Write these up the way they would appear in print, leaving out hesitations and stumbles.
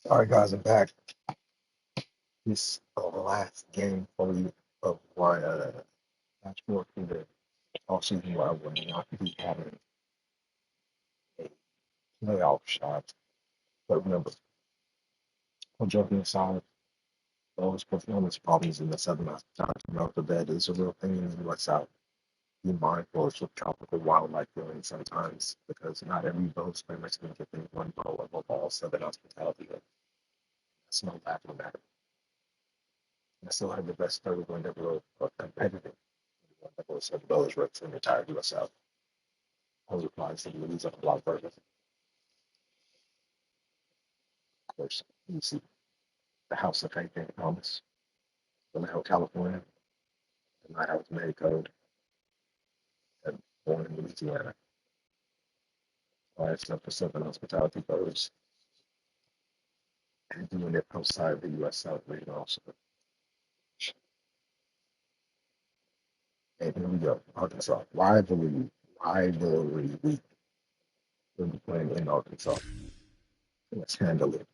All right, guys, I'm back. This the last game for you of my match for the all season where I will not be having a playoff shot. But remember, I'm joking aside, those performance problems in the Southern Hospitality America bed is a real thing in the U.S. South. Be mindful of tropical wildlife feeling sometimes because not every boat swimmer is going to get in one boat above all Southern Hospitality. That's no laughing matter. I still have the best third win that will competitive. That was $7 reps in the entire US South. I was applying some of these on a block burger. Of course, you see the house of Hank Hank Thomas, Vallejo, California. The night I was married code and born in Louisiana. I have some for Southern hospitality birds and doing it outside the US South region also. And here we go. Arkansas. Rivalry week. We'll be playing in Arkansas. Let's handle it.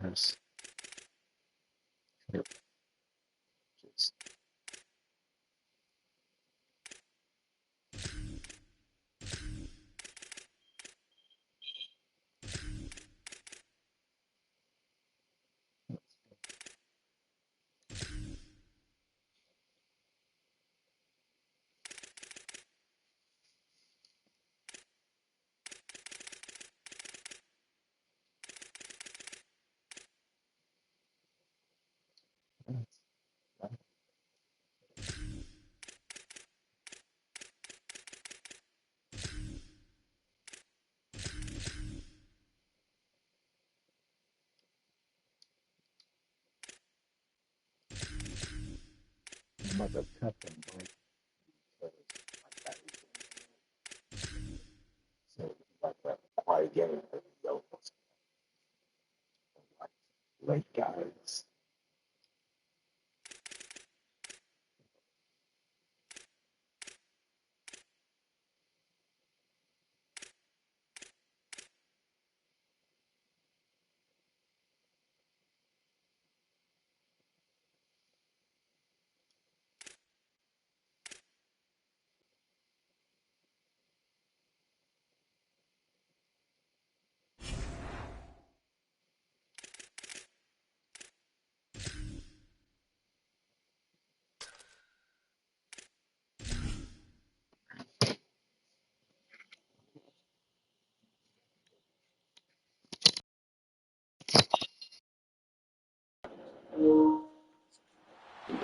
Yes. Yep. Just I'm about to cut them break because my battery's so like that quiet game that we go like late guys.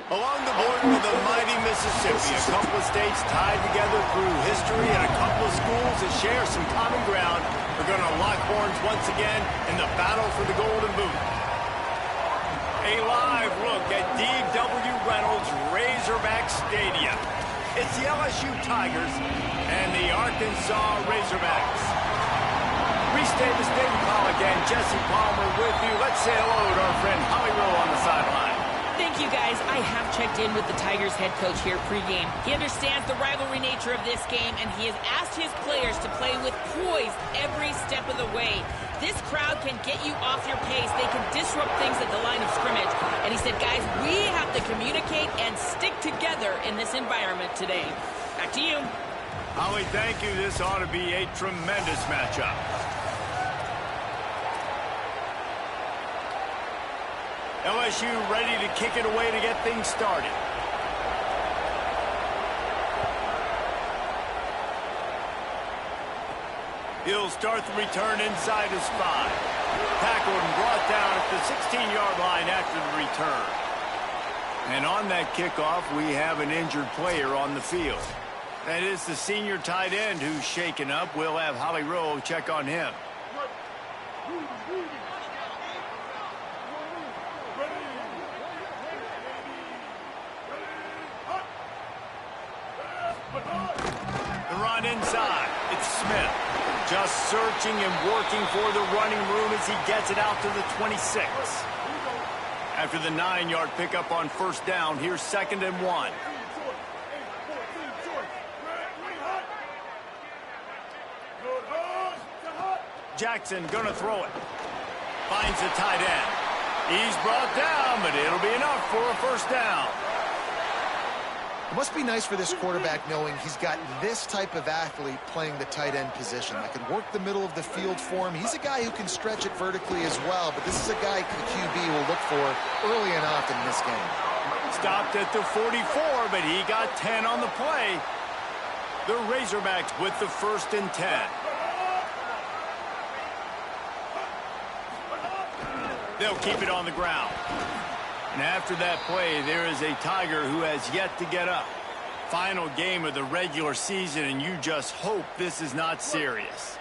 Along the border of the mighty Mississippi, a couple of states tied together through history and a couple of schools that share some common ground are going to lock horns once again in the battle for the Golden Boot. A live look at D.W. Reynolds Razorback Stadium. It's the LSU Tigers and the Arkansas Razorbacks. Reese Davis, David Pollock, and Jesse Palmer with you. Let's say hello to our friend Holly Rowe on the sideline. Thank you, guys. I have checked in with the Tigers head coach here pregame. He understands the rivalry nature of this game, and he has asked his players to play with poise every step of the way. This crowd can get you off your pace. They can disrupt things at the line of scrimmage. And he said, guys, we have to communicate and stick together in this environment today. Back to you. Holly, thank you. This ought to be a tremendous matchup. LSU ready to kick it away to get things started. He'll start the return inside his 5. Tackled and brought down at the 16-yard line after the return. And on that kickoff, we have an injured player on the field. That is the senior tight end who's shaken up. We'll have Holly Rowe check on him. The run inside. It's Smith. Just searching and working for the running room as he gets it out to the 26. After the 9-yard pickup on first down, here's 2nd and 1. Jackson gonna throw it. Finds the tight end. He's brought down, but it'll be enough for a first down. It must be nice for this quarterback knowing he's got this type of athlete playing the tight end position. That can work the middle of the field for him. He's a guy who can stretch it vertically as well, but this is a guy the QB will look for early and often in this game. Stopped at the 44, but he got 10 on the play. The Razorbacks with the 1st and 10. They'll keep it on the ground. And after that play, there is a Tiger who has yet to get up. Final game of the regular season, and you just hope this is not serious.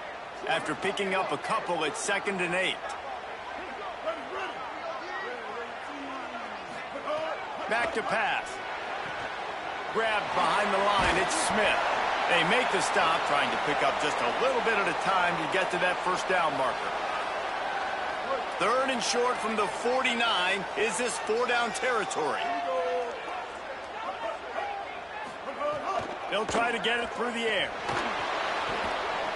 After picking up a couple at 2nd and 8. Back to pass. Grabbed behind the line, it's Smith. They make the stop, trying to pick up just a little bit at a time to get to that first down marker. 3rd and short from the 49. Is this 4-down territory? They'll try to get it through the air.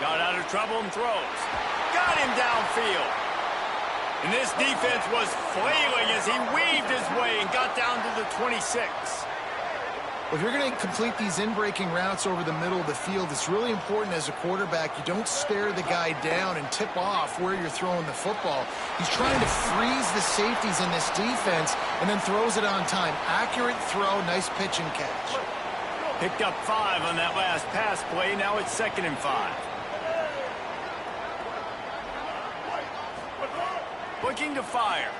Got out of trouble and throws. Got him downfield. And this defense was flailing as he weaved his way and got down to the 26. Well, if you're going to complete these in-breaking routes over the middle of the field, it's really important as a quarterback you don't stare the guy down and tip off where you're throwing the football. He's trying to freeze the safeties in this defense and then throws it on time. Accurate throw, nice pitch and catch. Picked up 5 on that last pass play. Now it's 2nd and 5. Looking to fire.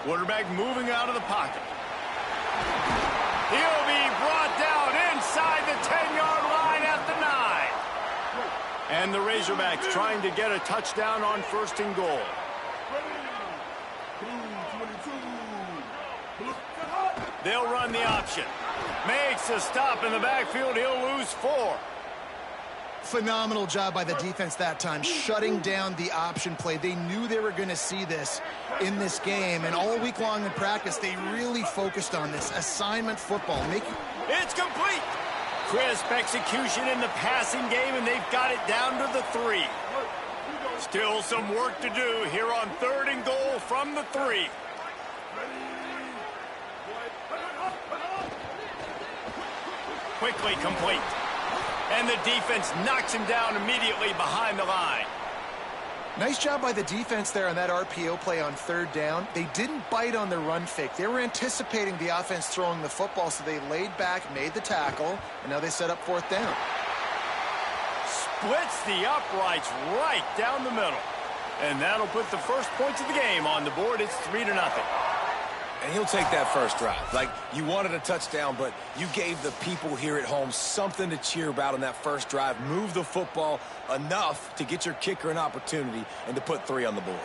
Quarterback moving out of the pocket. He'll be brought down inside the 10-yard line at the 9. And the Razorbacks trying to get a touchdown on 1st and goal. They'll run the option. Makes a stop in the backfield. He'll lose 4. Phenomenal job by the defense that time, shutting down the option play. They knew they were going to see this in this game, and all week long in practice, they really focused on this assignment football. It's complete. Crisp execution in the passing game, and they've got it down to the 3. Still some work to do here on 3rd and goal from the 3. Quickly complete. And the defense knocks him down immediately behind the line. Nice job by the defense there on that RPO play on 3rd down. They didn't bite on the run fake. They were anticipating the offense throwing the football, so they laid back, made the tackle, and now they set up 4th down. Splits the uprights right down the middle. And that'll put the first points of the game on the board. It's 3-0. And he'll take that first drive. Like, you wanted a touchdown, but you gave the people here at home something to cheer about on that first drive. Move the football enough to get your kicker an opportunity and to put 3 on the board.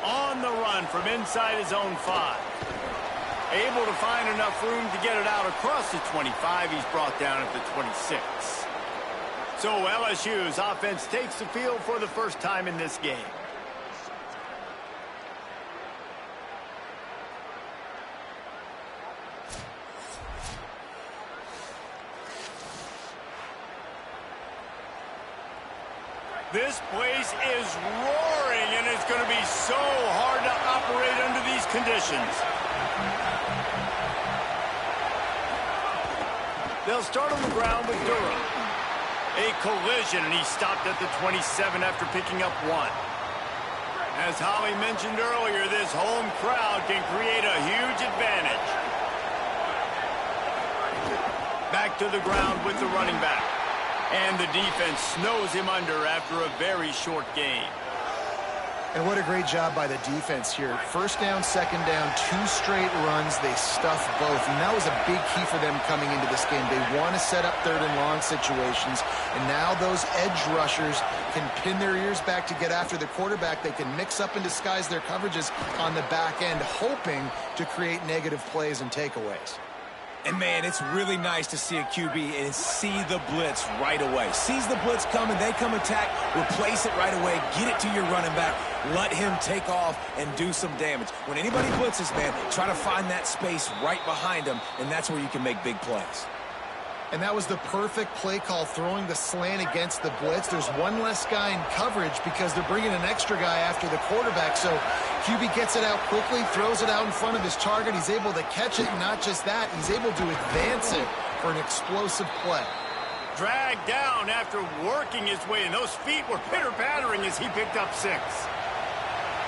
On the run from inside his own 5. Able to find enough room to get it out across the 25. He's brought down at the 26. So LSU's offense takes the field for the first time in this game. This place is roaring, and it's going to be so hard to operate under these conditions. They'll start on the ground with Durham. A collision, and he stopped at the 27 after picking up 1. As Holly mentioned earlier, this home crowd can create a huge advantage. Back to the ground with the running back. And the defense snows him under after a very short game. And what a great job by the defense here. First down, second down, 2 straight runs. They stuffed both. And that was a big key for them coming into this game. They want to set up third and long situations. And now those edge rushers can pin their ears back to get after the quarterback. They can mix up and disguise their coverages on the back end, hoping to create negative plays and takeaways. And, man, it's really nice to see a QB and see the blitz right away. Sees the blitz coming, they come attack, replace it right away, get it to your running back, let him take off and do some damage. When anybody blitzes, man, try to find that space right behind them, and that's where you can make big plays. And that was the perfect play call, throwing the slant against the blitz. There's one less guy in coverage because they're bringing an extra guy after the quarterback. So QB gets it out quickly, throws it out in front of his target. He's able to catch it, and not just that, he's able to advance it for an explosive play. Dragged down after working his way, and those feet were pitter-pattering as he picked up 6.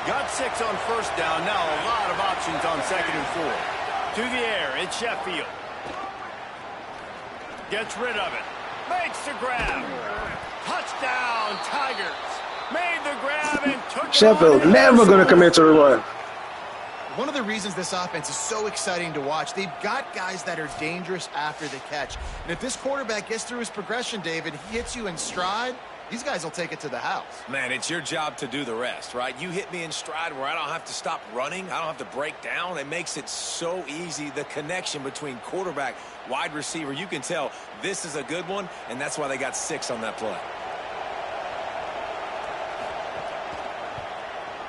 Got 6 on first down. Now a lot of options on second and 4. To the air, it's Sheffield. Gets rid of it. Makes the grab. Touchdown, Tigers. Made the grab and took Sheffield never going to commit to a run. One of the reasons this offense is so exciting to watch, they've got guys that are dangerous after the catch. And if this quarterback gets through his progression, David, he hits you in stride, these guys will take it to the house. Man, it's your job to do the rest, right? You hit me in stride where I don't have to stop running. I don't have to break down. It makes it so easy, the connection between quarterback, wide receiver. You can tell this is a good one, and that's why they got 6 on that play.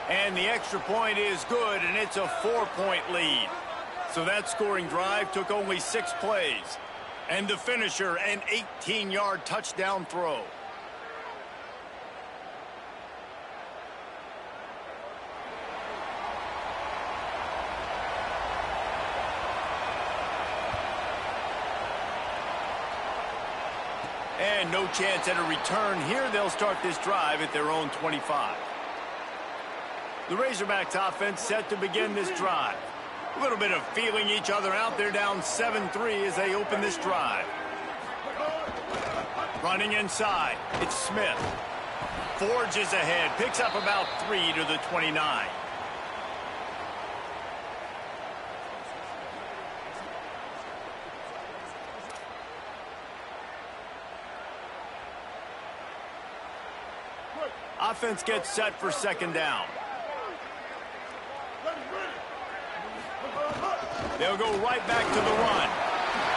And the extra point is good, and it's a 4-point lead. So that scoring drive took only 6 plays. And the finisher, an 18-yard touchdown throw. And no chance at a return here. They'll start this drive at their own 25. The Razorbacks offense set to begin this drive. A little bit of feeling each other out. They're down 7-3 as they open this drive. Running inside, it's Smith. Forges ahead, picks up about 3 to the 29. Offense gets set for second down. They'll go right back to the run.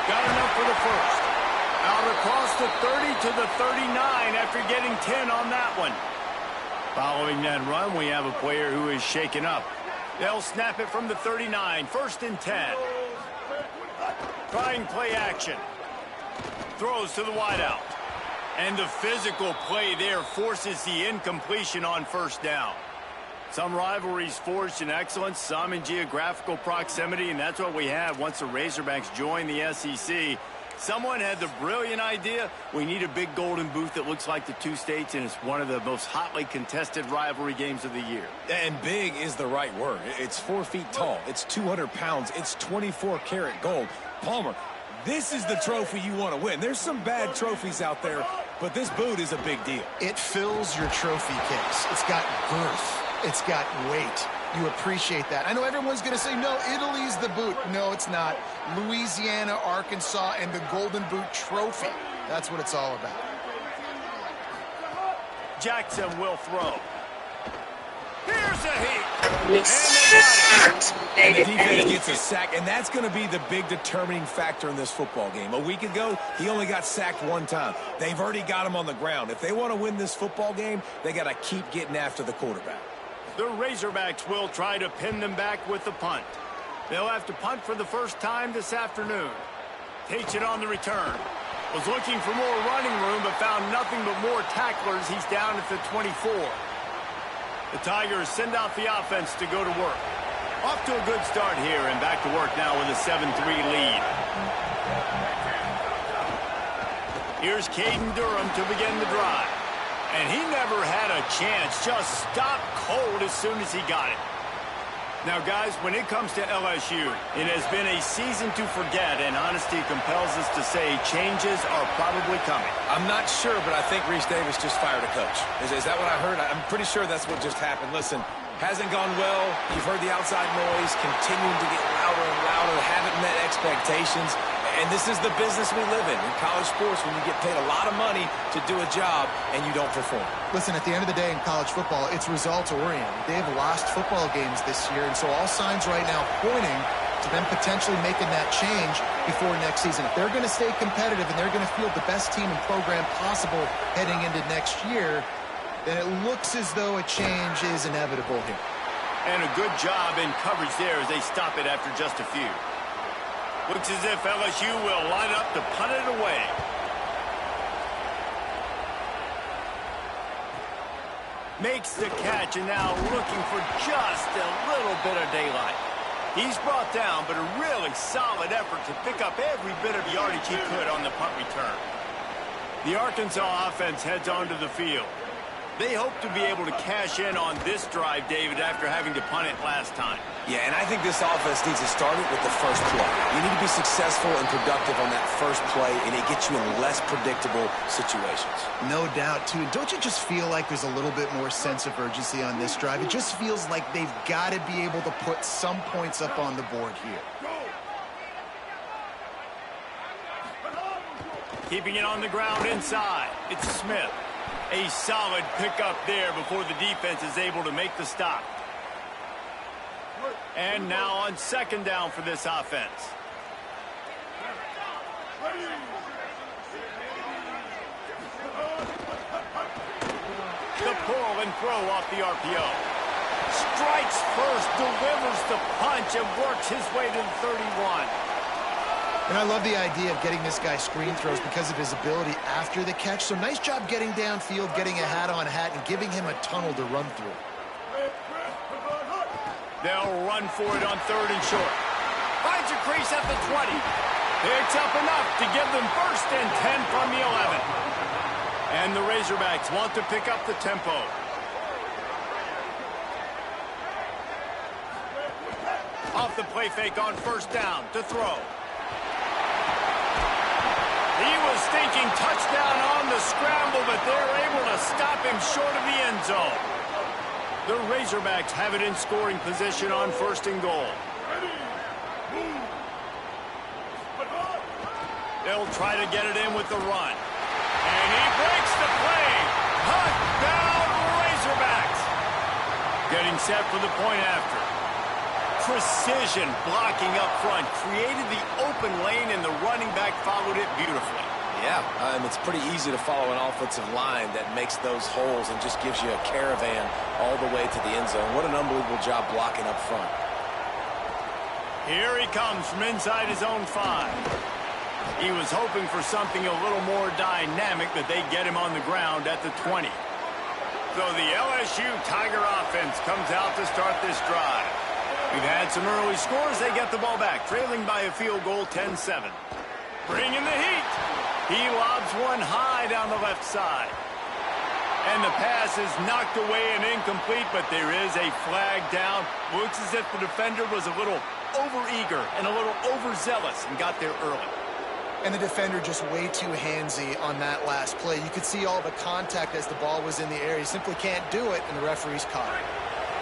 Got enough for the first. Out across the 30 to the 39 after getting 10 on that one. Following that run, we have a player who is shaken up. They'll snap it from the 39. First and 10. Trying play action. Throws to the wideout. And the physical play there forces the incompletion on first down. Some rivalries forged in excellence, some in geographical proximity, and that's what we have once the Razorbacks joined the SEC. Someone had the brilliant idea, we need a big golden boot that looks like the two states, and it's one of the most hotly contested rivalry games of the year. And big is the right word. It's 4 feet tall. It's 200 pounds. It's 24-karat gold. Palmer, this is the trophy you want to win. There's some bad trophies out there, but this boot is a big deal. It fills your trophy case. It's got girth. It's got weight. You appreciate that. I know everyone's going to say, no, Italy's the boot. No, it's not. Louisiana, Arkansas, and the Golden Boot Trophy. That's what it's all about. Jackson will throw. Here's a hit. And the defense gets a sack, and that's going to be the big determining factor in this football game. A week ago, he only got sacked 1 time. They've already got him on the ground. If they want to win this football game, they got to keep getting after the quarterback. The Razorbacks will try to pin them back with the punt. They'll have to punt for the first time this afternoon. Takes it on the return. Was looking for more running room, but found nothing but more tacklers. He's down at the 24. The Tigers send out the offense to go to work. Off to a good start here and back to work now with a 7-3 lead. Here's Caden Durham to begin the drive. And he never had a chance, just stopped cold as soon as he got it. Now, guys, when it comes to LSU, it has been a season to forget, and honesty compels us to say changes are probably coming. I'm not sure, but I think Reese Davis just fired a coach. Is that what I heard? I'm pretty sure that's what just happened. Listen, hasn't gone well. You've heard the outside noise, continuing to get louder and louder, haven't met expectations. And this is the business we live in college sports, when you get paid a lot of money to do a job and you don't perform. Listen, at the end of the day in college football, it's results-oriented. They've lost football games this year, and so all signs right now pointing to them potentially making that change before next season. If they're going to stay competitive and they're going to field the best team and program possible heading into next year, then it looks as though a change is inevitable here. And a good job in coverage there as they stop it after just a few. Looks as if LSU will line up to punt it away. Makes the catch, and now looking for just a little bit of daylight. He's brought down, but a really solid effort to pick up every bit of yardage he could on the punt return. The Arkansas offense heads onto the field. They hope to be able to cash in on this drive, David, after having to punt it last time. Yeah, and I think this offense needs to start it with the first play. You need to be successful and productive on that first play, and it gets you in less predictable situations. No doubt, too. Don't you just feel like there's a little bit more sense of urgency on this drive? It just feels like they've got to be able to put some points up on the board here. Keeping it on the ground inside. It's Smith. A solid pickup there before the defense is able to make the stop. And now on second down for this offense. The pull and throw off the RPO. Strikes first, delivers the punch, and works his way to the 31. And I love the idea of getting this guy screen throws because of his ability after the catch. So nice job getting downfield, getting a hat-on-hat, and giving him a tunnel to run through. They'll run for it on third and short. Finds a crease at the 20. Picks up enough to give them first and 10 from the 11. And the Razorbacks want to pick up the tempo. Off the play fake on first down to throw. He was thinking touchdown on the scramble, but they're able to stop him short of the end zone. The Razorbacks have it in scoring position on first and goal. They'll try to get it in with the run. And he breaks the play. Touchdown Razorbacks. Getting set for the point after. Precision blocking up front. Created the open lane, and the running back followed it beautifully. Yeah, it's pretty easy to follow an offensive line that makes those holes and just gives you a caravan all the way to the end zone. What an unbelievable job blocking up front. Here he comes from inside his own 5. He was hoping for something a little more dynamic, but they get him on the ground at the 20. So the LSU Tiger offense comes out to start this drive. We've had some early scores. They get the ball back, trailing by a field goal 10-7. Bringing the heat. He lobs one high down the left side. And the pass is knocked away and incomplete, but there is a flag down. Looks as if the defender was a little overeager and a little overzealous and got there early. And the defender just way too handsy on that last play. You could see all the contact as the ball was in the air. He simply can't do it, and the referee's caught it.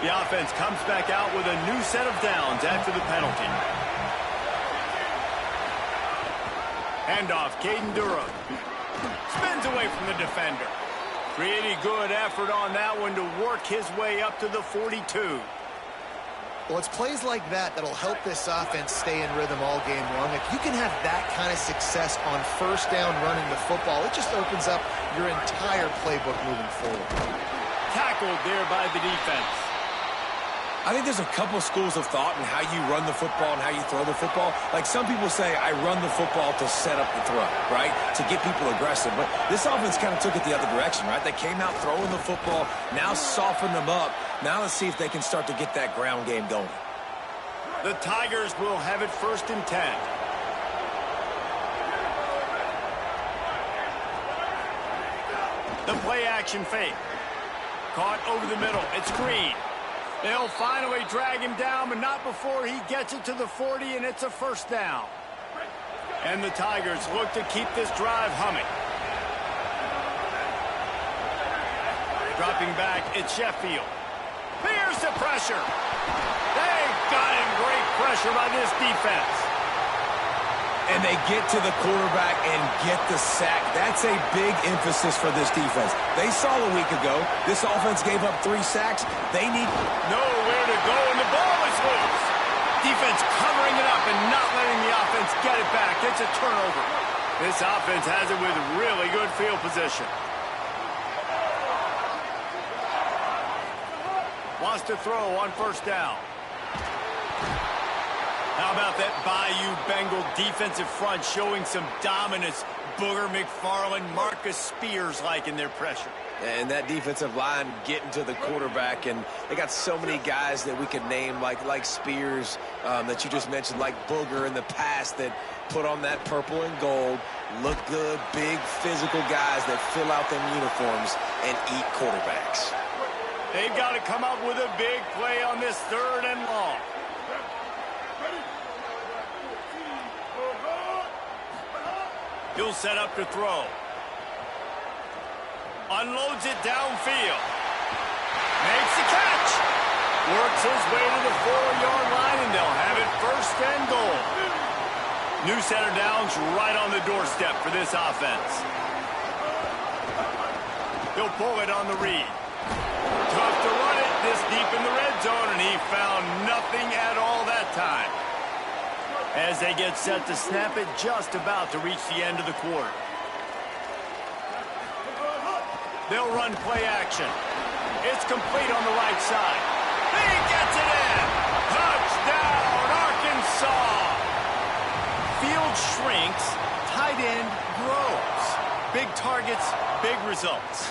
The offense comes back out with a new set of downs after the penalty. Handoff, Caden Durham. Spins away from the defender. Pretty good effort on that one to work his way up to the 42. Well, it's plays like that that'll help this offense stay in rhythm all game long. If you can have that kind of success on first down running the football, it just opens up your entire playbook moving forward. Tackled there by the defense. I think there's a couple schools of thought in how you run the football and how you throw the football. Like some people say, I run the football to set up the throw, right? To get people aggressive. But this offense kind of took it the other direction, right? They came out throwing the football, now soften them up. Now let's see if they can start to get that ground game going. The Tigers will have it 1st and 10. The play action fake. Caught over the middle. It's Green. They'll finally drag him down, but not before he gets it to the 40, and it's a 1st down. And the Tigers look to keep this drive humming. Dropping back, it's Sheffield. Here's the pressure. They've got him. Great pressure by this defense. And they get to the quarterback and get the sack. That's a big emphasis for this defense. They saw a week ago, this offense gave up 3 sacks. They need nowhere to go, and the ball is loose. Defense covering it up and not letting the offense get it back. It's a turnover. This offense has it with really good field position. Wants to throw on 1st down. How about that Bayou Bengal defensive front showing some dominance? Booger McFarland, Marcus Spears-like in their pressure. And that defensive line getting to the quarterback, and they got so many guys that we could name like Spears that you just mentioned, like Booger in the past that put on that purple and gold, look good, big physical guys that fill out them uniforms and eat quarterbacks. They've got to come up with a big play on this 3rd and long. He'll set up to throw. Unloads it downfield. Makes the catch. Works his way to the 4-yard line, and they'll have it 1st and goal. New center downs right on the doorstep for this offense. He'll pull it on the read. Tough to run it this deep in the red zone, and he found nothing at all that time. As they get set to snap it, just about to reach the end of the quarter. They'll run play action. It's complete on the right side. He gets it in. Touchdown, Arkansas. Field shrinks, tight end grows. Big targets, big results.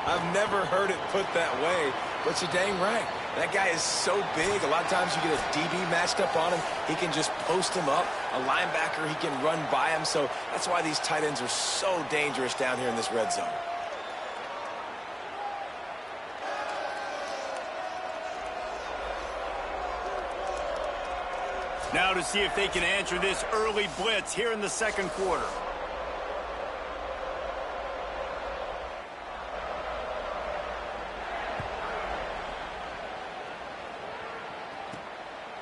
I've never heard it put that way, but you're dang right. That guy is so big. A lot of times you get a DB matched up on him. He can just post him up. A linebacker, he can run by him. So that's why these tight ends are so dangerous down here in this red zone. Now to see if they can answer this early blitz here in the 2nd quarter.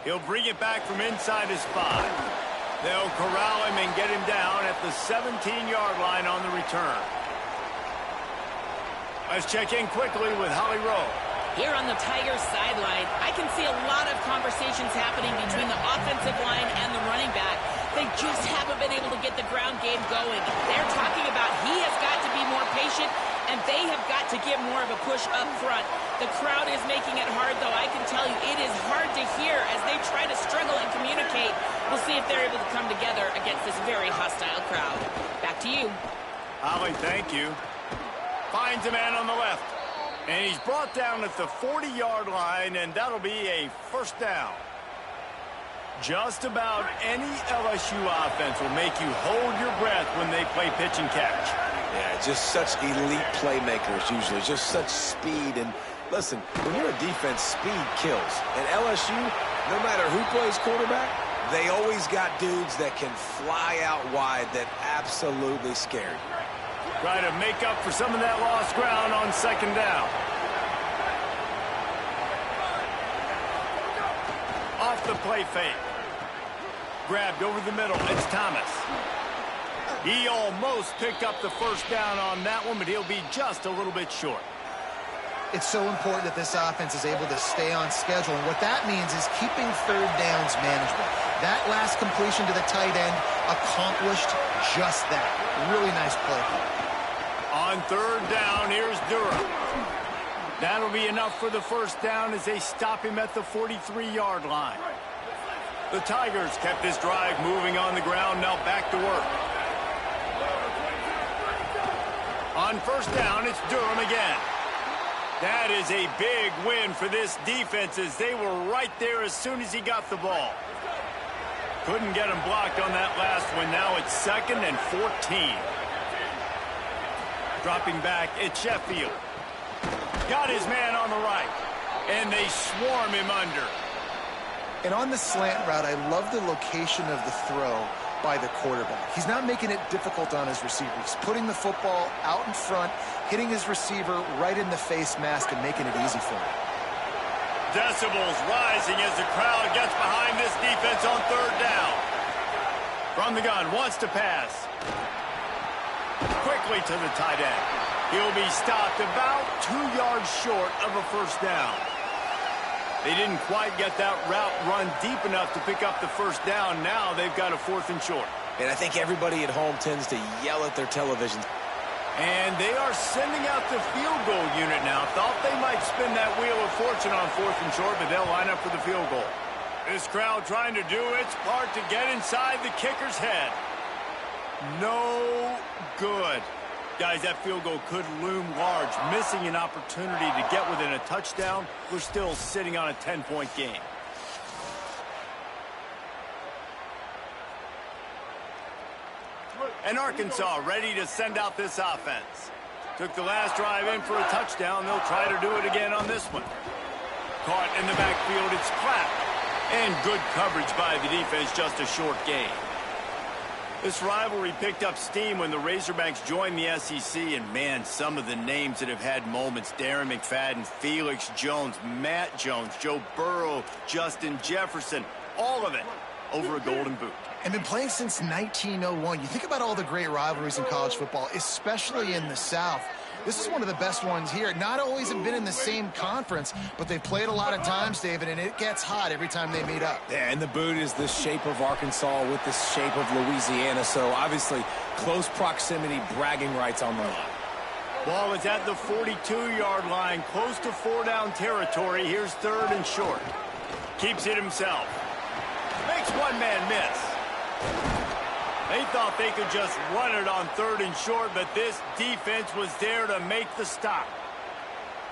He'll bring it back from inside his 5. They'll corral him and get him down at the 17-yard line on the return. Let's check in quickly with Holly Rowe. Here on the Tigers sideline, I can see a lot of conversations happening between the offensive line and the running back. They just haven't been able to get the ground game going. They're talking about he has got to be more patient, and they have got to give more of a push up front. The crowd is making it hard, though. I can tell you it is hard to hear as they try to struggle and communicate. We'll see if they're able to come together against this very hostile crowd. Back to you. Holly, thank you. Finds a man on the left. And he's brought down at the 40-yard line, and that'll be a 1st down. Just about any LSU offense will make you hold your breath when they play pitch and catch. Yeah, just such elite playmakers usually, just such speed. And listen, when you're a defense, speed kills. And LSU, no matter who plays quarterback, they always got dudes that can fly out wide that absolutely scare you. Try to make up for some of that lost ground on 2nd down. Off the play fake. Grabbed over the middle. It's Thomas. He almost picked up the 1st down on that one, but he'll be just a little bit short. It's so important that this offense is able to stay on schedule, and what that means is keeping 3rd downs manageable. That last completion to the tight end accomplished just that. Really nice play. On 3rd down, here's Durham. That'll be enough for the 1st down as they stop him at the 43-yard line. The Tigers kept this drive moving on the ground, now back to work. On 1st down, it's Durham again. That is a big win for this defense as they were right there as soon as he got the ball. Couldn't get him blocked on that last one. Now it's 2nd and 14. Dropping back, it's Sheffield. Got his man on the right, and they swarm him under. And on the slant route, I love the location of the throw by the quarterback. He's not making it difficult on his receiver. He's putting the football out in front, hitting his receiver right in the face mask and making it easy for him. Decibels rising as the crowd gets behind this defense on 3rd down. From the gun, wants to pass. Quickly to the tight end. He'll be stopped about 2 yards short of a 1st down. They didn't quite get that route run deep enough to pick up the 1st down. Now they've got a 4th and short. And I think everybody at home tends to yell at their televisions. And they are sending out the field goal unit now. Thought they might spin that wheel of fortune on 4th and short, but they'll line up for the field goal. This crowd trying to do its part to get inside the kicker's head. No good. Guys, that field goal could loom large. Missing an opportunity to get within a touchdown. We're still sitting on a 10-point game. And Arkansas ready to send out this offense. Took the last drive in for a touchdown. They'll try to do it again on this one. Caught in the backfield, it's Clapp. And good coverage by the defense, just a short gain. This rivalry picked up steam when the Razorbacks joined the SEC, and man, some of the names that have had moments: Darren McFadden, Felix Jones, Matt Jones, Joe Burrow, Justin Jefferson, all of it over a golden boot. And been playing since 1901. You think about all the great rivalries in college football, especially in the South. This is one of the best ones here. Not always have been in the same conference, but they've played a lot of times, David, and it gets hot every time they meet up. Yeah, and the boot is the shape of Arkansas with the shape of Louisiana, so obviously close proximity, bragging rights on the line. Ball is at the 42-yard line, close to 4-down territory. Here's 3rd and short. Keeps it himself. Makes one man miss. They thought they could just run it on 3rd and short, but this defense was there to make the stop.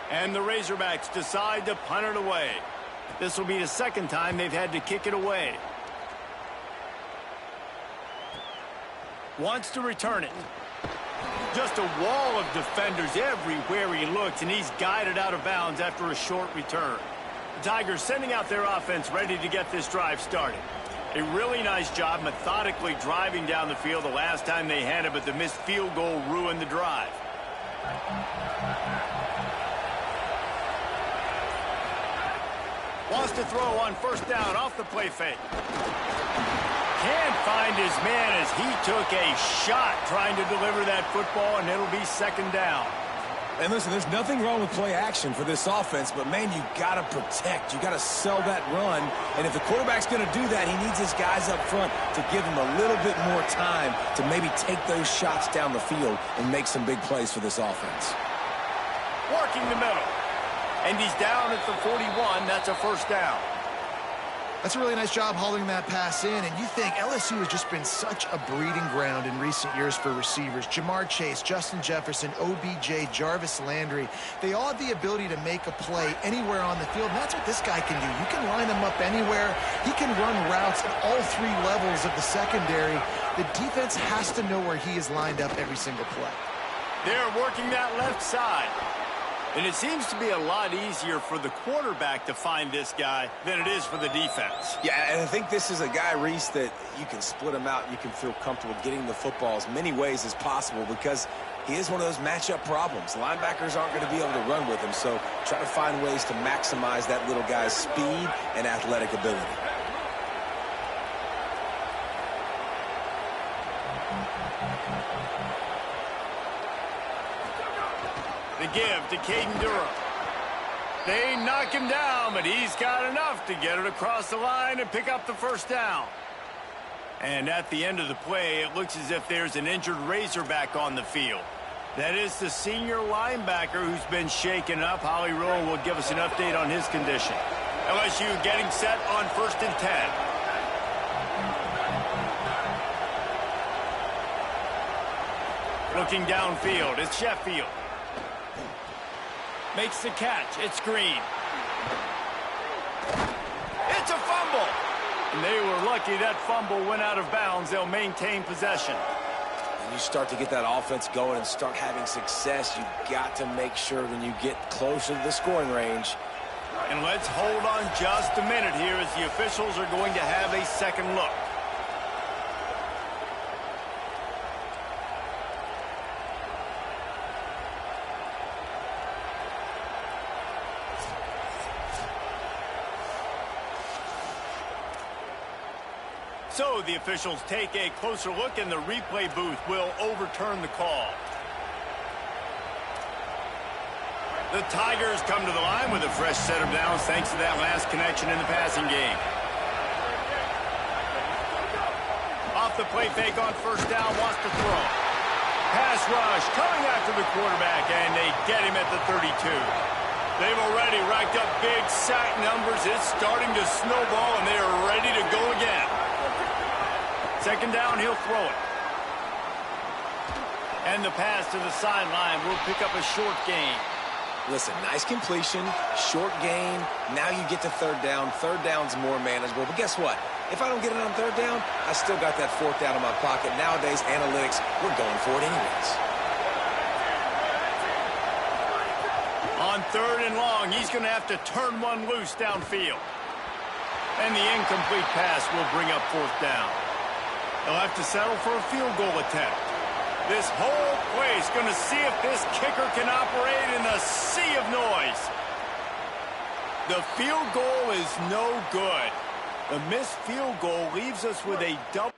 And the Razorbacks decide to punt it away. This will be the 2nd time they've had to kick it away. Wants to return it. Just a wall of defenders everywhere he looks, and he's guided out of bounds after a short return. The Tigers sending out their offense ready to get this drive started. A really nice job methodically driving down the field the last time they had it, but the missed field goal ruined the drive. Wants to throw on 1st down off the play fake. Can't find his man as he took a shot trying to deliver that football, and it'll be 2nd down. And listen, there's nothing wrong with play action for this offense, but, man, you got to protect. You got to sell that run. And if the quarterback's going to do that, he needs his guys up front to give him a little bit more time to maybe take those shots down the field and make some big plays for this offense. Working the middle. And he's down at the 41. That's a 1st down. That's a really nice job hauling that pass in, and you think LSU has just been such a breeding ground in recent years for receivers. Jamar Chase, Justin Jefferson, OBJ, Jarvis Landry, they all have the ability to make a play anywhere on the field, and that's what this guy can do. You can line him up anywhere. He can run routes at all 3 levels of the secondary. The defense has to know where he is lined up every single play. They're working that left side. And it seems to be a lot easier for the quarterback to find this guy than it is for the defense. Yeah, and I think this is a guy, Reese, that you can split him out. You can feel comfortable getting the football as many ways as possible because he is one of those matchup problems. Linebackers aren't going to be able to run with him, so try to find ways to maximize that little guy's speed and athletic ability. The give to Caden Durham. They knock him down, but he's got enough to get it across the line and pick up the 1st down. And at the end of the play, it looks as if there's an injured Razorback on the field. That is the senior linebacker who's been shaken up. Holly Rowe will give us an update on his condition. LSU getting set on 1st and 10. Looking downfield, it's Sheffield. Makes the catch. It's Green. It's a fumble. And they were lucky that fumble went out of bounds. They'll maintain possession. When you start to get that offense going and start having success, you've got to make sure when you get closer to the scoring range. And let's hold on just a minute here as the officials are going to have a second look. So the officials take a closer look, and the replay booth will overturn the call. The Tigers come to the line with a fresh set of downs thanks to that last connection in the passing game. Off the play fake on first down, wants to throw. Pass rush coming after the quarterback, and they get him at the 32. They've already racked up big sack numbers. It's starting to snowball, and they are ready to go again. Second down, he'll throw it. And the pass to the sideline will pick up a short gain. Listen, nice completion, short gain. Now you get to third down. Third down's more manageable. But guess what? If I don't get it on third down, I still got that fourth down in my pocket. Nowadays, analytics, we're going for it anyways. On third and long, he's going to have to turn one loose downfield. And the incomplete pass will bring up fourth down. They'll have to settle for a field goal attempt. This whole place going to see if this kicker can operate in a sea of noise. The field goal is no good. The missed field goal leaves us with a double.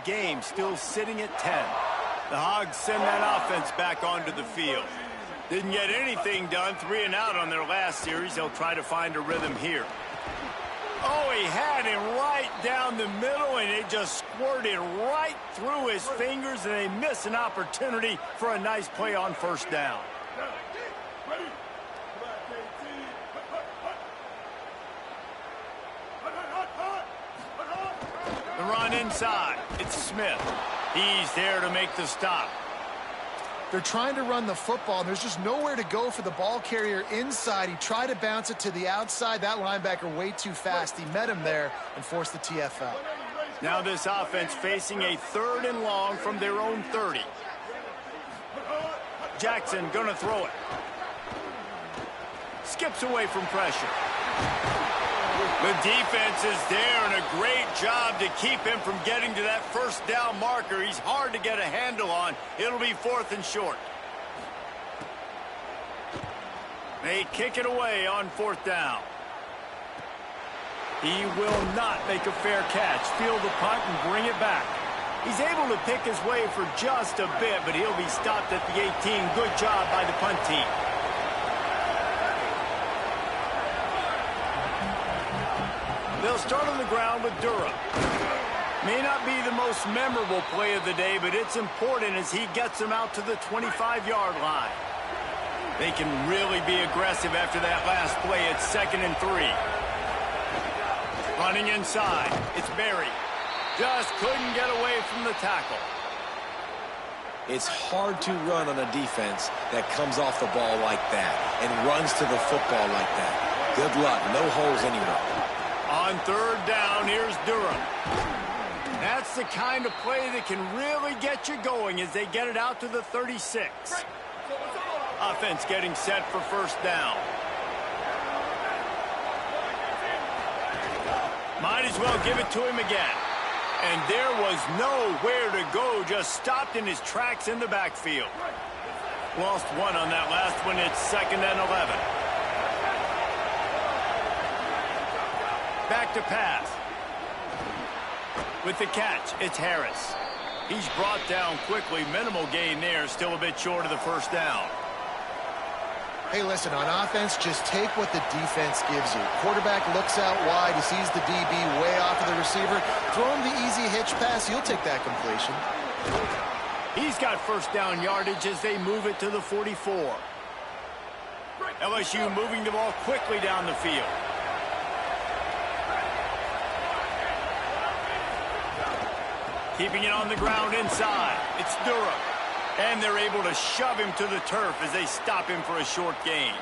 Game still sitting at 10. The Hogs send that offense back onto the field. Didn't get anything done, 3 and out on their last series. They'll try to find a rhythm here. Oh, he had him right down the middle, and it just squirted right through his fingers, and they miss an opportunity for a nice play on first down. The run inside. It's Smith. He's there to make the stop. They're trying to run the football, and there's just nowhere to go for the ball carrier inside. He tried to bounce it to the outside. That linebacker way too fast. He met him there and forced the TFL. Now this offense facing a third and long from their own 30. Jackson gonna throw it. Skips away from pressure. The defense is there, and a great job to keep him from getting to that first down marker. He's hard to get a handle on. It'll be fourth and short. They kick it away on fourth down. He will not make a fair catch. Field the punt and bring it back. He's able to pick his way for just a bit, but he'll be stopped at the 18. Good job by the punt team. They'll start on the ground with Durham. May not be the most memorable play of the day, but it's important as he gets them out to the 25-yard line. They can really be aggressive after that last play. It's 2nd and 3. Running inside. It's Berry. Just couldn't get away from the tackle. It's hard to run on a defense that comes off the ball like that and runs to the football like that. Good luck. No holes anywhere. On third down, here's Durham. That's the kind of play that can really get you going as they get it out to the 36. Offense getting set for first down. Might as well give it to him again. And there was nowhere to go, just stopped in his tracks in the backfield. Lost one on that last one. It's 2nd and 11. Back to pass. With the catch, it's Harris. He's brought down quickly. Minimal gain there, still a bit short of the first down. Hey, listen, on offense, just take what the defense gives you. Quarterback looks out wide. He sees the DB way off of the receiver. Throw him the easy hitch pass. You'll take that completion. He's got first down yardage as they move it to the 44. LSU moving the ball quickly down the field. Keeping it on the ground inside. It's Durham. And they're able to shove him to the turf as they stop him for a short gain.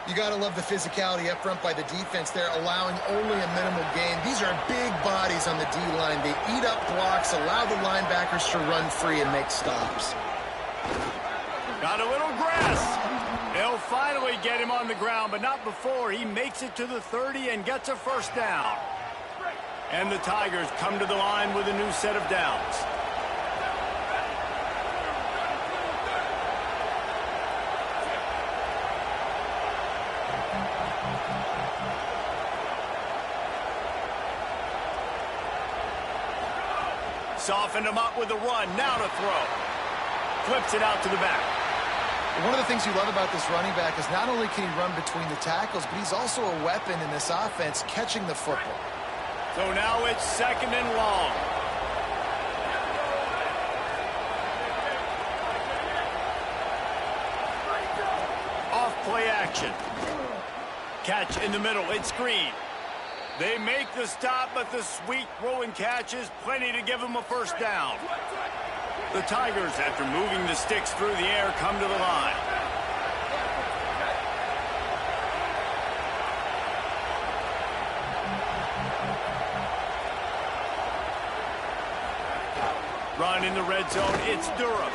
You got to love the physicality up front by the defense there, allowing only a minimal gain. These are big bodies on the D-line. They eat up blocks, allow the linebackers to run free and make stops. Got a little grass. They'll finally get him on the ground, but not before he makes it to the 30 and gets a first down. And the Tigers come to the line with a new set of downs. Softened him up with a run. Now to throw. Flips it out to the back. One of the things you love about this running back is not only can he run between the tackles, but he's also a weapon in this offense, catching the football. So now it's 2nd and long. Off play action. Catch in the middle. It's Green. They make the stop, but the sweet throw and catch is plenty to give them a first down. The Tigers, after moving the sticks through the air, come to the line. Run in the red zone, it's Durham.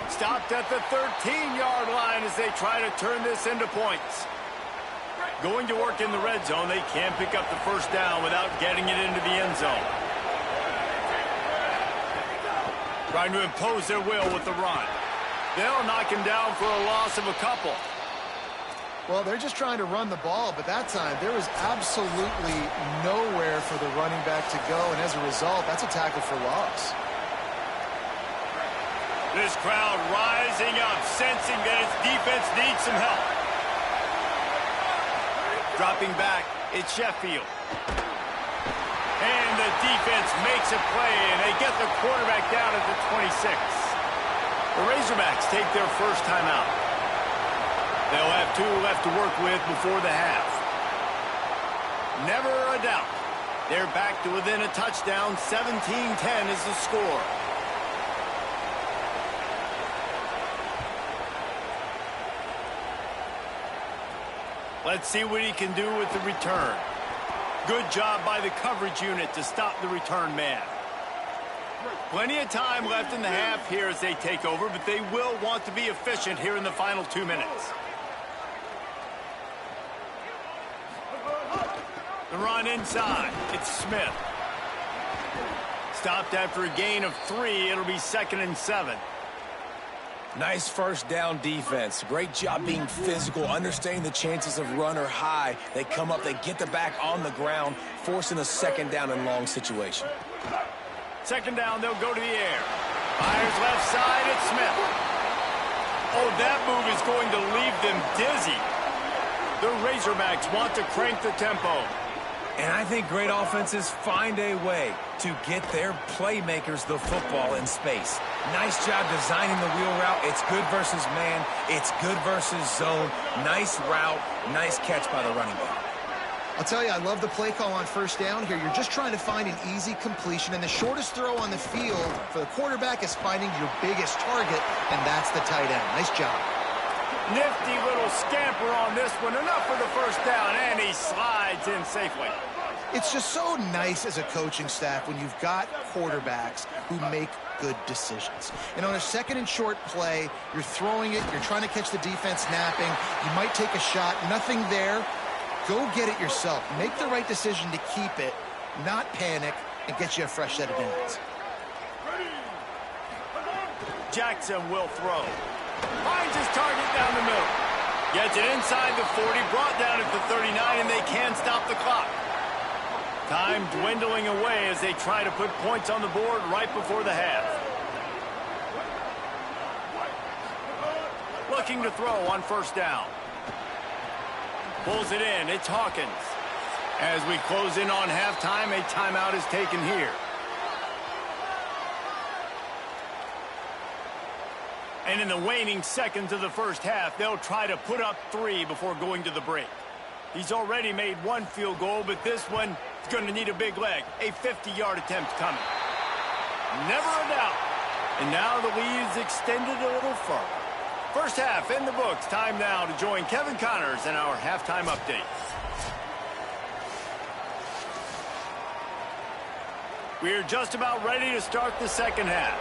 Stopped at the 13-yard line as they try to turn this into points. Going to work in the red zone, they can't pick up the first down without getting it into the end zone. Trying to impose their will with the run. They'll knock him down for a loss of a couple. Well, they're just trying to run the ball, but that time there was absolutely nowhere for the running back to go, and as a result, that's a tackle for loss. This crowd rising up, sensing that its defense needs some help. Dropping back, it's Sheffield. And the defense makes a play, and they get the quarterback down at the 26. The Razorbacks take their first time out. They'll have 2 left to work with before the half. Never a doubt. They're back to within a touchdown. 17-10 is the score. Let's see what he can do with the return. Good job by the coverage unit to stop the return man. Plenty of time left in the half here as they take over, but they will want to be efficient here in the final 2 minutes. The run inside. It's Smith. Stopped after a gain of 3. It'll be 2nd and 7. Nice first down defense. Great job being physical, understanding the chances of run are high. They come up, they get the back on the ground, forcing a 2nd down and long situation. 2nd down, they'll go to the air. Fires left side, it's Smith. Oh, that move is going to leave them dizzy. The Razorbacks want to crank the tempo. And I think great offenses find a way to get their playmakers the football in space. Nice job designing the wheel route. It's good versus man. It's good versus zone. Nice route. Nice catch by the running back. I'll tell you, I love the play call on first down here. You're just trying to find an easy completion, and the shortest throw on the field for the quarterback is finding your biggest target, and that's the tight end. Nice job. Nifty little scamper on this one. Enough for the first down, and he slides in safely. It's just so nice as a coaching staff when you've got quarterbacks who make good decisions. And on a second and short play, you're throwing it, you're trying to catch the defense napping, you might take a shot, nothing there. Go get it yourself. Make the right decision to keep it, not panic, and get you a fresh set of downs. Jackson will throw. Finds his target down the middle. Gets it inside the 40, brought down at the 39, and they can't stop the clock. Time dwindling away as they try to put points on the board right before the half. Looking to throw on first down. Pulls it in. It's Hawkins. As we close in on halftime, a timeout is taken here. And in the waning seconds of the first half, they'll try to put up 3 before going to the break. He's already made 1 field goal, but this one is going to need a big leg. A 50-yard attempt coming. Never a doubt. And now the lead is extended a little further. First half in the books. Time now to join Kevin Connors in our halftime update. We're just about ready to start the second half.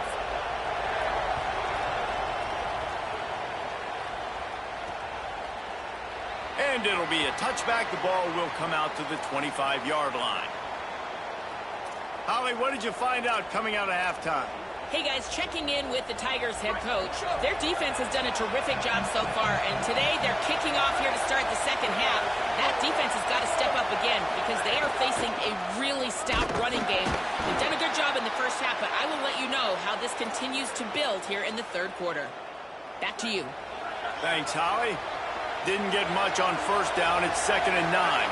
And it'll be a touchback. The ball will come out to the 25-yard line. Holly, what did you find out coming out of halftime? Hey, guys, checking in with the Tigers head coach. Their defense has done a terrific job so far, and today they're kicking off here to start the second half. That defense has got to step up again because they are facing a really stout running game. They've done a good job in the first half, but I will let you know how this continues to build here in the third quarter. Back to you. Thanks, Holly. Didn't get much on first down. It's 2nd and 9.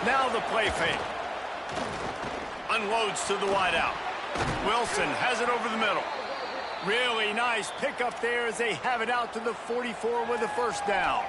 Now the play fake. Unloads to the wideout. Wilson has it over the middle. Really nice pickup there as they have it out to the 44 with a first down.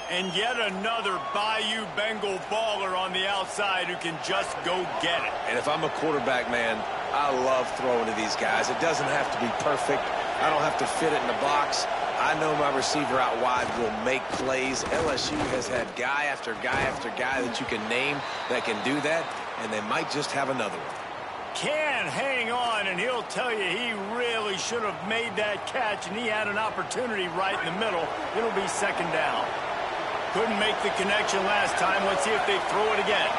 And yet another Bayou Bengal baller on the outside who can just go get it. And if I'm a quarterback, man, I love throwing to these guys. It doesn't have to be perfect. I don't have to fit it in the box. I know my receiver out wide will make plays. LSU has had guy after guy after guy that you can name that can do that, and they might just have another one. Can hang on, and he'll tell you he really should have made that catch, and he had an opportunity right in the middle. It'll be 2nd down. Couldn't make the connection last time. Let's see if they throw it again.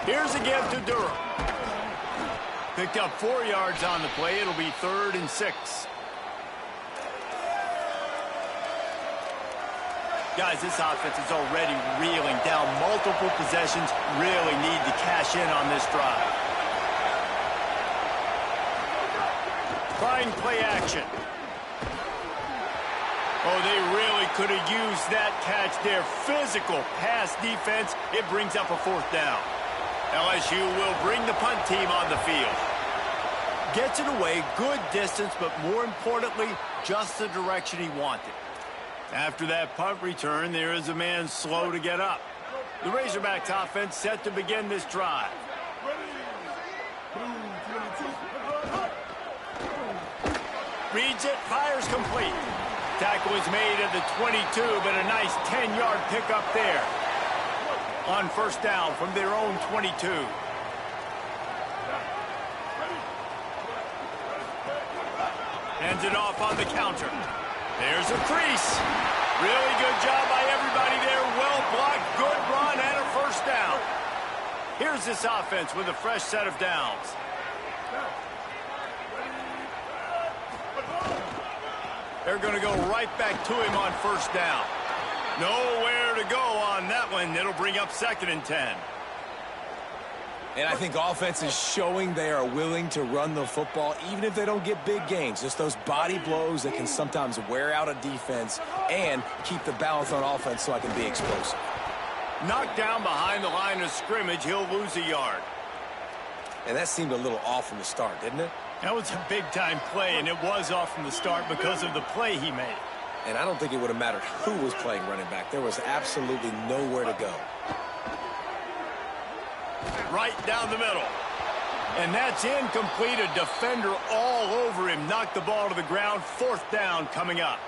Here's a give to Durham. Picked up 4 yards on the play. It'll be 3rd and 6. Guys, this offense is already reeling down multiple possessions. Really need to cash in on this drive. Trying play action. Oh, they really could have used that catch there. Physical pass defense. It brings up a 4th down. LSU will bring the punt team on the field. Gets it away, good distance, but more importantly, just the direction he wanted. After that punt return, there is a man slow to get up. The Razorbacks offense set to begin this drive. Reads it, fires complete. Tackle is made at the 22, but a nice 10-yard pickup there. On first down from their own 22. Hands it off on the counter. There's a crease. Really good job by everybody there. Well blocked, good run, and a first down. Here's this offense with a fresh set of downs. They're going to go right back to him on first down. Nowhere to go on that one. It'll bring up 2nd and 10. And I think offense is showing they are willing to run the football, even if they don't get big gains. Just those body blows that can sometimes wear out a defense and keep the balance on offense so I can be explosive. Knocked down behind the line of scrimmage. He'll lose a yard. And that seemed a little off from the start, didn't it? That was a big-time play, and it was off from the start because of the play he made. And I don't think it would have mattered who was playing running back. There was absolutely nowhere to go. Right down the middle. And that's incomplete. A defender all over him. Knocked the ball to the ground. 4th down coming up.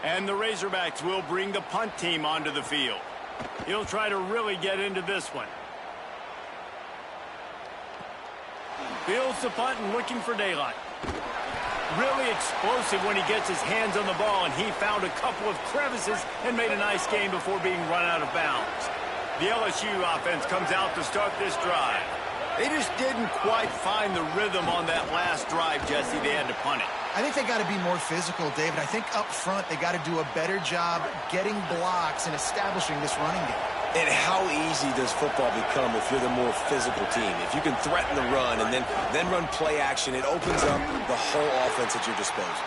And the Razorbacks will bring the punt team onto the field. He'll try to really get into this one. Fields the punt and looking for daylight. Really explosive when he gets his hands on the ball, and he found a couple of crevices and made a nice game before being run out of bounds. The LSU offense comes out to start this drive. They just didn't quite find the rhythm on that last drive, Jesse. They had to punt it. I think they got to be more physical, David. I think up front they got to do a better job getting blocks and establishing this running game. And how easy does football become if you're the more physical team? If you can threaten the run and then run play action, it opens up the whole offense at your disposal.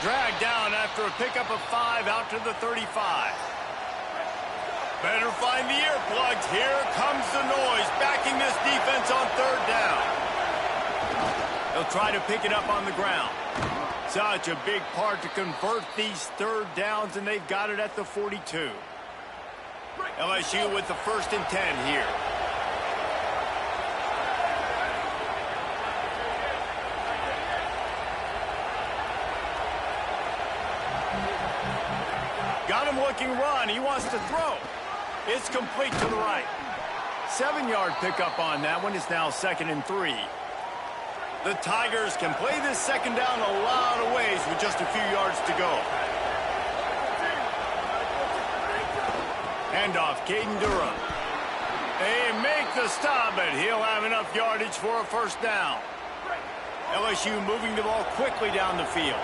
Dragged down after a pickup of 5 out to the 35. Better find the earplugs. Here comes the noise, backing this defense on 3rd down. They'll try to pick it up on the ground. Such a big part to convert these 3rd downs, and they've got it at the 42. LSU with the 1st and 10 here. Got him looking run. He wants to throw. It's complete to the right. 7-yard pickup on that one. It's now 2nd and 3. The Tigers can play this 2nd down a lot of ways with just a few yards to go. Handoff, Caden Durham. They make the stop, but he'll have enough yardage for a 1st down. LSU moving the ball quickly down the field.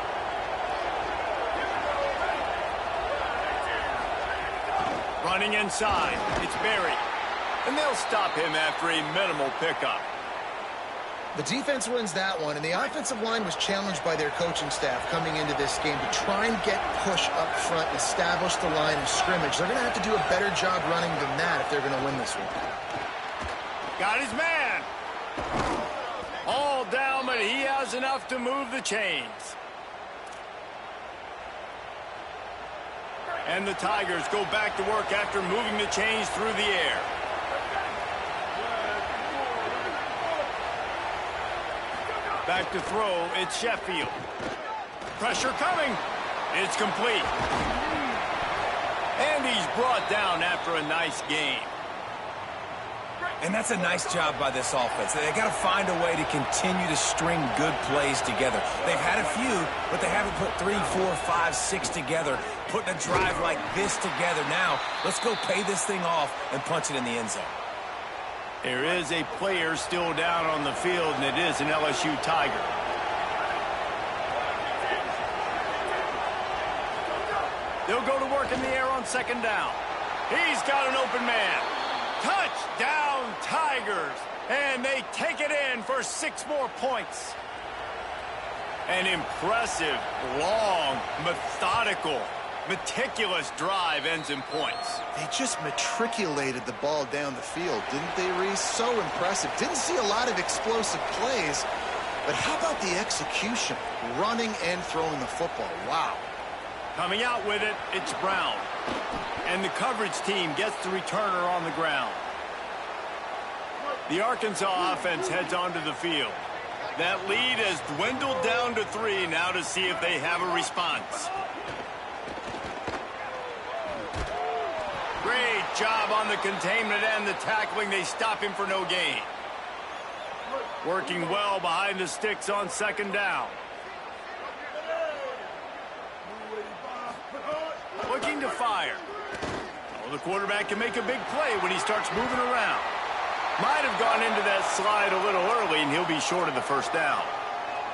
Running inside. It's Berry. And they'll stop him after a minimal pickup. The defense wins that one, and the offensive line was challenged by their coaching staff coming into this game to try and get push up front and establish the line of scrimmage. They're going to have to do a better job running than that if they're going to win this one. Got his man. All down, but he has enough to move the chains. And the Tigers go back to work after moving the chains through the air. Back to throw, it's Sheffield. Pressure coming. It's complete. And he's brought down after a nice game. And that's a nice job by this offense. They got to find a way to continue to string good plays together. They've had a few, but they haven't put 3, 4, 5, 6 together, putting a drive like this together. Now, let's go pay this thing off and punch it in the end zone. There is a player still down on the field, and it is an LSU Tiger. They'll go to work in the air on 2nd down. He's got an open man. Touchdown, Tigers. And they take it in for 6 more points. An impressive, long, methodical, meticulous drive ends in points. They just matriculated the ball down the field, didn't they, Reese? So impressive. Didn't see a lot of explosive plays, but how about the execution? Running and throwing the football. Wow. Coming out with it, it's Brown. And the coverage team gets the returner on the ground. The Arkansas offense heads onto the field. That lead has dwindled down to 3 now to see if they have a response. Great job on the containment and the tackling. They stop him for no gain. Working well behind the sticks on 2nd down. Looking to fire. Well, the quarterback can make a big play when he starts moving around. Might have gone into that slide a little early, and he'll be short of the 1st down.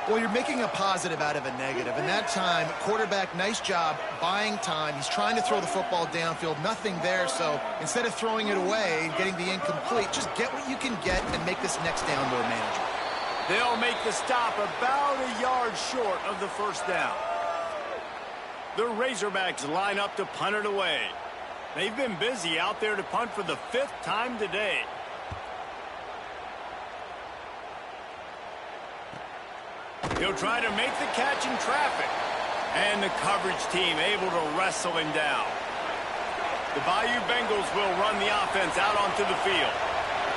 Well, you're making a positive out of a negative. And that time, quarterback, nice job buying time. He's trying to throw the football downfield. Nothing there, so instead of throwing it away and getting the incomplete, just get what you can get and make this next down more manageable. They'll make the stop about a yard short of the 1st down. The Razorbacks line up to punt it away. They've been busy out there to punt for the 5th time today. He'll try to make the catch in traffic. And the coverage team able to wrestle him down. The Bayou Bengals will run the offense out onto the field.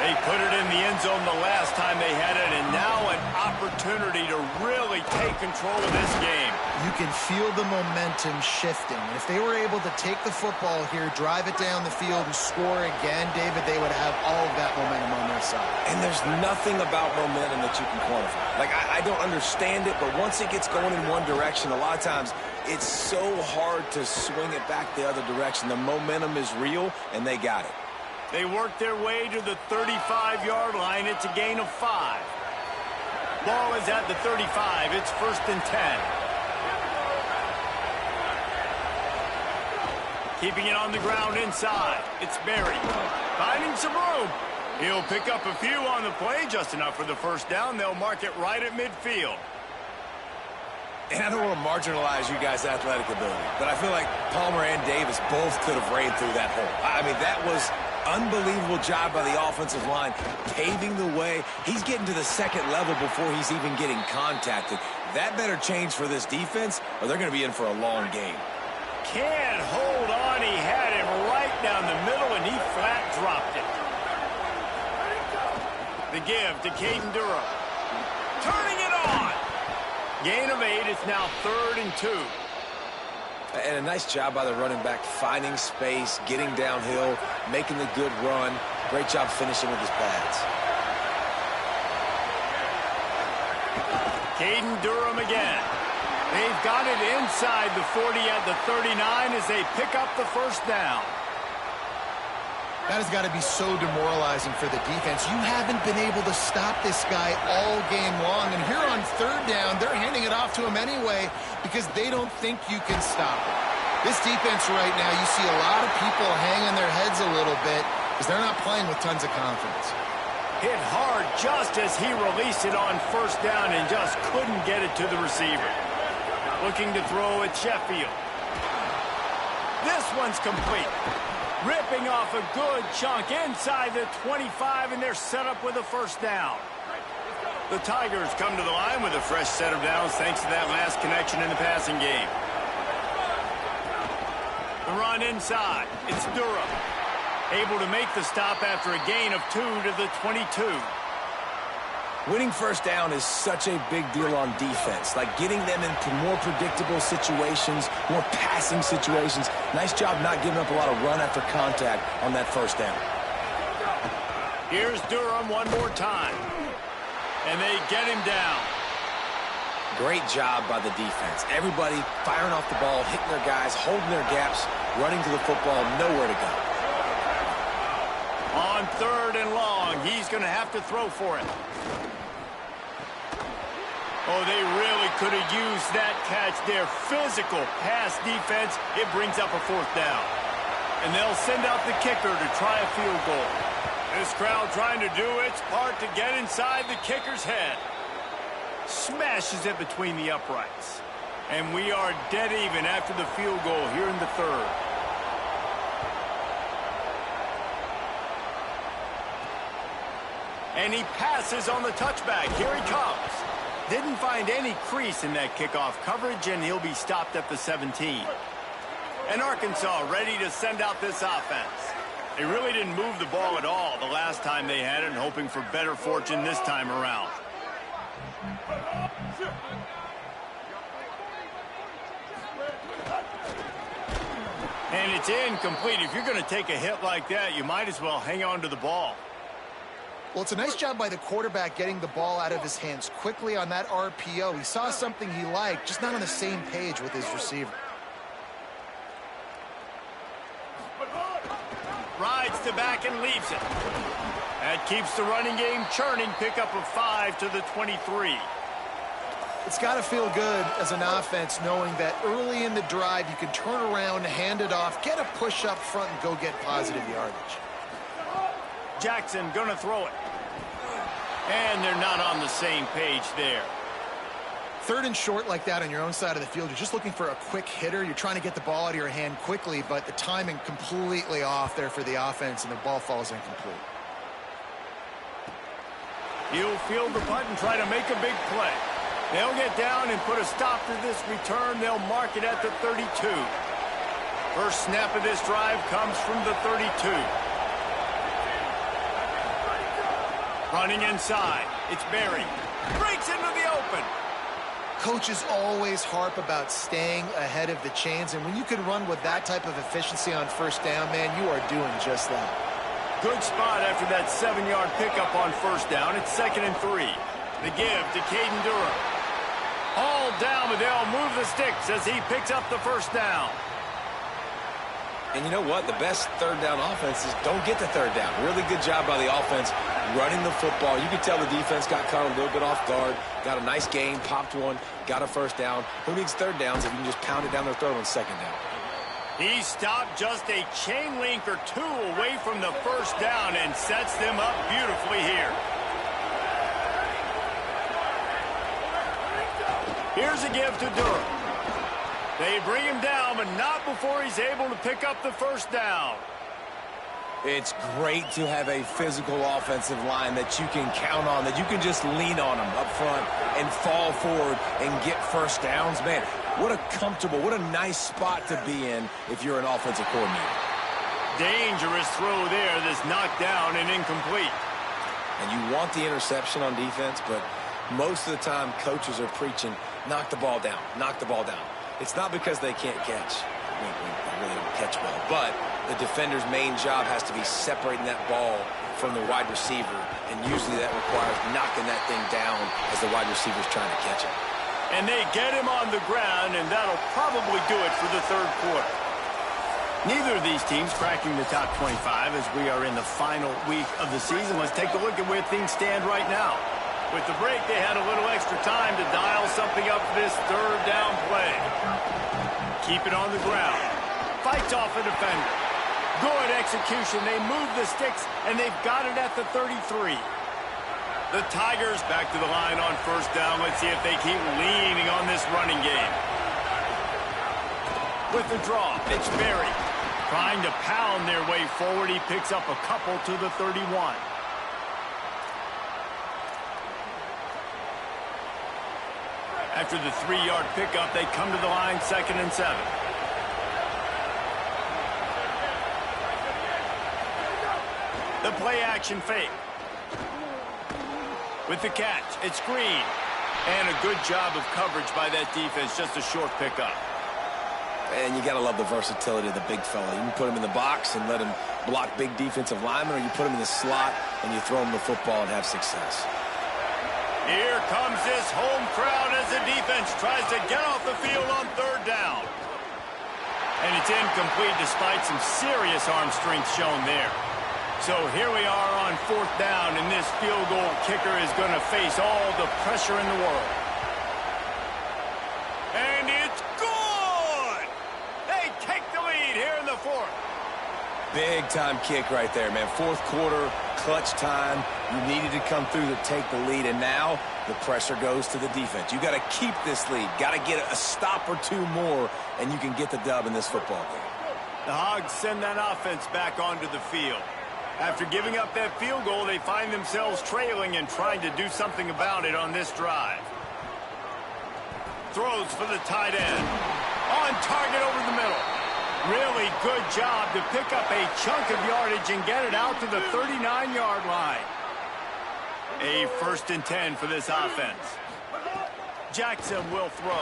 They put it in the end zone the last time they had it, and now an opportunity to really take control of this game. You can feel the momentum shifting. And if they were able to take the football here, drive it down the field, and score again, David, they would have all of that momentum on their side. And there's nothing about momentum that you can quantify. Like, I don't understand it, but once it gets going in one direction, a lot of times it's so hard to swing it back the other direction. The momentum is real, and they got it. They work their way to the 35-yard line. It's a gain of 5. Ball is at the 35. It's 1st and 10. Keeping it on the ground inside. It's Berry. Finding some room. He'll pick up a few on the play, just enough for the first down. They'll mark it right at midfield. And I don't want to marginalize you guys' athletic ability, but I feel like Palmer and Davis both could have ran through that hole. I mean, that was unbelievable job by the offensive line, paving the way. He's getting to the second level before he's even getting contacted. That better change for this defense, or they're going to be in for a long game. Can't hold on. He had him right down the middle, and he flat dropped it. The give to Caden Durham. Turning it on. Gain of 8. It's now 3rd and 2. And a nice job by the running back, finding space, getting downhill, making the good run. Great job finishing with his pads. Caden Durham again. They've got it inside the 40 at the 39 as they pick up the first down. That has got to be so demoralizing for the defense. You haven't been able to stop this guy all game long. And here on 3rd down, they're handing it off to him anyway because they don't think you can stop him. This defense right now, you see a lot of people hanging their heads a little bit because they're not playing with tons of confidence. Hit hard just as he released it on 1st down and just couldn't get it to the receiver. Looking to throw at Sheffield. This one's complete. Ripping off a good chunk inside the 25, and they're set up with a first down. The Tigers come to the line with a fresh set of downs thanks to that last connection in the passing game. The run inside. It's Durham. Able to make the stop after a gain of 2 to the 22. Winning first down is such a big deal on defense, like getting them into more predictable situations, more passing situations. Nice job not giving up a lot of run after contact on that first down. Here's Durham one more time, and they get him down. Great job by the defense. Everybody firing off the ball, hitting their guys, holding their gaps, running to the football, nowhere to go. On 3rd and long, he's going to have to throw for it. Oh, they really could have used that catch there. Physical pass defense. It brings up a 4th down. And they'll send out the kicker to try a field goal. This crowd trying to do its part to get inside the kicker's head. Smashes it between the uprights. And we are dead even after the field goal here in the 3rd. And he passes on the touchback. Here he comes. Didn't find any crease in that kickoff coverage, and he'll be stopped at the 17. And Arkansas ready to send out this offense. They really didn't move the ball at all the last time they had it, and hoping for better fortune this time around. And it's incomplete. If you're going to take a hit like that, you might as well hang on to the ball. Well, it's a nice job by the quarterback getting the ball out of his hands quickly on that RPO. He saw something he liked, just not on the same page with his receiver. Rides to back and leaves it. That keeps the running game churning. Pickup of 5 to the 23. It's got to feel good as an offense knowing that early in the drive you can turn around, hand it off, get a push up front, and go get positive yardage. Jackson gonna throw it. And they're not on the same page there. 3rd and short like that on your own side of the field, you're just looking for a quick hitter. You're trying to get the ball out of your hand quickly, but the timing completely off there for the offense, and the ball falls incomplete. He'll field the punt and try to make a big play. They'll get down and put a stop to this return. They'll mark it at the 32. First snap of this drive comes from the 32. Running inside. It's Barry. Breaks into the open. Coaches always harp about staying ahead of the chains, and when you can run with that type of efficiency on first down, man, you are doing just that. Good spot after that 7-yard pickup on first down. It's 2nd and 3. The give to Caden Durham. All down, but they'll move the sticks as he picks up the first down. And you know what? The best third down offenses don't get the third down. Really good job by the offense running the football. You could tell the defense got caught a little bit off guard. Got a nice gain, popped one, got a first down. Who needs third downs if you can just pound it down their throat on second down? He stopped just a chain link or two away from the first down and sets them up beautifully here. Here's a give to Durham. They bring him down, but not before he's able to pick up the first down. It's great to have a physical offensive line that you can count on, that you can just lean on them up front and fall forward and get first downs. Man, what a comfortable, what a nice spot to be in if you're an offensive coordinator. Dangerous throw there that's knocked down and incomplete. And you want the interception on defense, but most of the time coaches are preaching, knock the ball down, knock the ball down. It's not because they can't catch. They really don't catch well. But the defender's main job has to be separating that ball from the wide receiver, and usually that requires knocking that thing down as the wide receiver's trying to catch it. And they get him on the ground, and that'll probably do it for the third quarter. Neither of these teams cracking the top 25 as we are in the final week of the season. Let's take a look at where things stand right now. With the break, they had a little extra time to dial something up for this third down play. Keep it on the ground. Fights off a defender. Good execution. They move the sticks, and they've got it at the 33. The Tigers back to the line on first down. Let's see if they keep leaning on this running game. With the draw, it's Barry. Trying to pound their way forward. He picks up a couple to the 31. After the 3-yard pickup, they come to the line, 2nd and 7. The play-action fake. With the catch, it's Green. And a good job of coverage by that defense, just a short pickup. And you got to love the versatility of the big fella. You can put him in the box and let him block big defensive linemen, or you put him in the slot and you throw him the football and have success. Here comes this home crowd as the defense tries to get off the field on third down. And it's incomplete despite some serious arm strength shown there. So here we are on fourth down, and this field goal kicker is going to face all the pressure in the world. And it's good! They take the lead here in the fourth. Big-time kick right there, man. Fourth quarter, clutch time. You needed to come through to take the lead, and now the pressure goes to the defense. You got to keep this lead. Got to get a stop or two more, and you can get the dub in this football game. The Hogs send that offense back onto the field. After giving up that field goal, they find themselves trailing and trying to do something about it on this drive. Throws for the tight end. On target over the middle. Really good job to pick up a chunk of yardage and get it out to the 39-yard line. A 1st and 10 for this offense. Jackson will throw.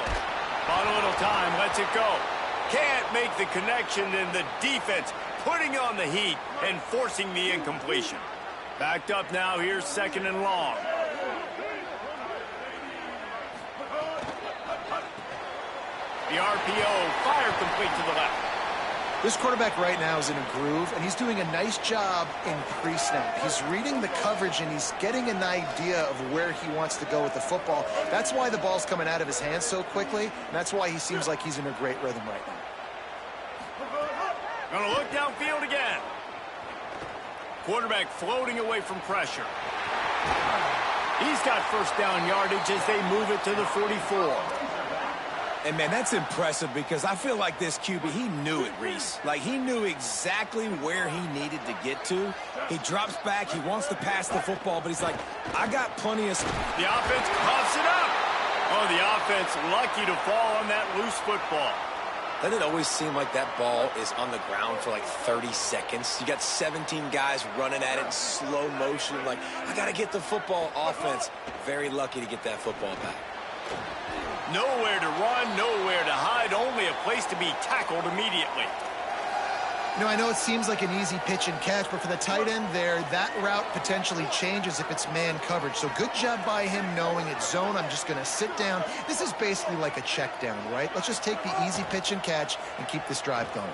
On a little time, lets it go. Can't make the connection, and the defense putting on the heat and forcing the incompletion. Backed up now, here's 2nd and long. The RPO, fire complete to the left. This quarterback right now is in a groove, and he's doing a nice job in pre-snap. He's reading the coverage, and he's getting an idea of where he wants to go with the football. That's why the ball's coming out of his hands so quickly, and that's why he seems like he's in a great rhythm right now. Gonna look downfield again. Quarterback floating away from pressure. He's got first down yardage as they move it to the 44. And, man, that's impressive because I feel like this QB, he knew it, Reese. Like, he knew exactly where he needed to get to. He drops back. He wants to pass the football, but he's like, I got plenty of... The offense coughs it up. Oh, the offense lucky to fall on that loose football. Doesn't it always seem like that ball is on the ground for like 30 seconds? You got 17 guys running at it in slow motion. Like, I got to get the football. Offense, very lucky to get that football back. Nowhere to run, nowhere to hide, only a place to be tackled immediately. You know, I know it seems like an easy pitch and catch, but for the tight end there, that route potentially changes if it's man coverage. So good job by him knowing it's zone. I'm just going to sit down. This is basically like a check down, right? Let's just take the easy pitch and catch and keep this drive going.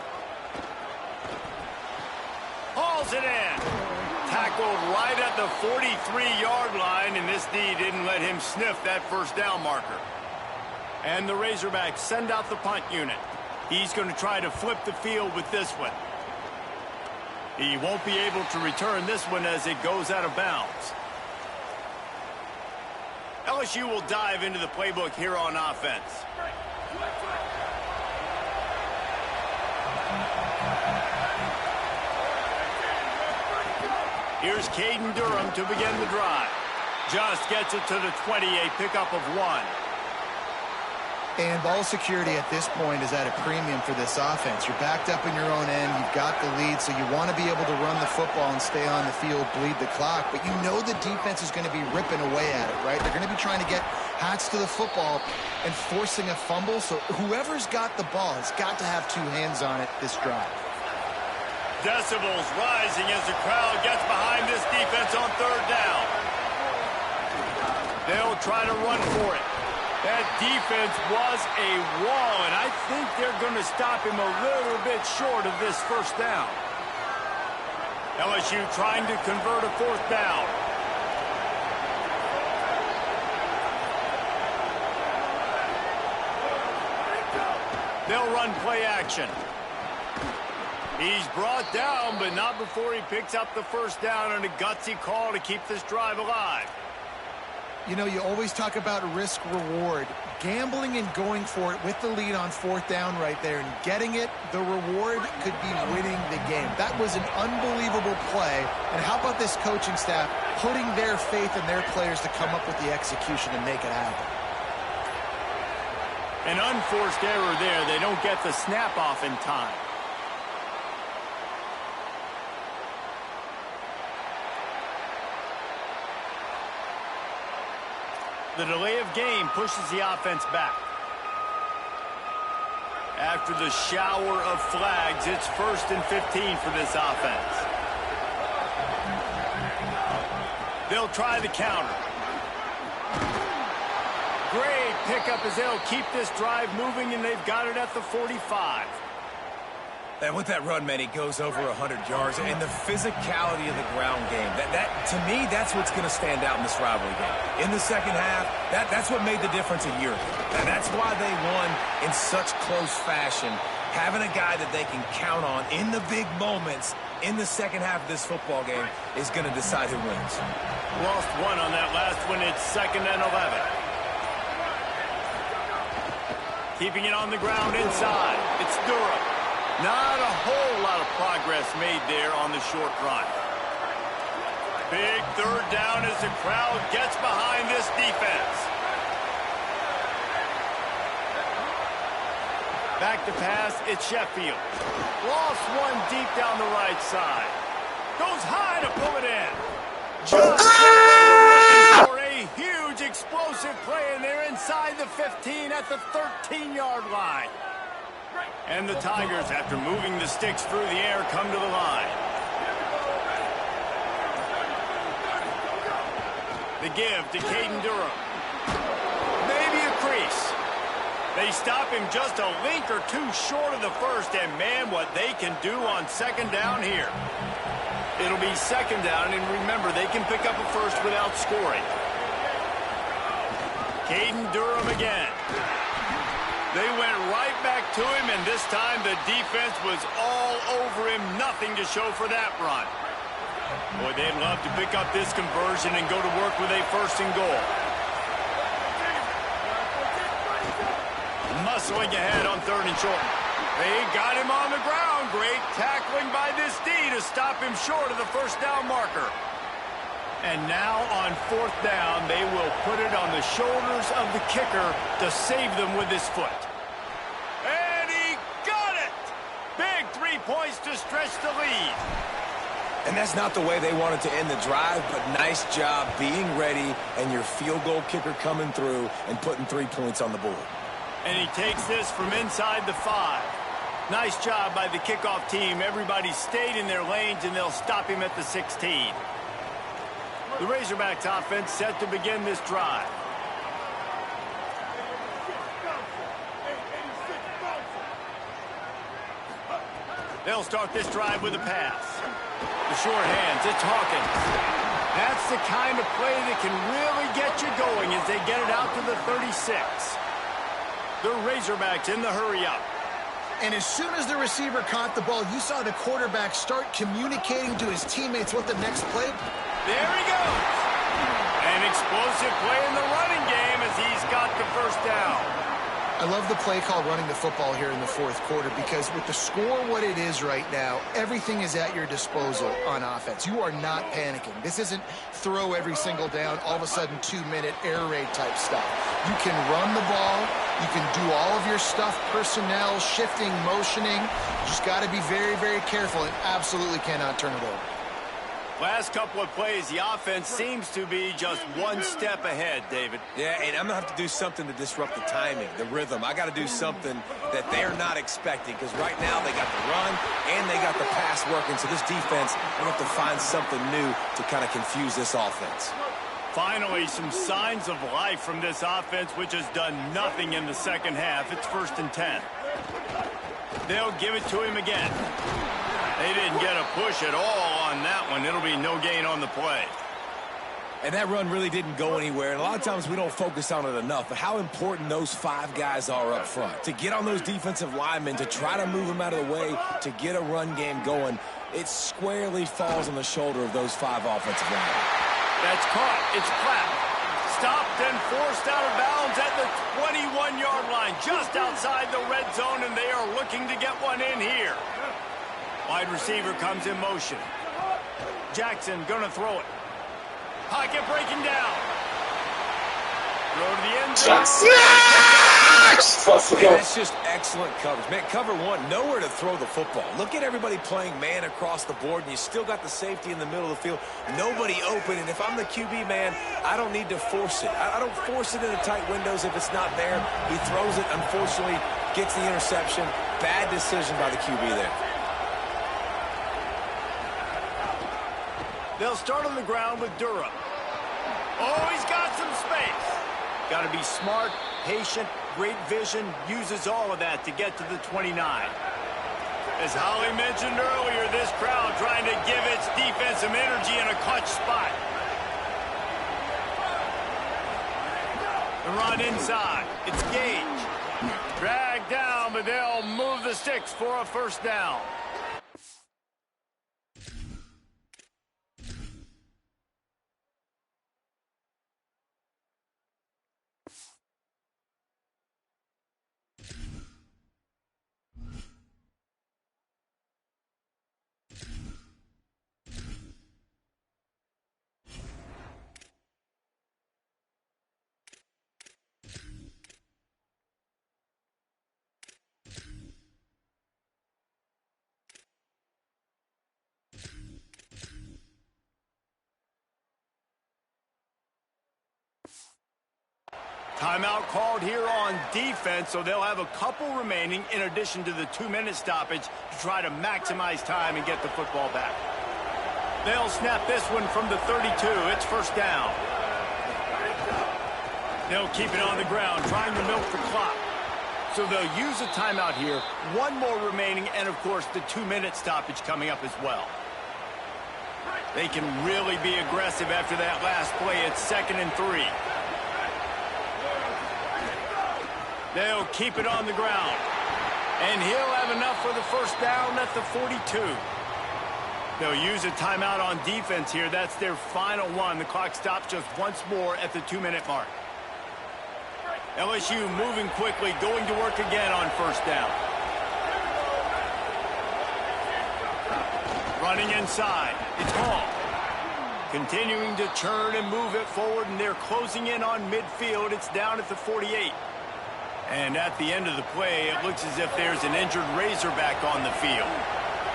Hauls it in. Tackled right at the 43-yard line, and this D didn't let him sniff that first down marker. And the Razorbacks send out the punt unit. He's going to try to flip the field with this one. He won't be able to return this one as it goes out of bounds. LSU will dive into the playbook here on offense. Here's Caden Durham to begin the drive. Just gets it to the 20, a pickup of 1. And ball security at this point is at a premium for this offense. You're backed up in your own end. You've got the lead, so you want to be able to run the football and stay on the field, bleed the clock. But you know the defense is going to be ripping away at it, right? They're going to be trying to get hats to the football and forcing a fumble. So whoever's got the ball has got to have 2 hands on it this drive. Decibels rising as the crowd gets behind this defense on 3rd down. They'll try to run for it. That defense was a wall, and I think they're going to stop him a little bit short of this first down. LSU trying to convert a 4th down. They'll run play action. He's brought down, but not before he picks up the first down on a gutsy call to keep this drive alive. You know, you always talk about risk-reward. Gambling and going for it with the lead on 4th down right there and getting it, the reward could be winning the game. That was an unbelievable play. And how about this coaching staff putting their faith in their players to come up with the execution and make it happen? An unforced error there. They don't get the snap off in time. The delay of game pushes the offense back. After the shower of flags, it's 1st and 15 for this offense. They'll try the counter. Great pickup as they'll keep this drive moving, and they've got it at the 45. And with that run, man, he goes over 100 yards. And the physicality of the ground game, that to me, that's what's going to stand out in this rivalry game. In the second half, that's what made the difference a year ago. And that's why they won in such close fashion. Having a guy that they can count on in the big moments in the second half of this football game is going to decide who wins. Lost 1 on that last one. It's 2nd and 11. Keeping it on the ground inside. It's Durham. Not a whole lot of progress made there on the short run. Big 3rd down as the crowd gets behind this defense. Back to pass, it's Sheffield. Lost 1 deep down the right side. Goes high to pull it in. Just for a huge explosive play, and they're inside the 15 at the 13-yard line. And the Tigers, after moving the sticks through the air, come to the line. The give to Caden Durham. Maybe a crease. They stop him just a link or 2 short of the first, and man, what they can do on 2nd down here. It'll be 2nd down, and remember, they can pick up a first without scoring. Caden Durham again. They went right back to him, and this time the defense was all over him. Nothing to show for that run. Boy, they'd love to pick up this conversion and go to work with a 1st and goal. Muscling ahead on 3rd and short. They got him on the ground. Great tackling by this D to stop him short of the first down marker. And now on 4th down, they will put it on the shoulders of the kicker to save them with his foot. And he got it! Big 3 points to stretch the lead. And that's not the way they wanted to end the drive, but nice job being ready and your field goal kicker coming through and putting 3 points on the board. And he takes this from inside the 5. Nice job by the kickoff team. Everybody stayed in their lanes, and they'll stop him at the 16. The Razorbacks offense set to begin this drive. They'll start this drive with a pass. The short hands, it's Hawkins. That's the kind of play that can really get you going as they get it out to the 36. The Razorbacks in the hurry up. And as soon as the receiver caught the ball, you saw the quarterback start communicating to his teammates what the next play. There he goes. An explosive play in the running game as he's got the first down. I love the play call running the football here in the 4th quarter because with the score what it is right now, everything is at your disposal on offense. You are not panicking. This isn't throw every single down, all of a sudden 2-minute air raid type stuff. You can run the ball. You can do all of your stuff, personnel, shifting, motioning. You just got to be very, very careful and absolutely cannot turn it over. Last couple of plays, the offense seems to be just one step ahead, David. Yeah, and I'm going to have to do something to disrupt the timing, the rhythm. I got to do something that they're not expecting because right now they got the run and they got the pass working. So this defense, they have to find something new to kind of confuse this offense. Finally, some signs of life from this offense, which has done nothing in the second half. It's 1st and 10. They'll give it to him again. They didn't get a push at all on that one. It'll be no gain on the play. And that run really didn't go anywhere. And a lot of times we don't focus on it enough, but how important those 5 guys are up front. To get on those defensive linemen, to try to move them out of the way, to get a run game going, it squarely falls on the shoulder of those 5 offensive linemen. That's caught. It's clapped. Stopped and forced out of bounds at the 21-yard line, just outside the red zone, and they are looking to get one in here. Wide receiver comes in motion. Jackson gonna throw it. Pocket breaking down. Throw to the end zone. That's just excellent coverage. Man, cover 1, nowhere to throw the football. Look at everybody playing man across the board, and you still got the safety in the middle of the field. Nobody open, and if I'm the QB, man, I don't need to force it. I don't force it into tight windows if it's not there. He throws it, unfortunately, gets the interception. Bad decision by the QB there. They'll start on the ground with Durham. Oh, he's got some space. Got to be smart, patient, great vision, uses all of that to get to the 29. As Holly mentioned earlier, this crowd trying to give its defense some energy in a clutch spot. The run inside. It's Gage. Dragged down, but they'll move the sticks for a first down. Timeout called here on defense, so they'll have a couple remaining in addition to the 2-minute stoppage to try to maximize time and get the football back. They'll snap this one from the 32. It's first down. They'll keep it on the ground, trying to milk the clock. So they'll use a timeout here. One more remaining, and of course the 2-minute stoppage coming up as well. They can really be aggressive after that last play. It's 2nd and 3. They'll keep it on the ground. And he'll have enough for the first down at the 42. They'll use a timeout on defense here. That's their final one. The clock stops just once more at the 2-minute mark. LSU moving quickly, going to work again on first down. Running inside. It's Hall. Continuing to churn and move it forward, and they're closing in on midfield. It's down at the 48. And at the end of the play, it looks as if there's an injured Razorback on the field.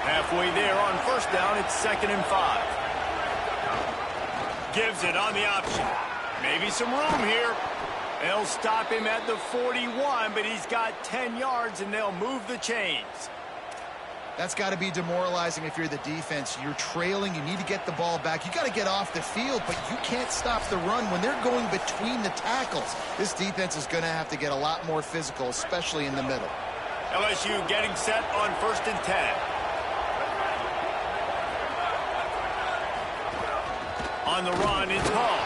Halfway there on first down, it's 2nd and 5. Gives it on the option. Maybe some room here. They'll stop him at the 41, but he's got 10 yards, and they'll move the chains. That's got to be demoralizing if you're the defense. You're trailing. You need to get the ball back. You got to get off the field, but you can't stop the run when they're going between the tackles. This defense is going to have to get a lot more physical, especially in the middle. LSU getting set on 1st and 10. On the run, it's Hall.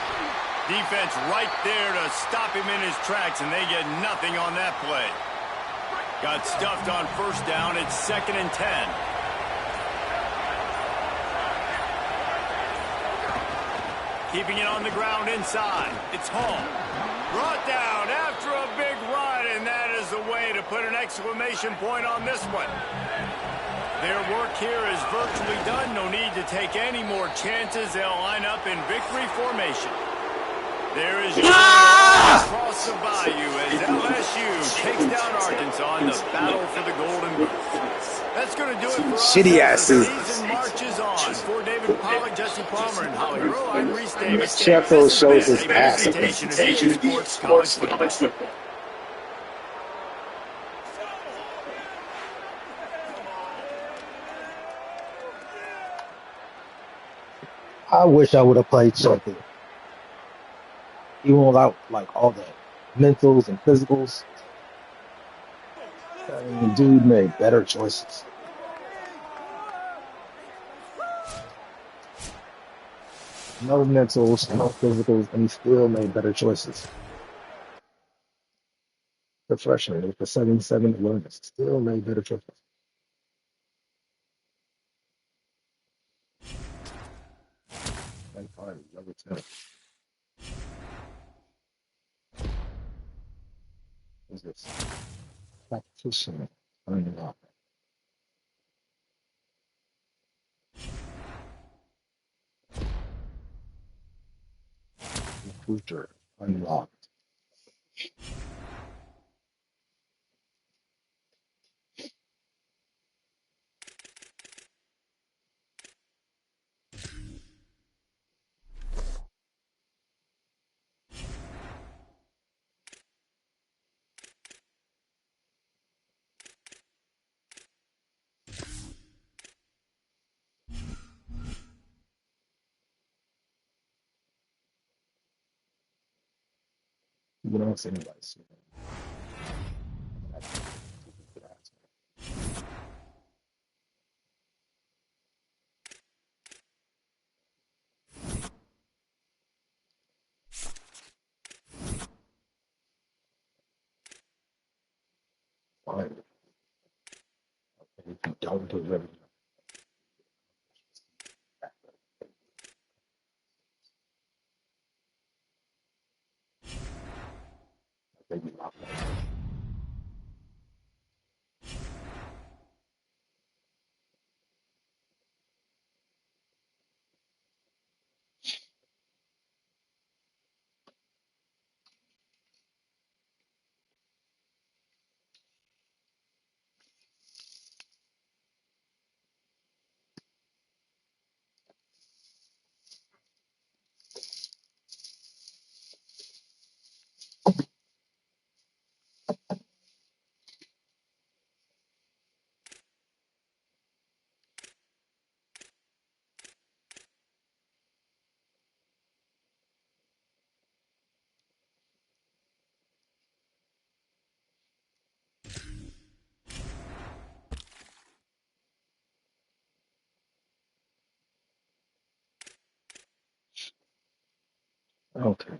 Defense right there to stop him in his tracks, and they get nothing on that play. Got stuffed on first down. It's 2nd and 10. Keeping it on the ground inside. It's Hall. Brought down after a big run, and that is the way to put an exclamation point on this one. Their work here is virtually done. No need to take any more chances. They'll line up in victory formation. There is across the bayou as LSU takes down Arkansas in the battle for the Golden Boot. That's going to do it for us. Shitty As the asses. season marches on. For David Pollack, Jesse Palmer, and Holly Rowe, I'm Reese Davis. Sheffield This shows has his been a ass. presentation of EA Sports College Football. I wish I would have played something. Even without like all the mentals and physicals. I mean, dude made better choices. No mentals, no physicals, and he still made better choices. The freshman with the 77 awareness still made better choices. And fine, number 10. Who's this? Practitioner unlocked. Recruiter unlocked. You don't see anybody. Fine. If you don't deliver, they be locked up. Okay.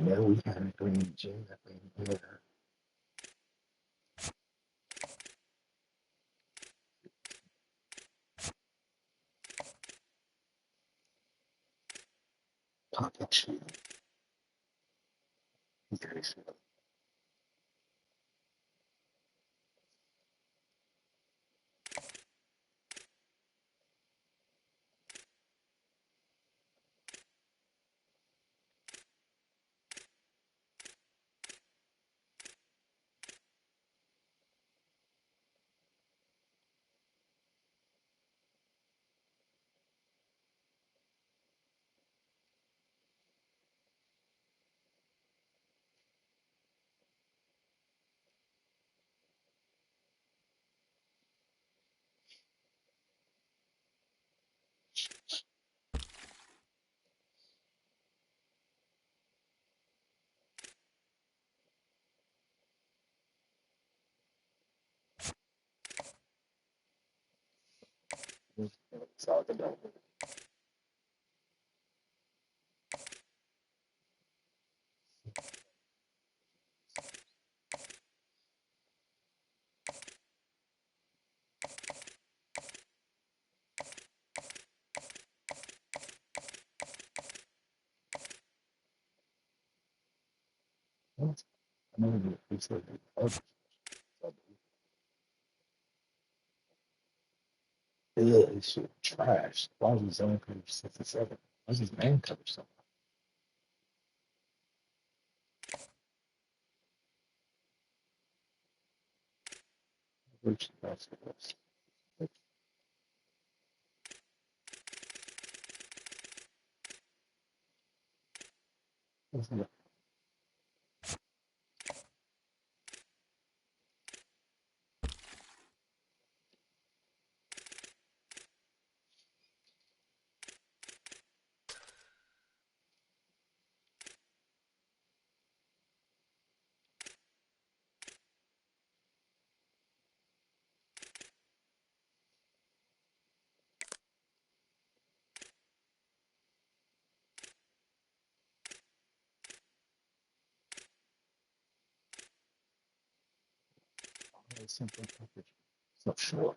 know we had a green gym that we had. Pocket shoe. Very similar. It's all about I know we said the other. Yeah, this shit trash. Why was his zone coverage 67? Why was his man coverage so much? Simple coverage. So short.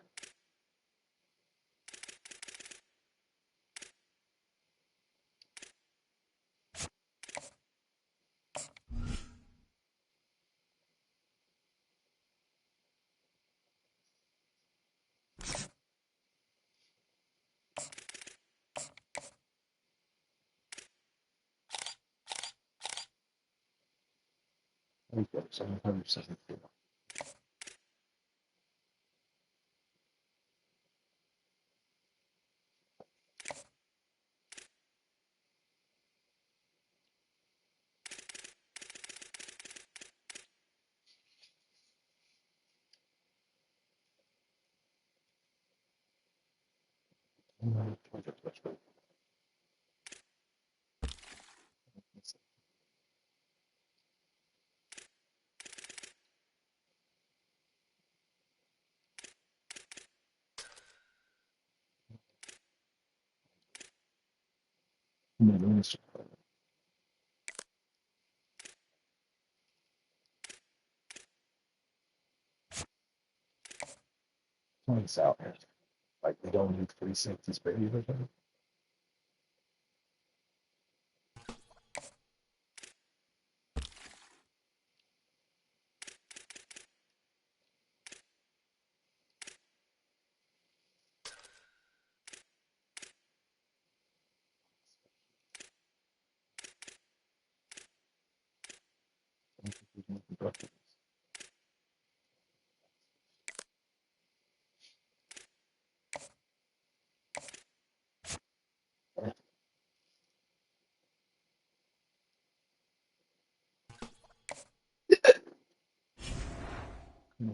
There you go. 774. minutes. Points out here. Like they don't need three safeties for everything.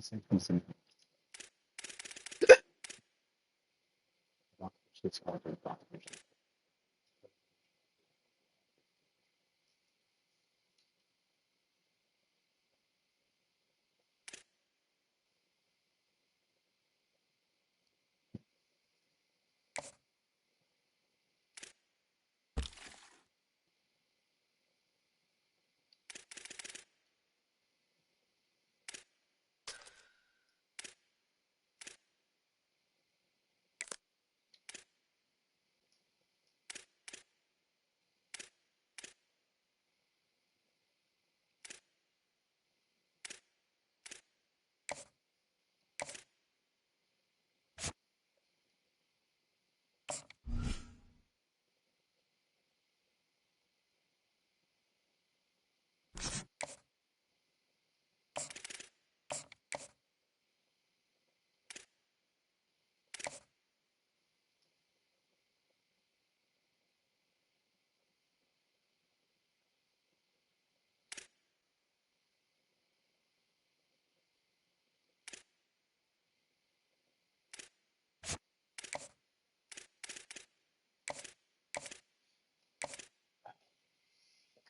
Safeties and it's hard to accomplish.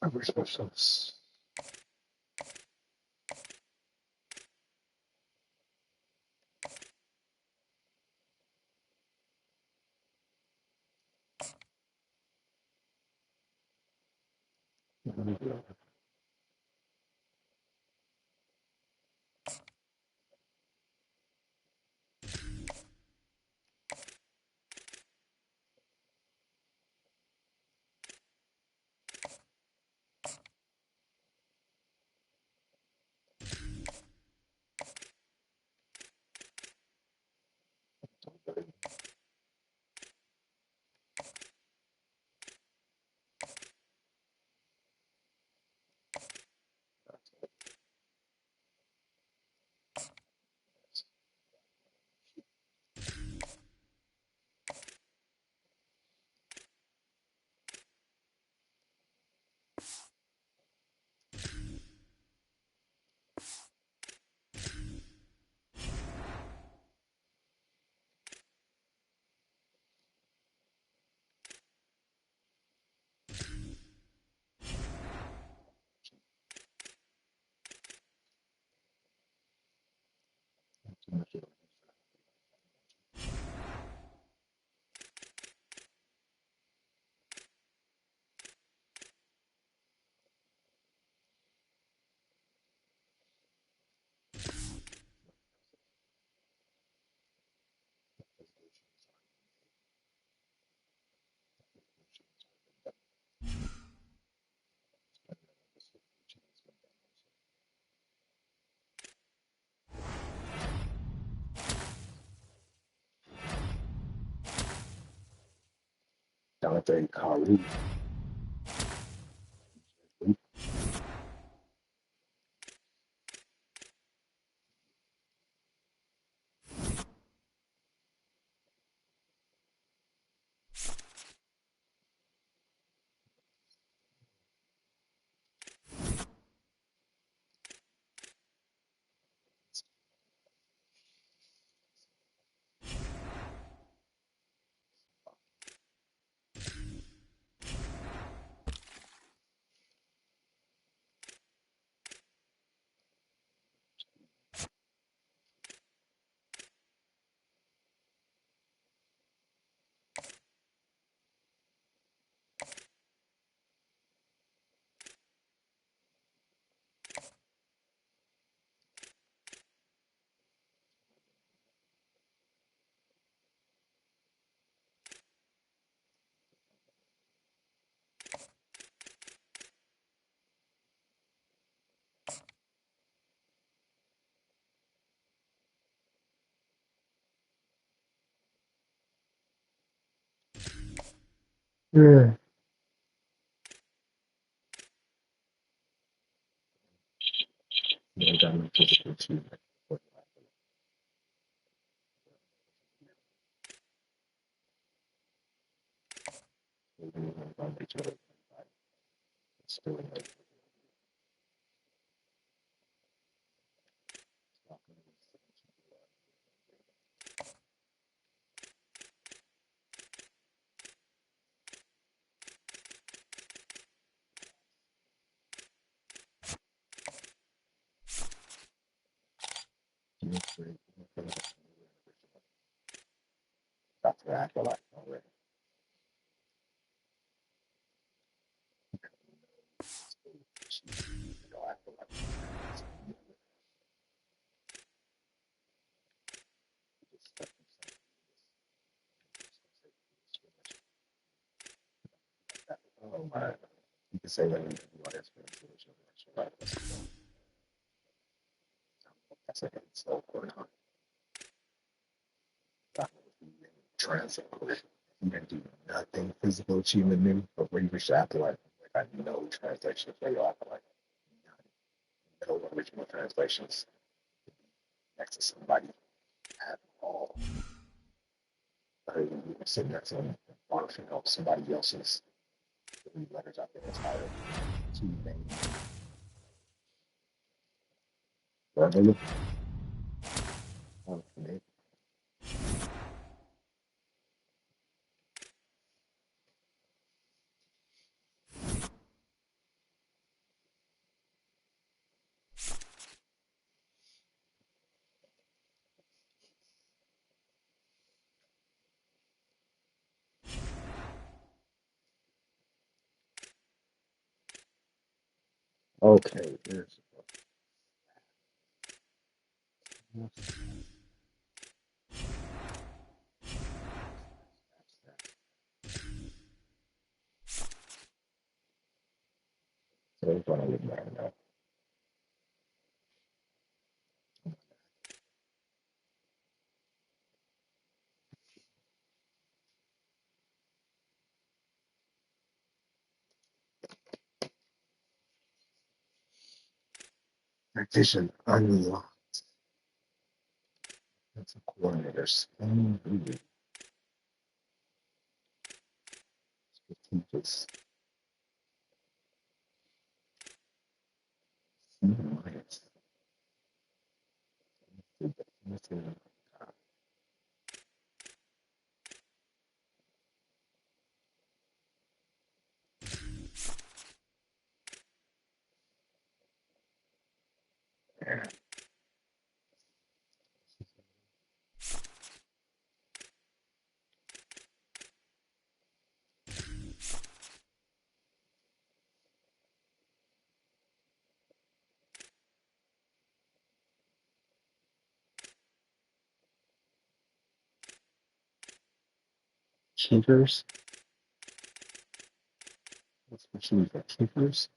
Cover specials. Dante Kari. Yeah. Yeah, got me physical too. That's what I feel like already. I feel like oh my, you can say that in what experience. That's like it's so going on. Translate. You can do nothing physical achievement new, but where you wish afterlife, like I know translation for your afterlife. No original translations next to somebody at all. You sitting next to function of somebody else's three letters out there entire two names. Verbally, okay, here's so it's gonna look better now. Practitioner unlocked. That's a coordinator. Spinning really strategic. Minus. Kickers. Especially for kickers.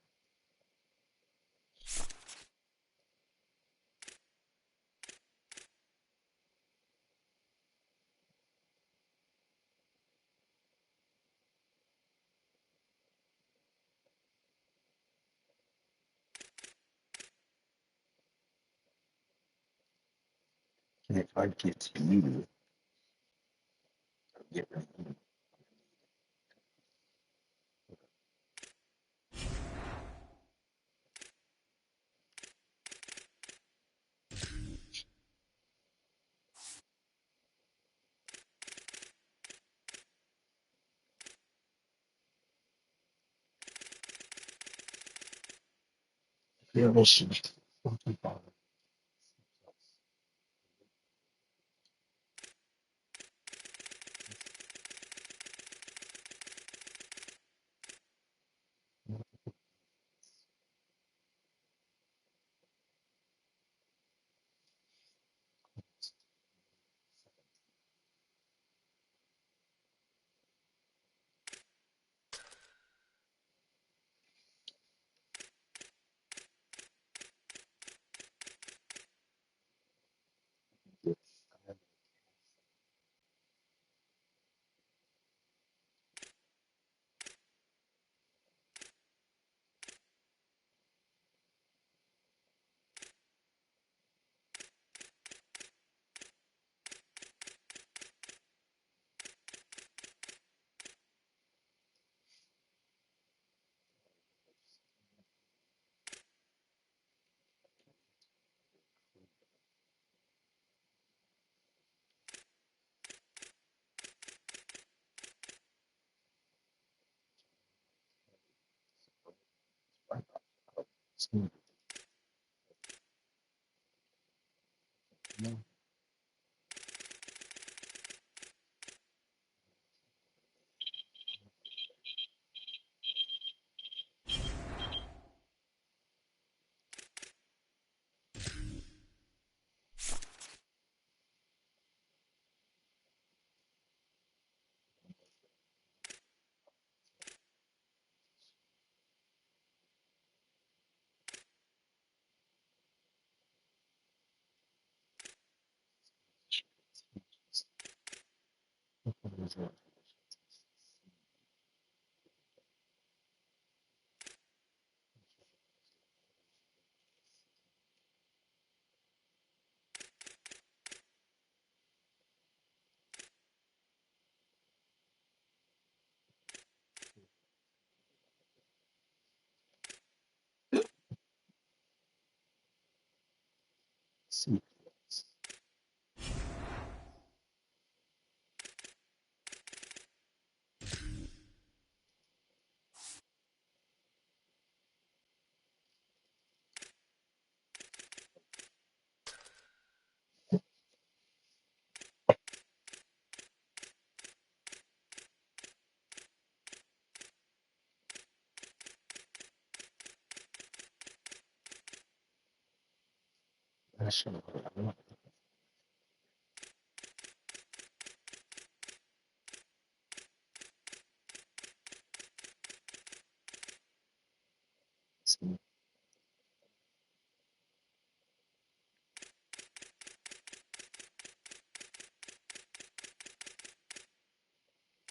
And if I get to you, I'll get rid of you. Yeah, well, shit. Mm. No. See. I should have. See.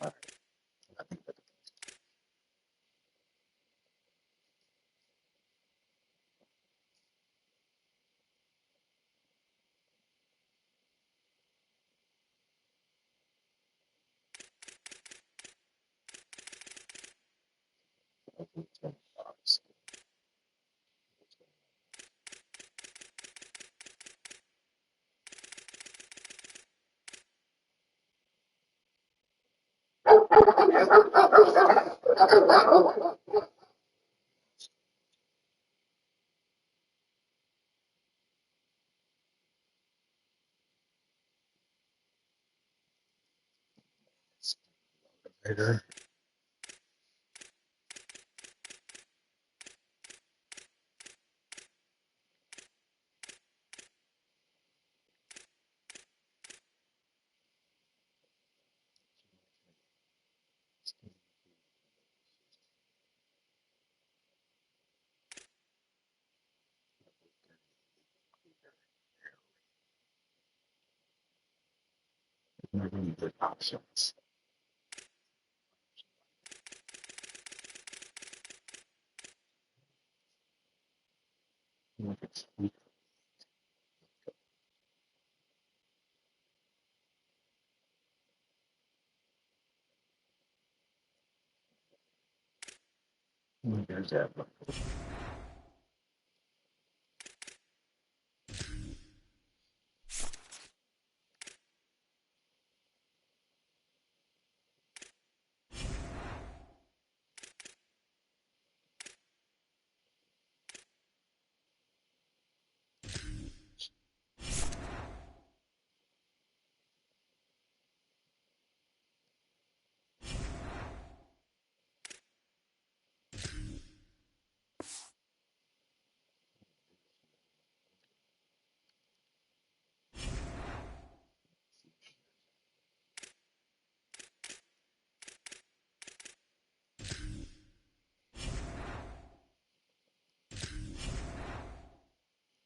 All right. I think that's later. Really good options. Look at Sweet. There's that one.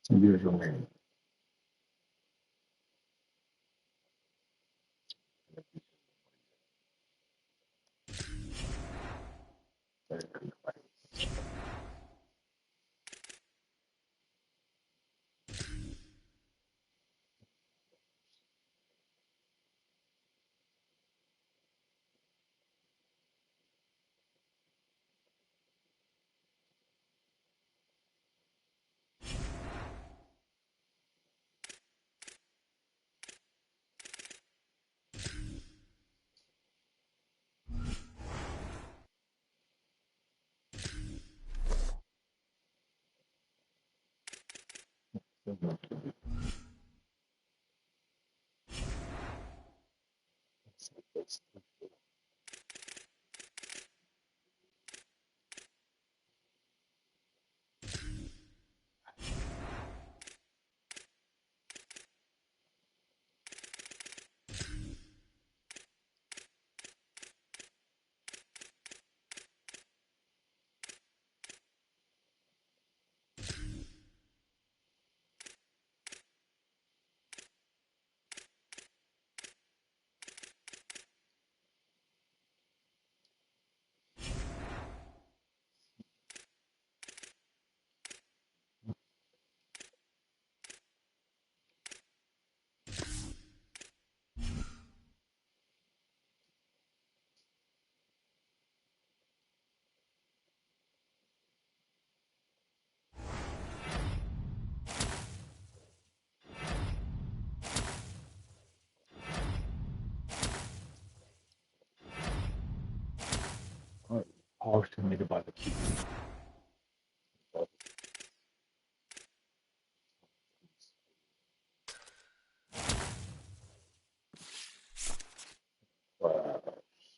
Some usual name. Hard committed by the key.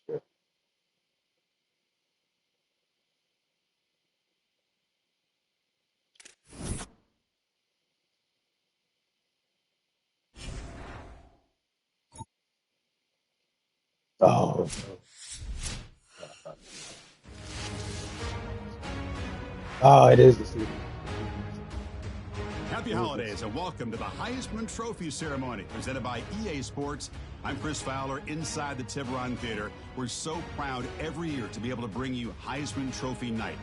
Shit. Oh, no. Oh, it is the city. Happy holidays and welcome to the Heisman Trophy ceremony presented by EA Sports. I'm Chris Fowler inside the Tiburon Theater. We're so proud every year to be able to bring you Heisman Trophy night.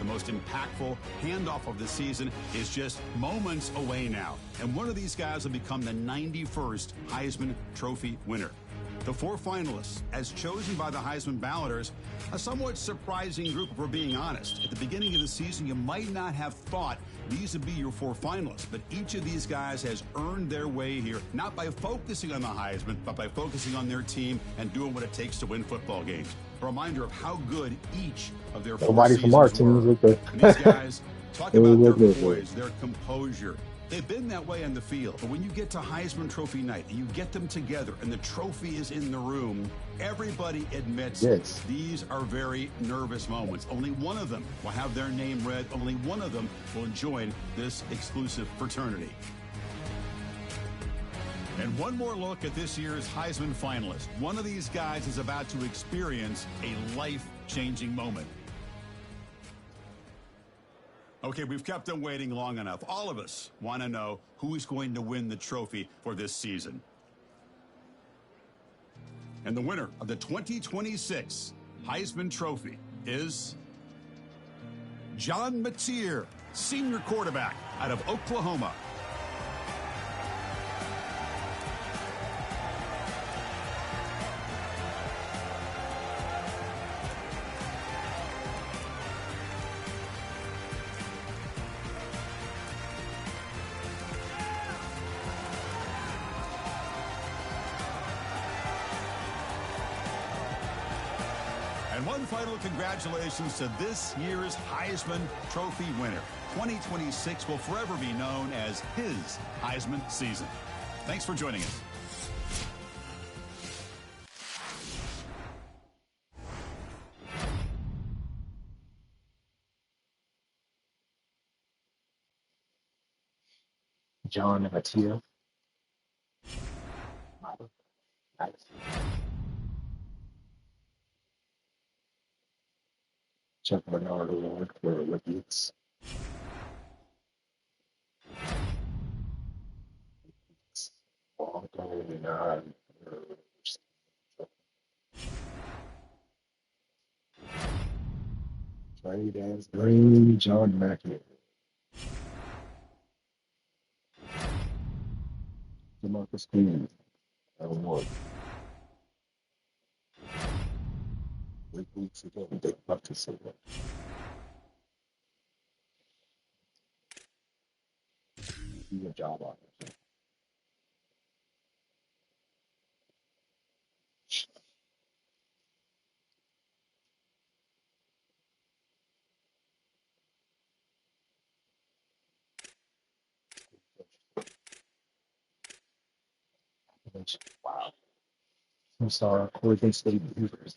The most impactful handoff of the season is just moments away now. And one of these guys will become the 91st Heisman Trophy winner. The four finalists, as chosen by the Heisman balloters, a somewhat surprising group if we're being honest. At the beginning of the season, you might not have thought these would be your four finalists, but each of these guys has earned their way here, not by focusing on the Heisman, but by focusing on their team and doing what it takes to win football games. A reminder of how good each of their four Nobody from our seasons team were. was there. And these guys, talk It about was their good. poise, their composure. They've been that way on the field, but when you get to Heisman Trophy night and you get them together and the trophy is in the room, everybody admits Yes. these are very nervous moments. Only one of them will have their name read. Only one of them will join this exclusive fraternity. And one more look at this year's Heisman finalist. One of these guys is about to experience a life-changing moment. Okay, we've kept them waiting long enough. All of us want to know who is going to win the trophy for this season. And the winner of the 2026 Heisman Trophy is John Mateer, senior quarterback out of Oklahoma. And one final congratulations to this year's Heisman Trophy winner. 2026 will forever be known as his Heisman season. Thanks for joining us. John and Mattia. Nice. Chuck Bernard Award for rookies. Bronco and Trey Dance Green, John Mackey. Demarcus Queen. Award. 3 weeks ago, they love to say that. Do a job on it. Wow. I'm sorry, Oregon State Beavers.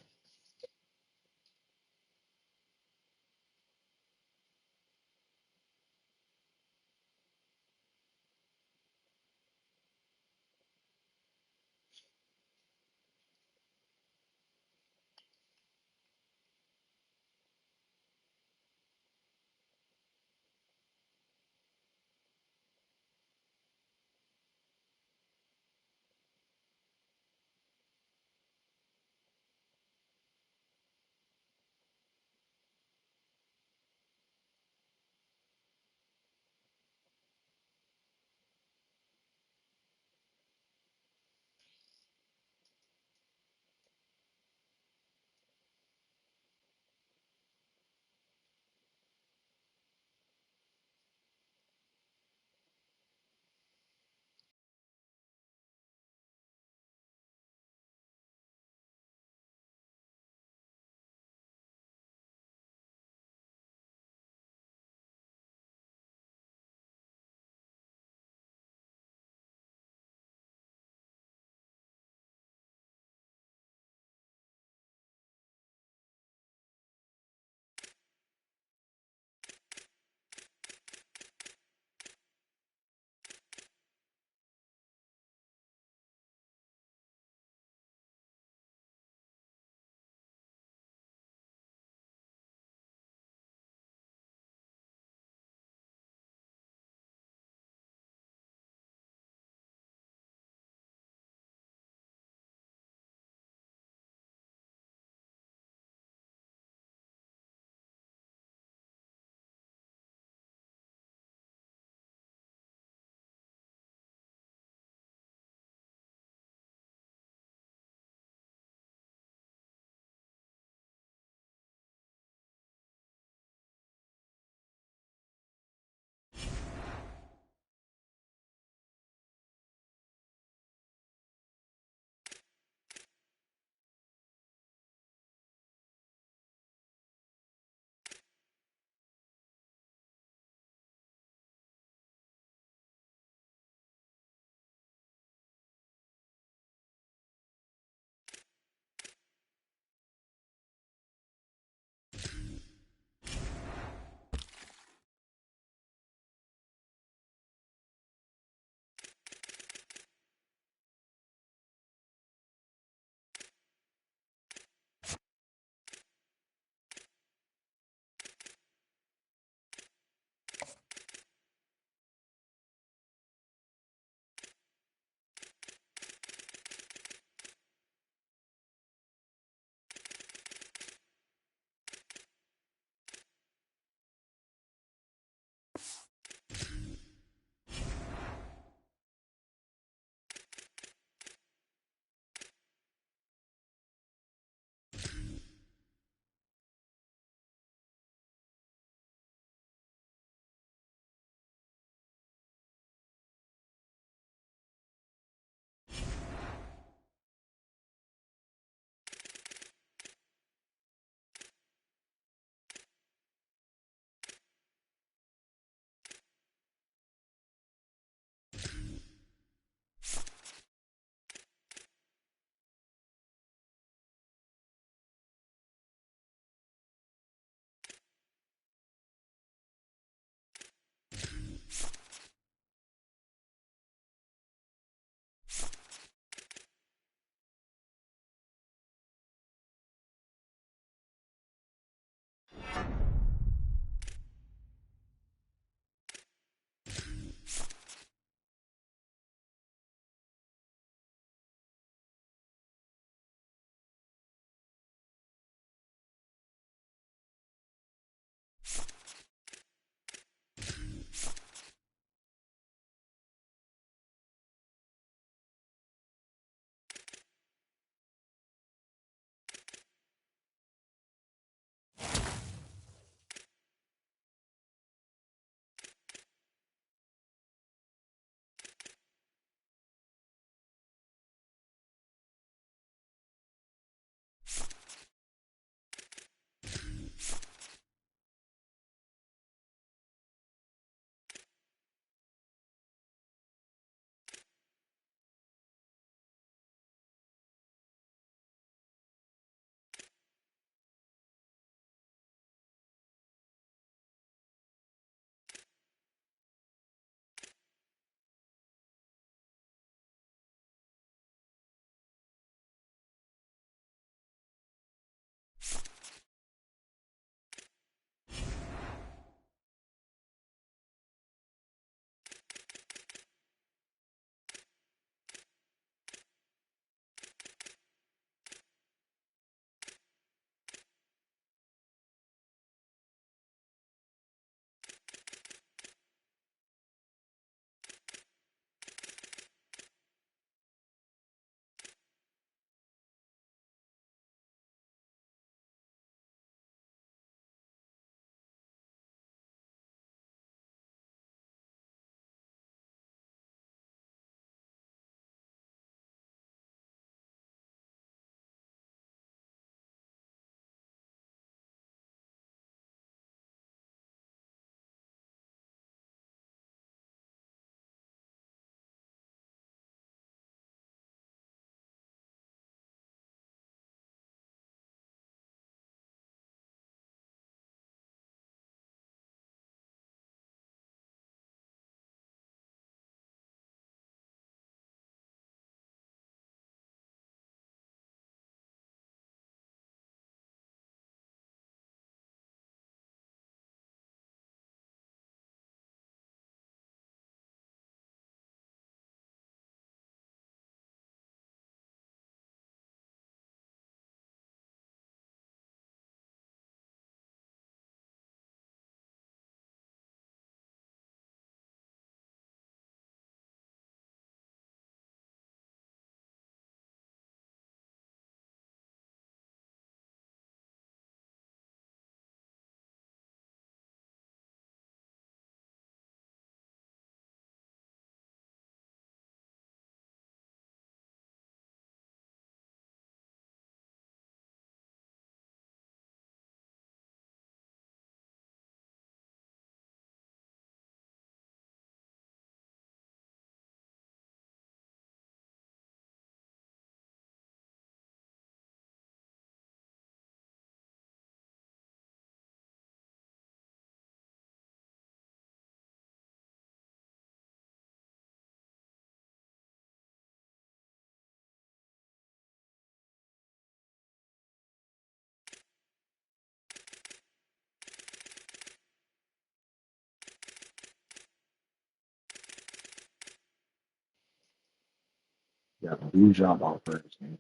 Yeah, blue job offers and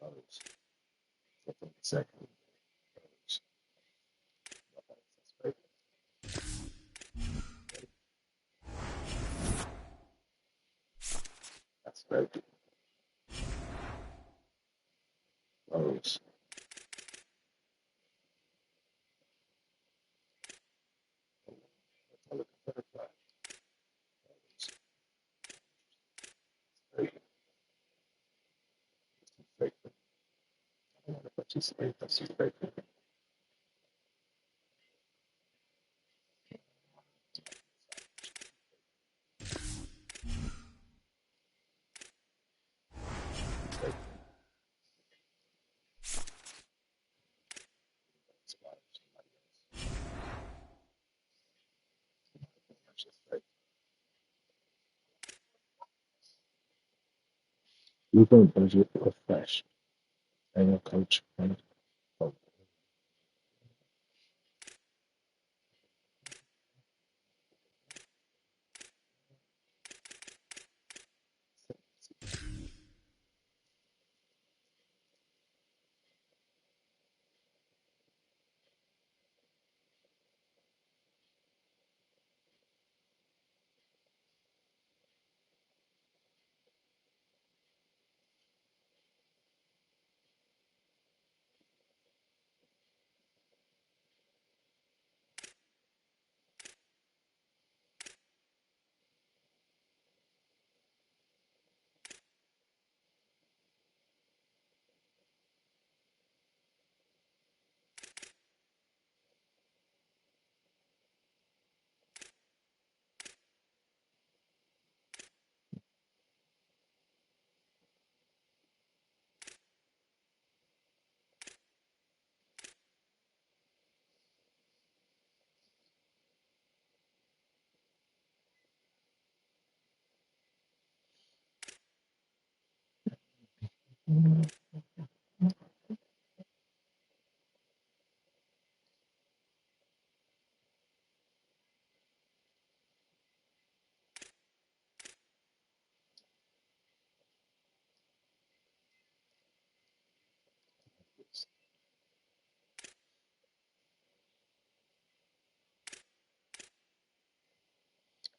those. Second, that's very good. Those. Very good. Very good. I want to participate. That's very good. Very good. We're going to budget a fresh. And a coach. And a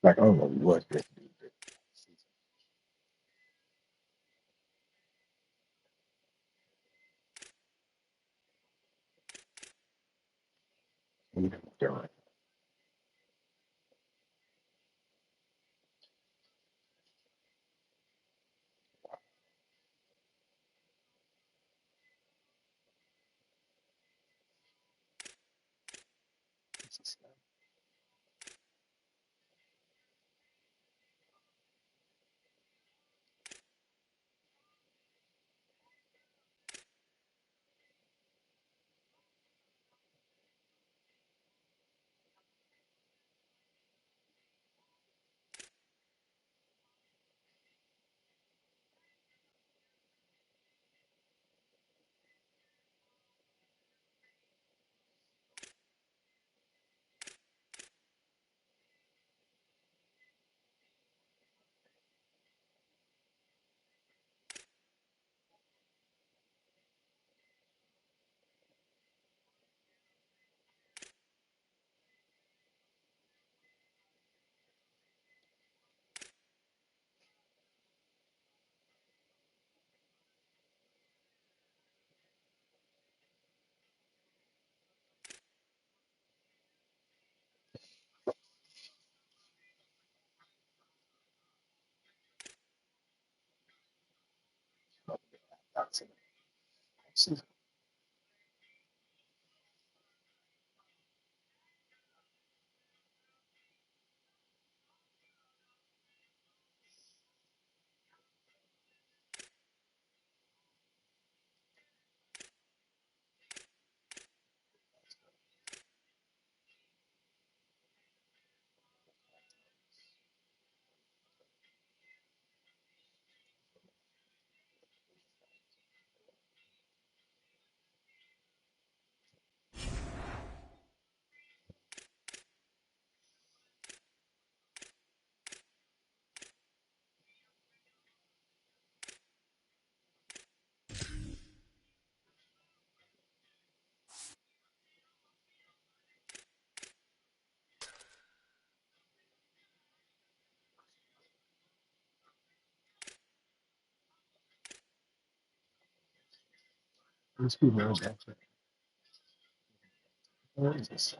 like, I don't know what this dude did. Even during this. These people are actually. What is this?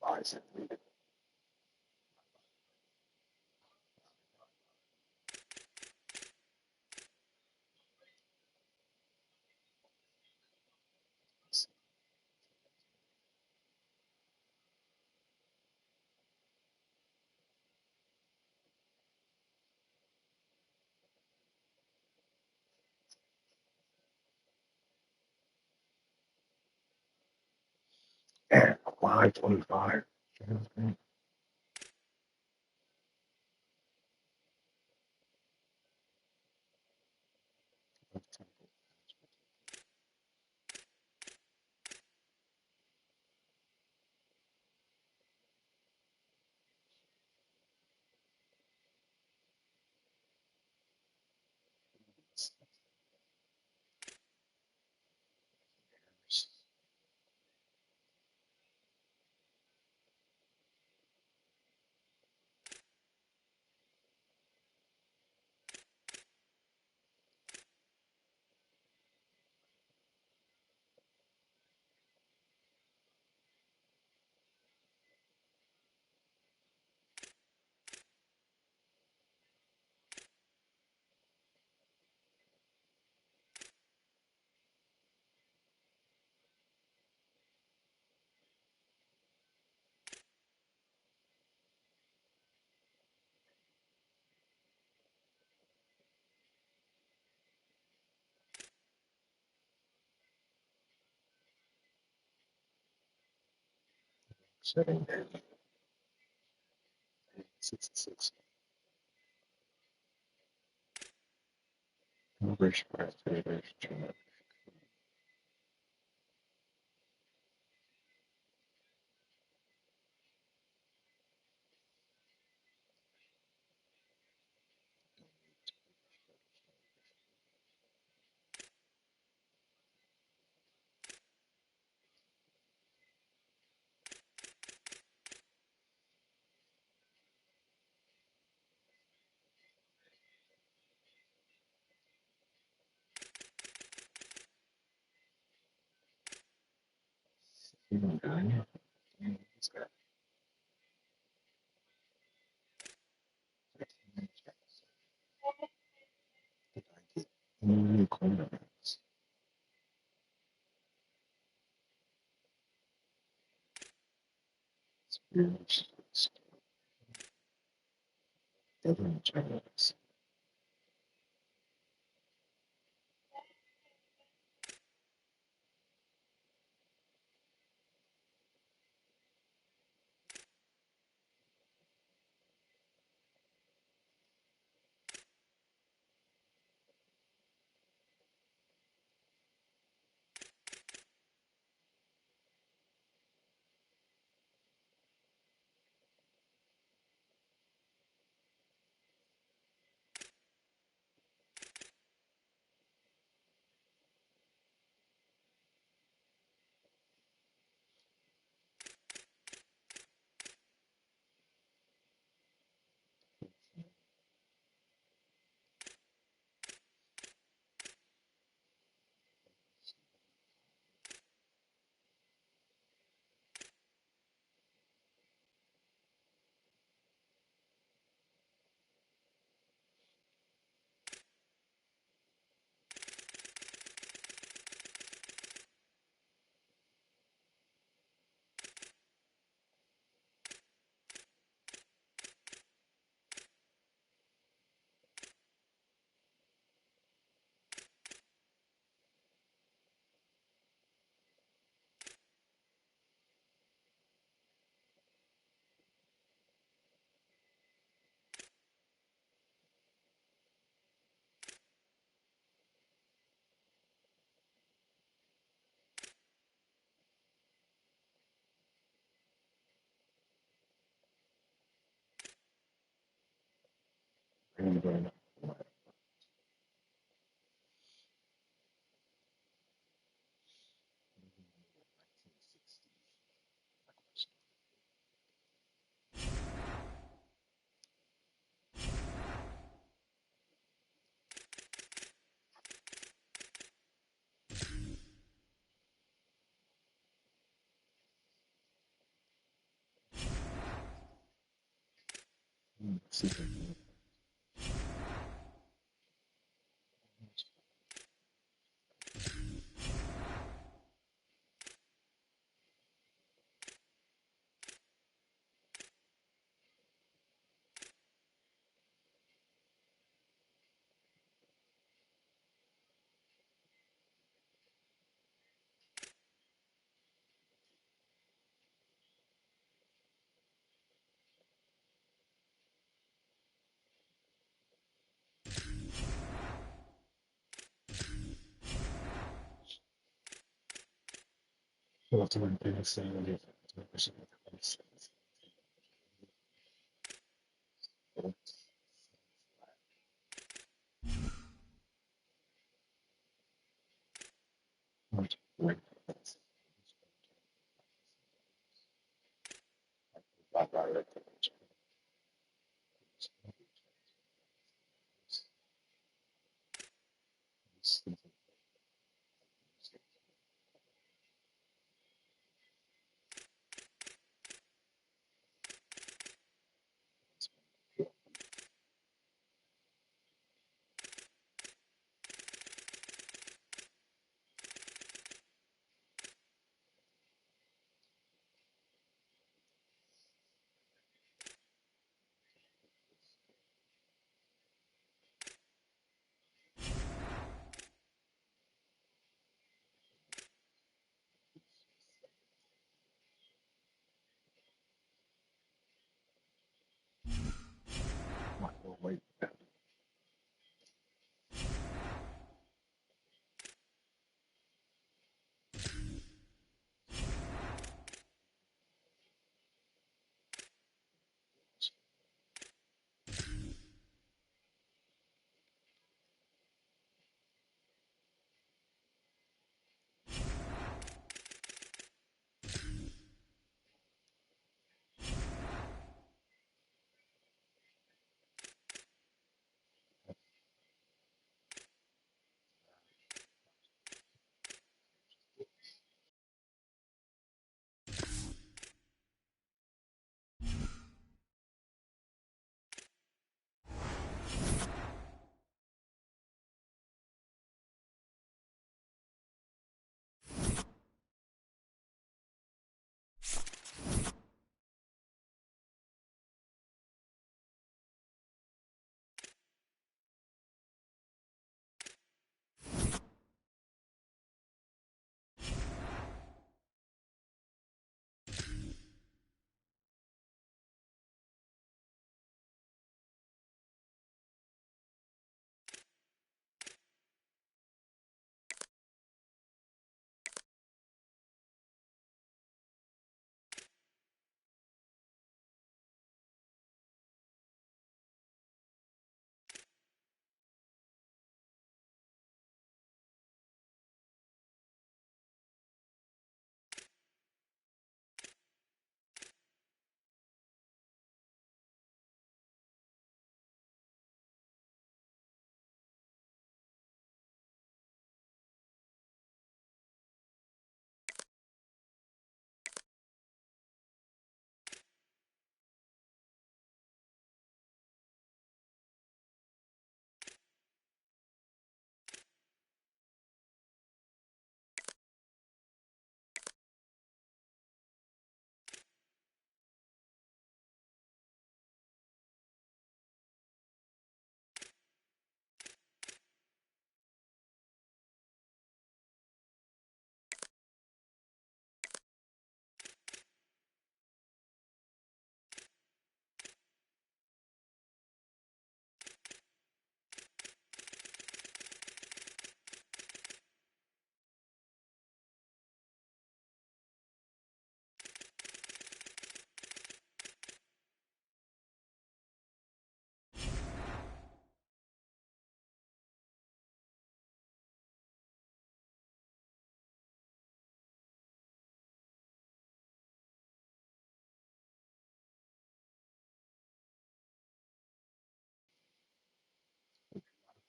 Bison. And 525. Sitting there. 66. English breastfeeders to New cornerbacks. Spears, Devin Jones. Brandon, 1960. Ultimate Tennessee,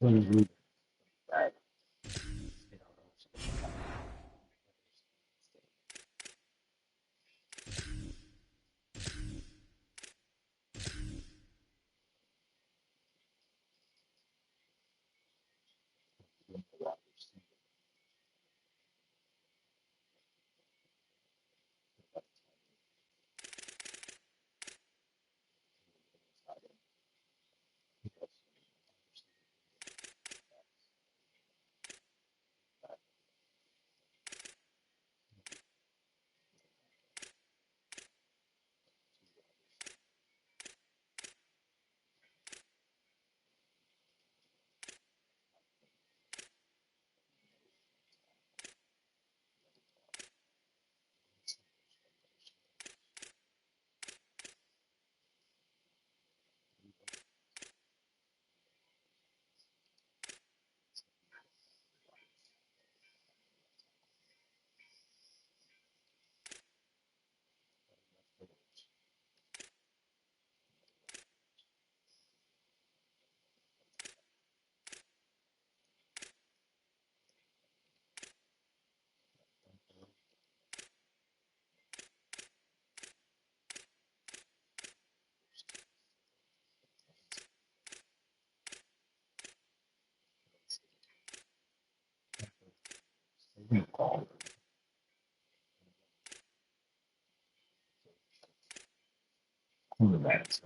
when that, cornerbacks.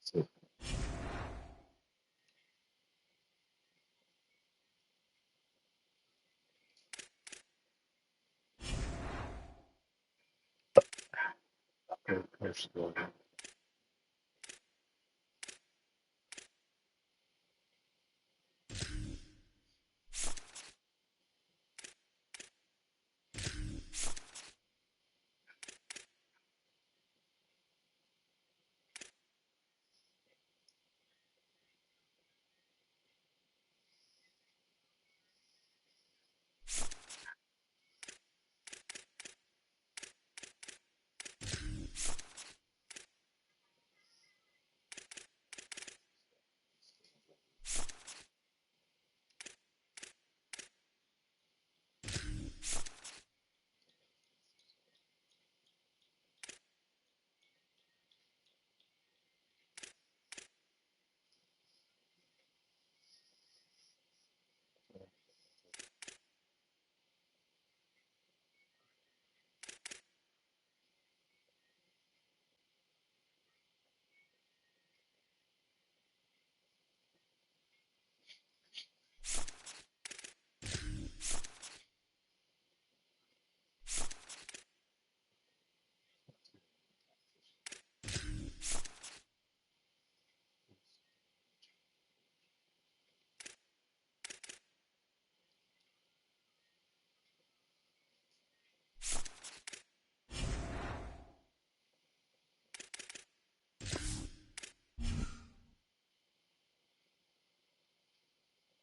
So there's the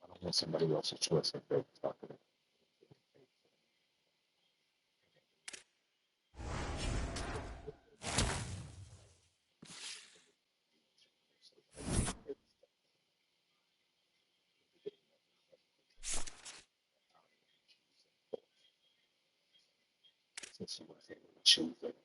I don't want somebody else's choice if they're talking. Since you were able to choose it.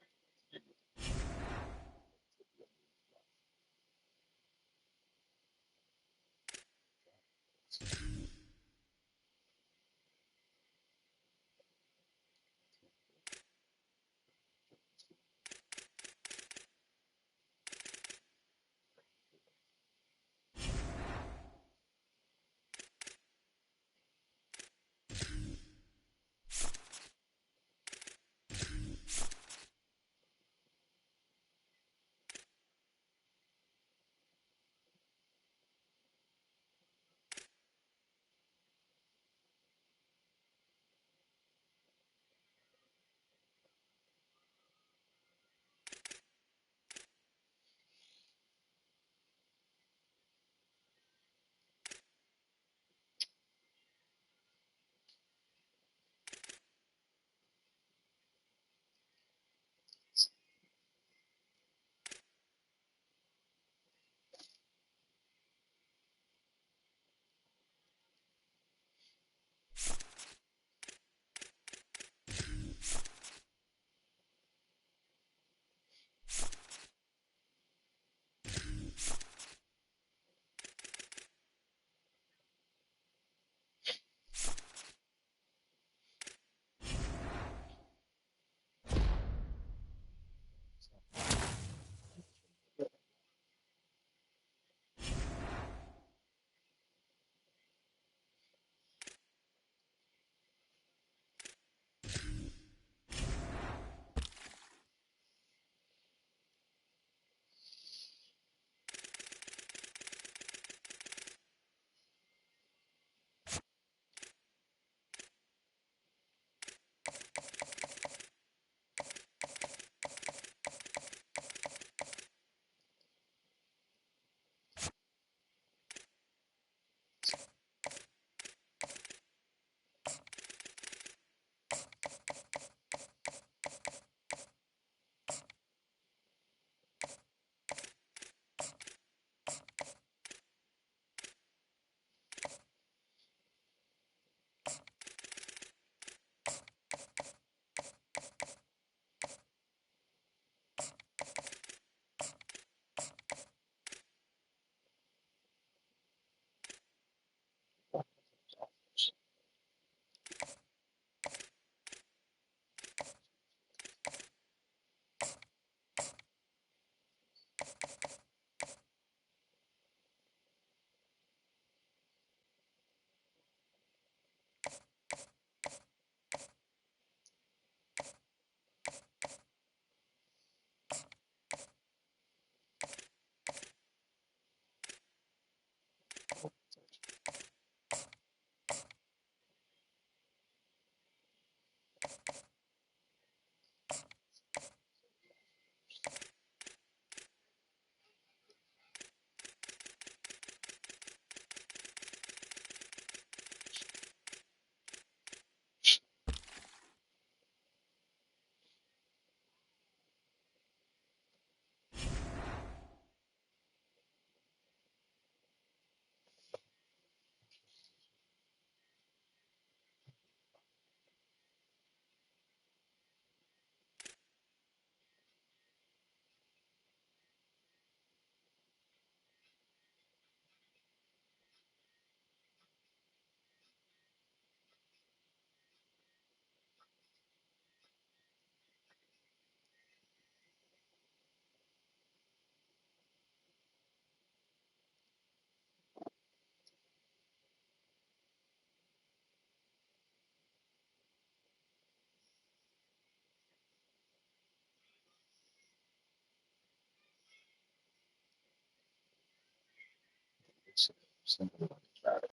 Something like that.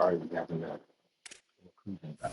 already having that recruiting back.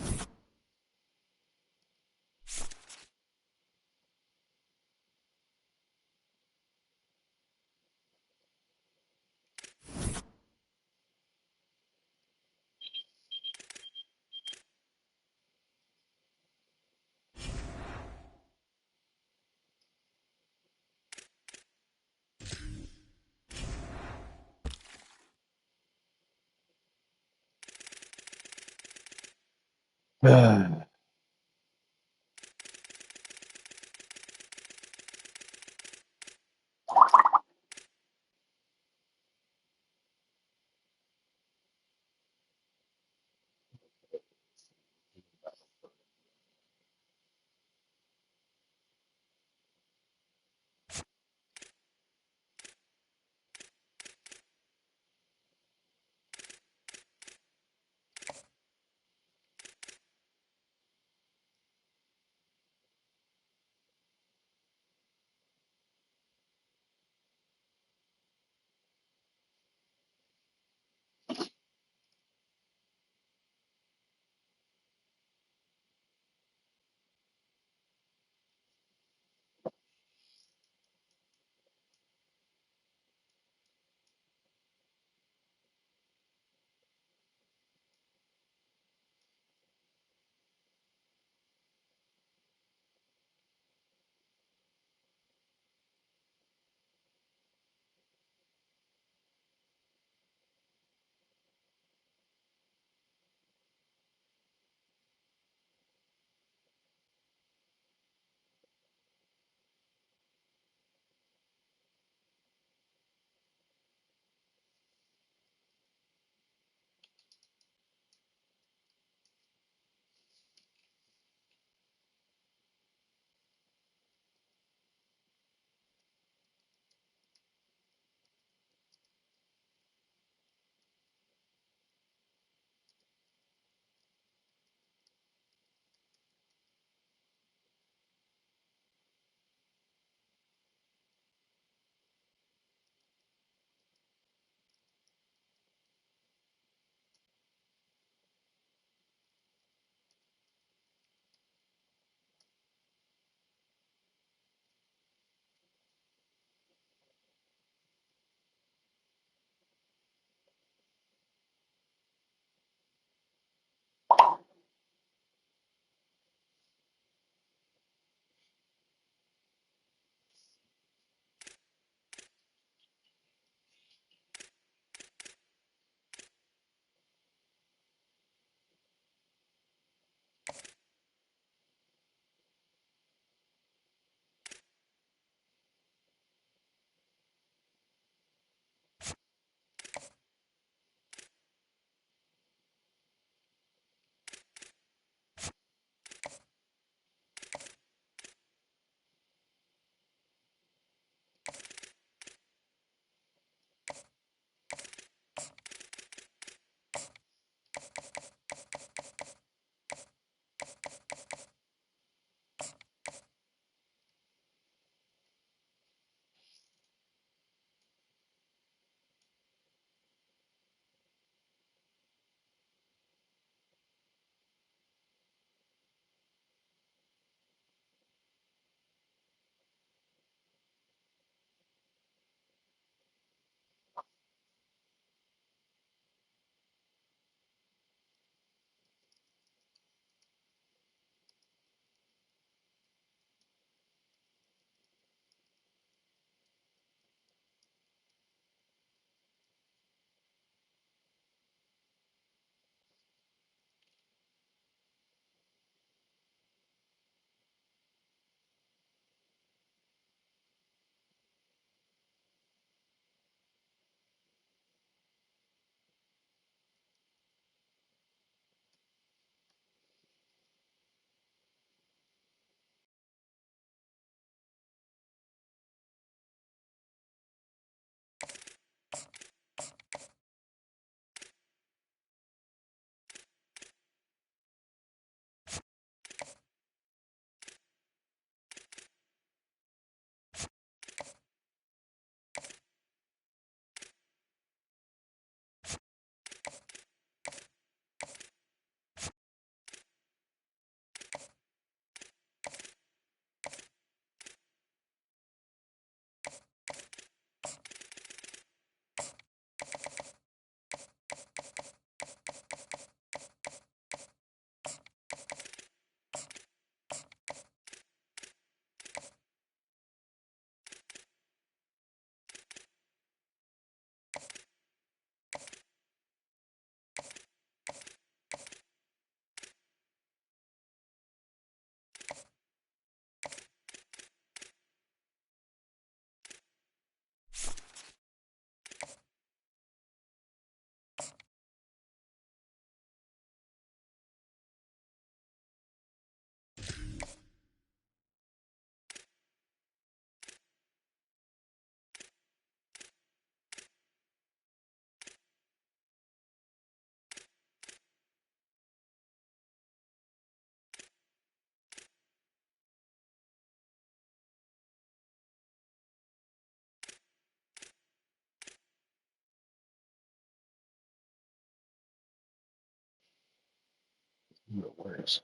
You the worst.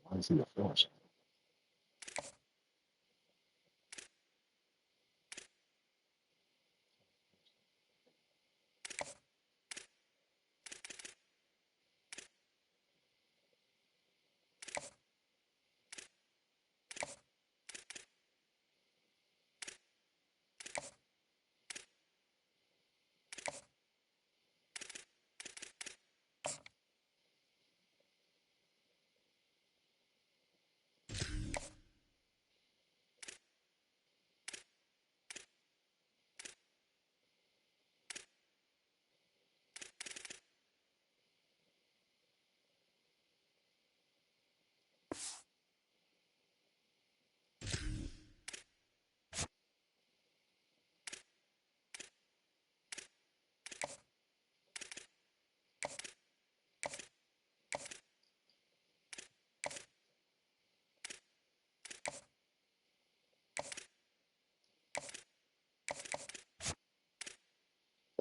Why is he a force?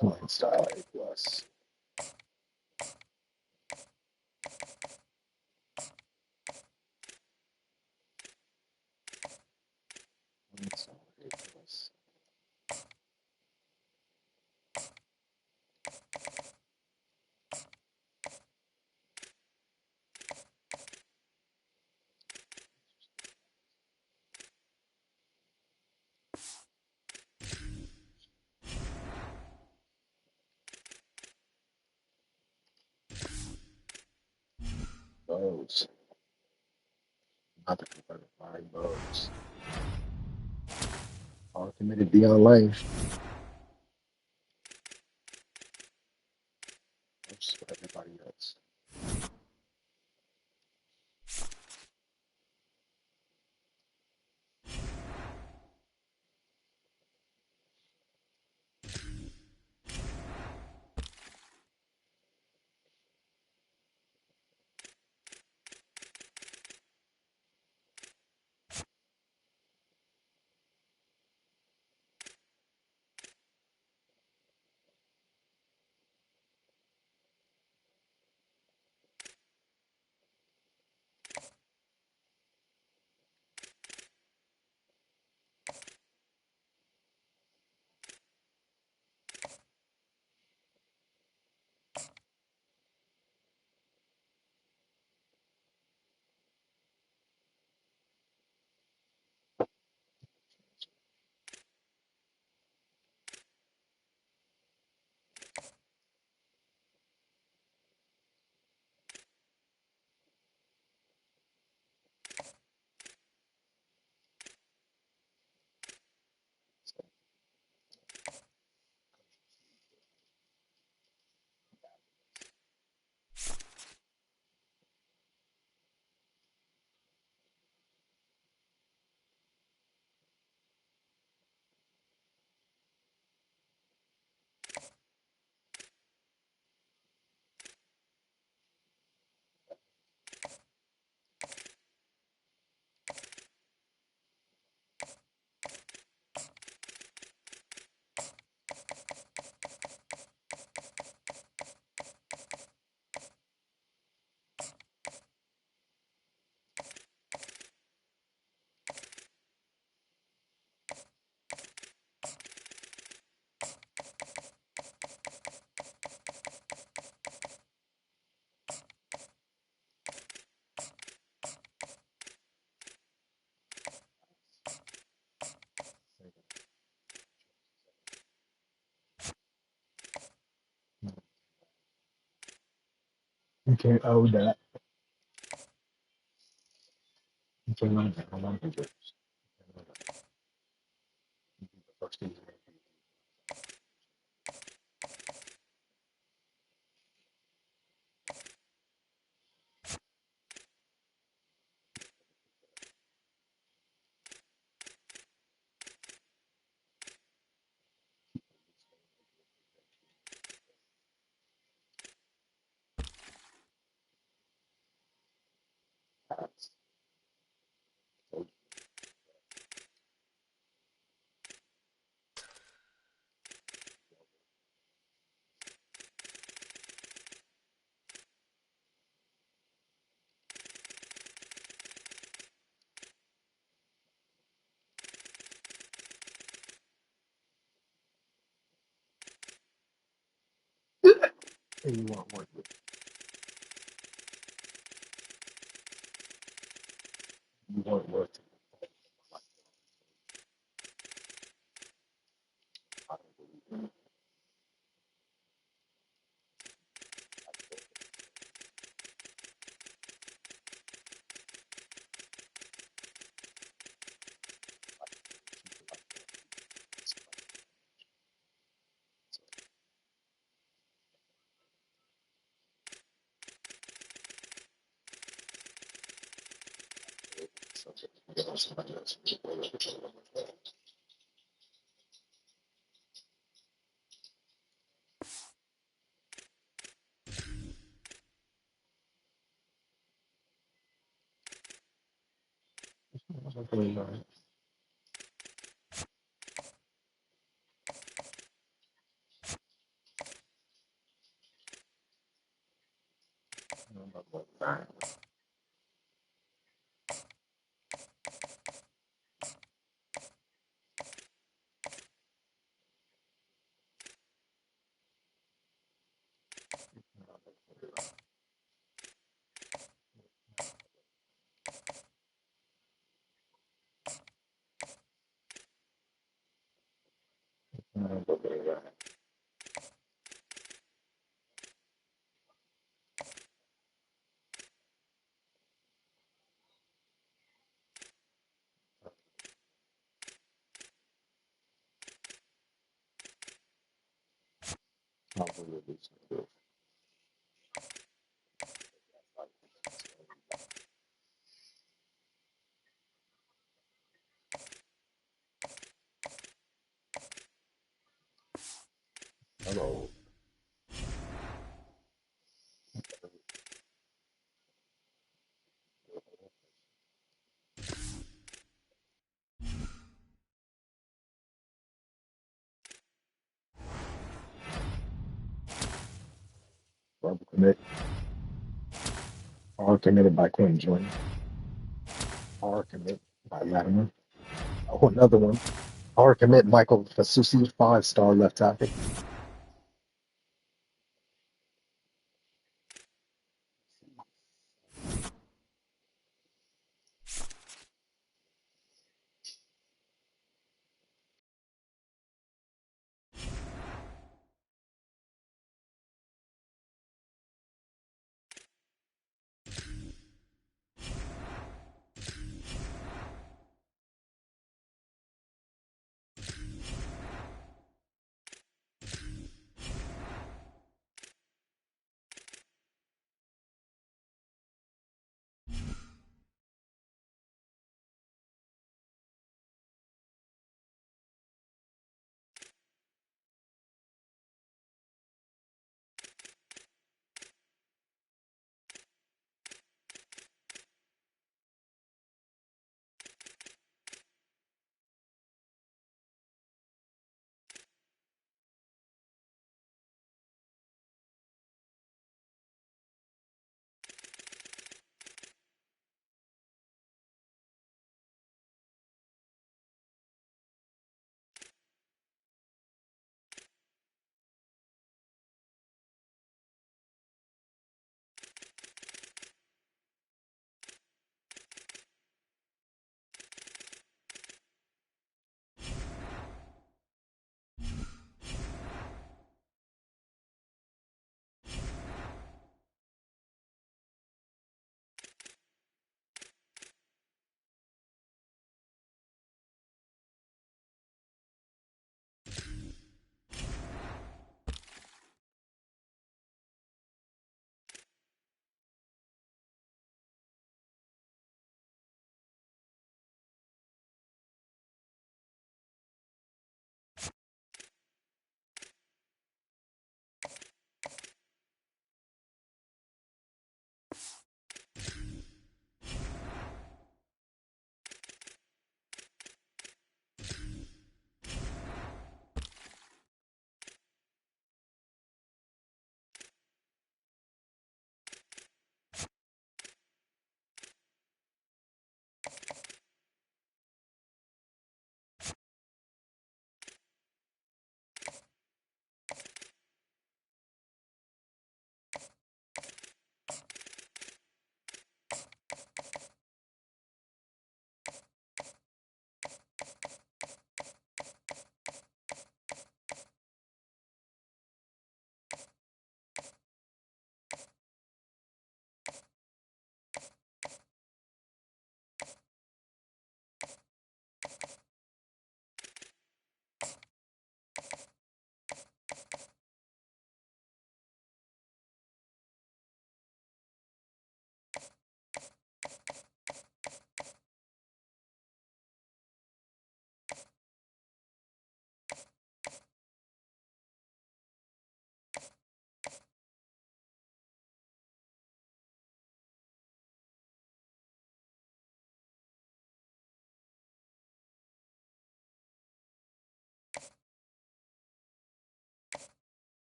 Playing style A plus. Playing style A plus. Bows. Not the converted by bows. All committed Dion Lane. Most everybody else. You can't owe that. You can't owe that. Hold on to this. First thing And you want work with. You want work to somebody else. Okay, all right. Fine. Hello. Verbal commit. Hard committed by Quentin Jordan. Hard commit by Latimer. Oh, another one. Hard commit Michael Fasusi, 5-star left tackle.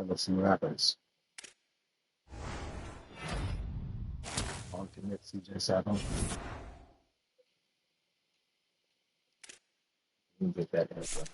let's see what happens. On commit CJ Saddam. We get that answer.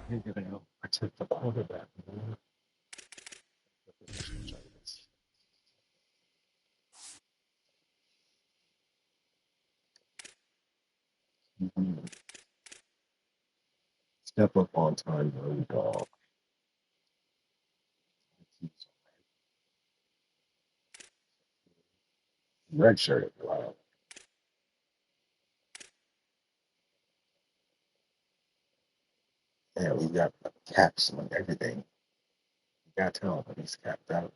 You're gonna go protect the quarterback. Man. The positional choices. Mhm. Step up on time, road dog. Red shirt. Wow. Yeah, we got caps on everything. You got to tell him he's capped out.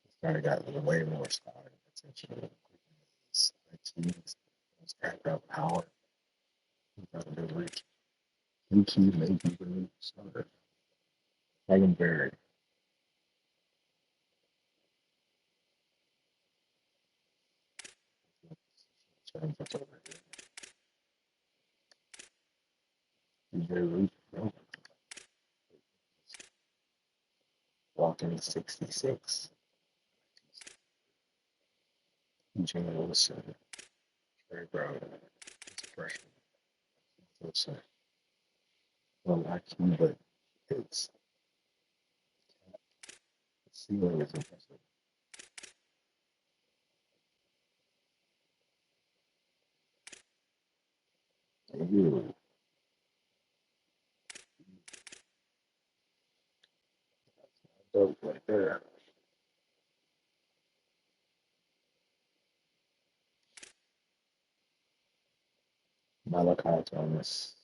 He's kind of got way more style. Attention. He's capped out power. He's got a good reach. He may be the new starter. Hagen Berry. DJ Reed. Walking 66. DJ Wilson. Trey Brown. He's a freshman. Wilson. Well, I can, but his ceiling is impressive. Ooh, dope right there. Malachi Thomas.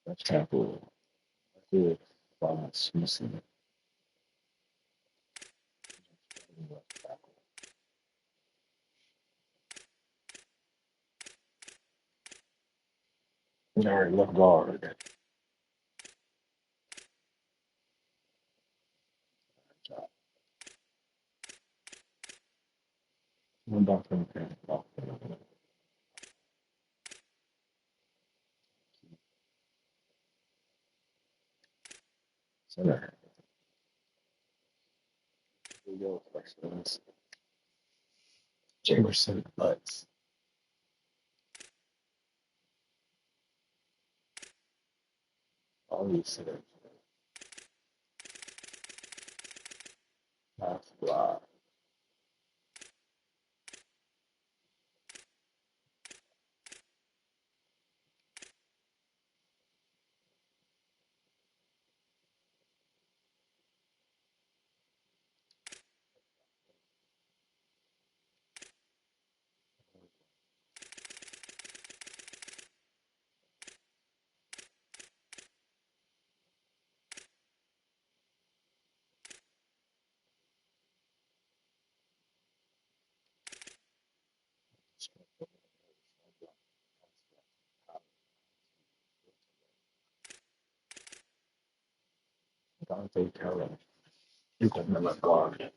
Left tackle. Good. Fox. Missing. Left tackle. All right, left guard. One back from the center. Here we go. Questions. Jamerson Butts. All these centers. Pass block. Dante Carroll. You gonna be like guard.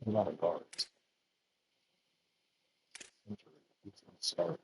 A lot of guards. He's gonna start.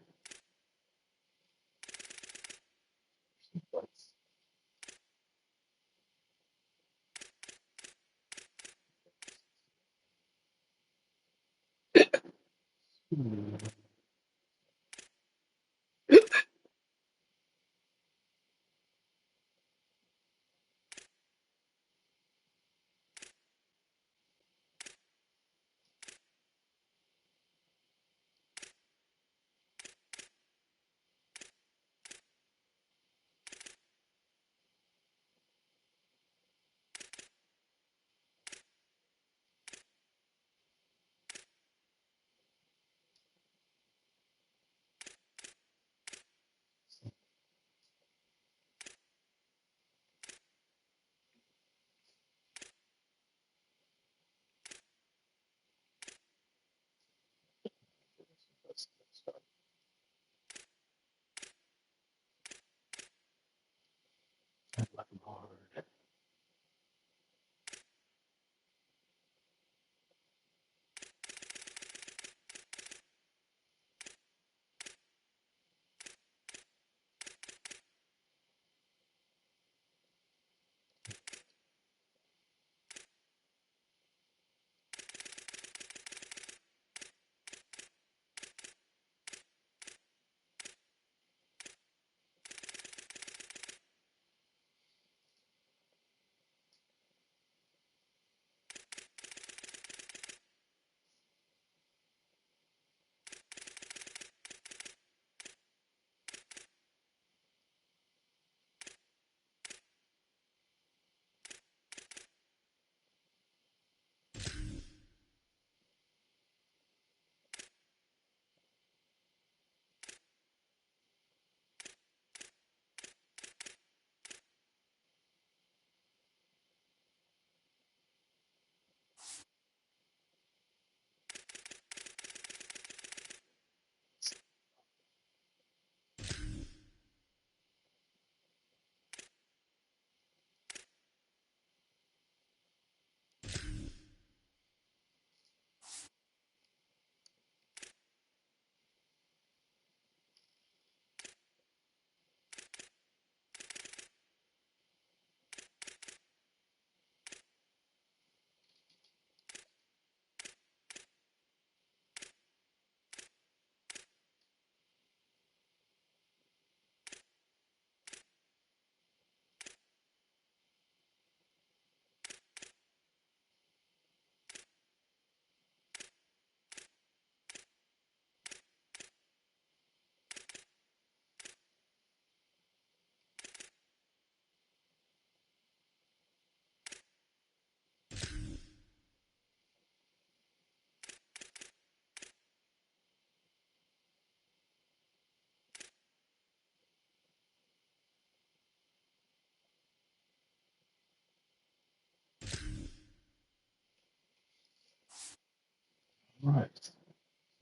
Right.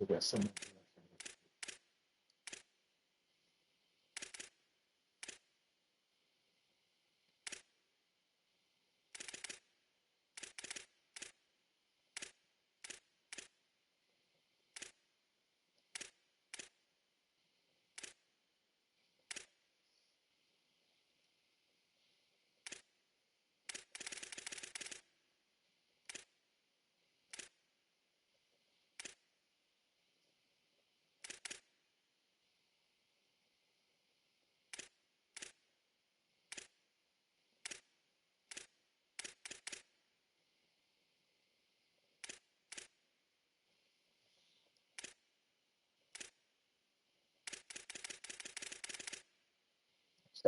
We got some.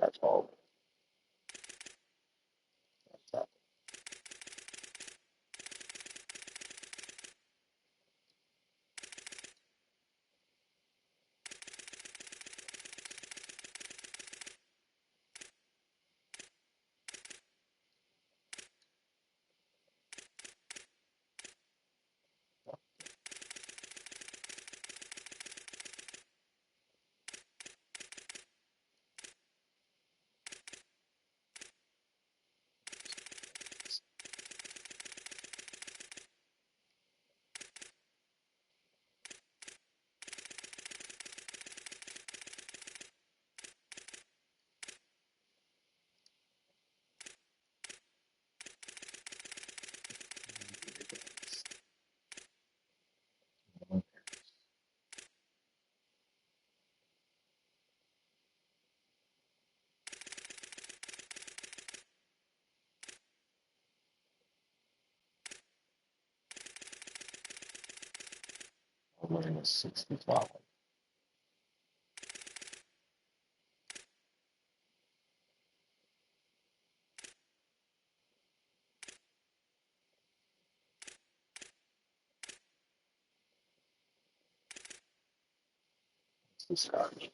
That's all. That's 65. It's the Scottish.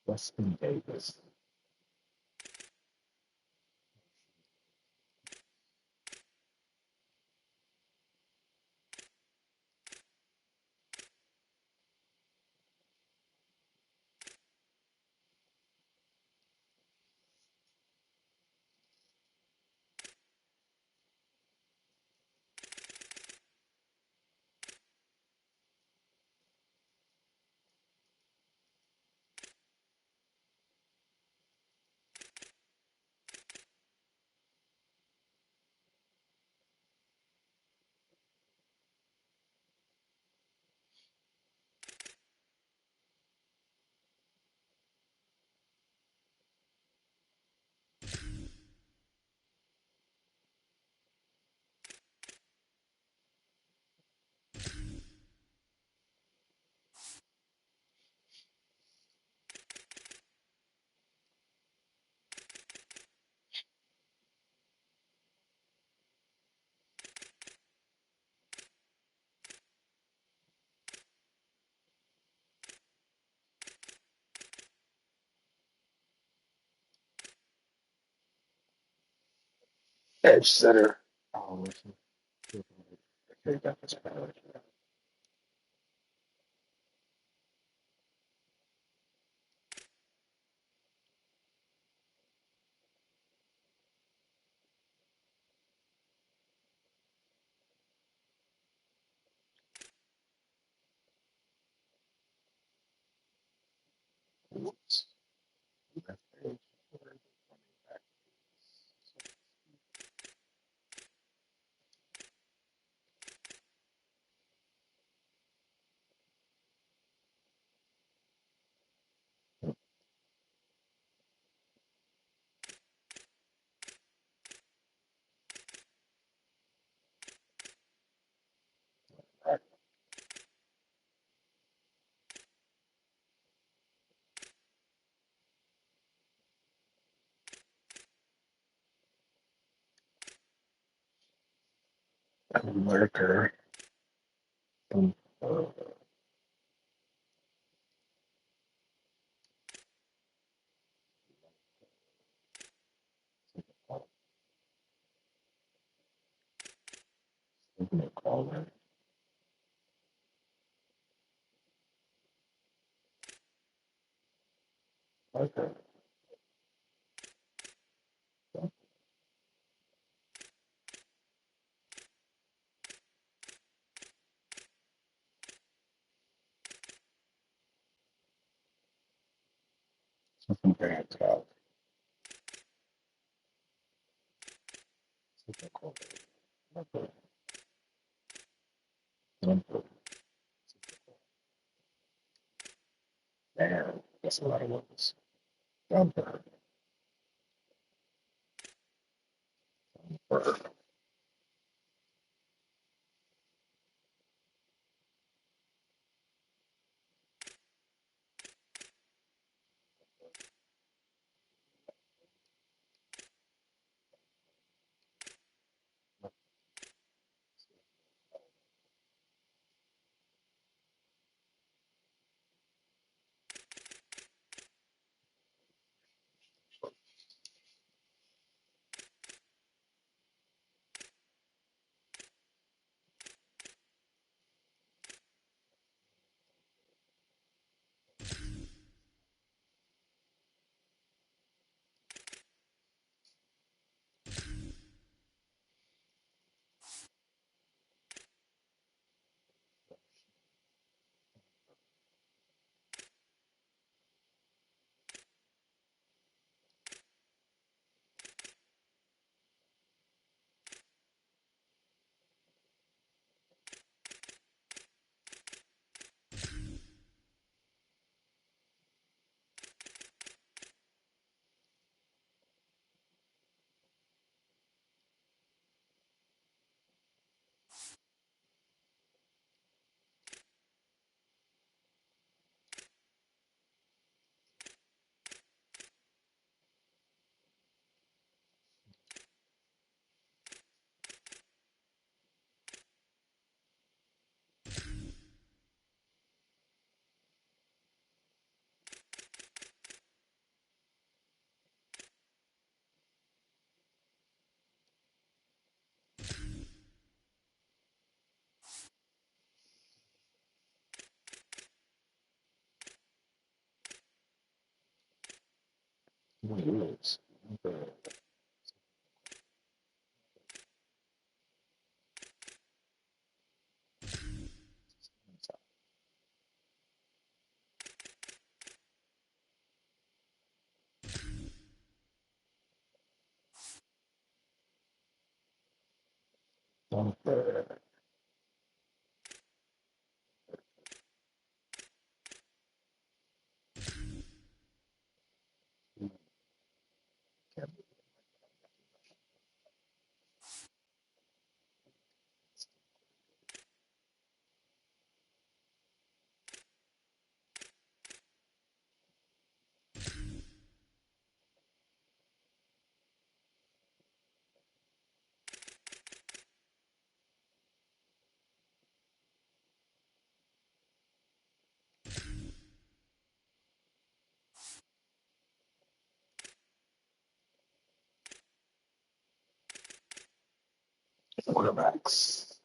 Weston Davis. Edge center. Oh, listen. Okay, got this better. Whoops. Left edge. lurker. Um, caller. Lurker. Something bad out. Lurker. Lurker. Damn, that's a lot of words. Jumper. Jumper. Wheels. Jumper. Quarterbacks.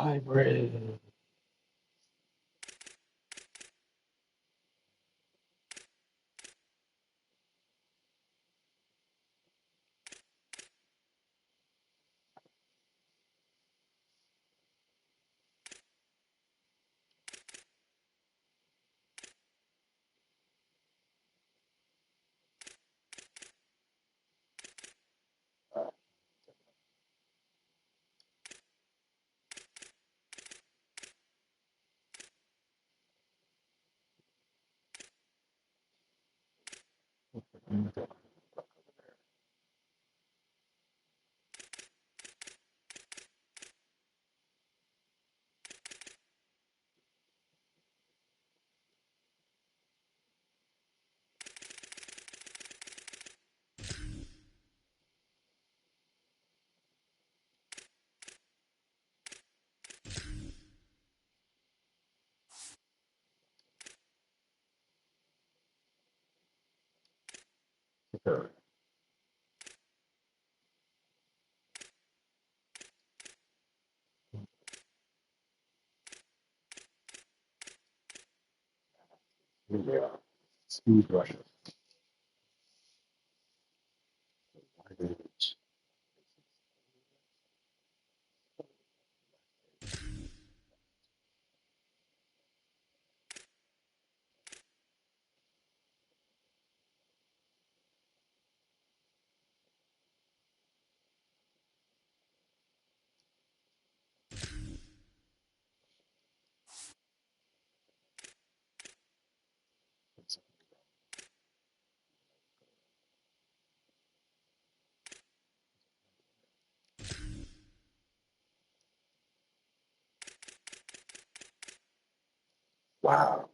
Hybrid. Yeah. Speed rusher. Wow.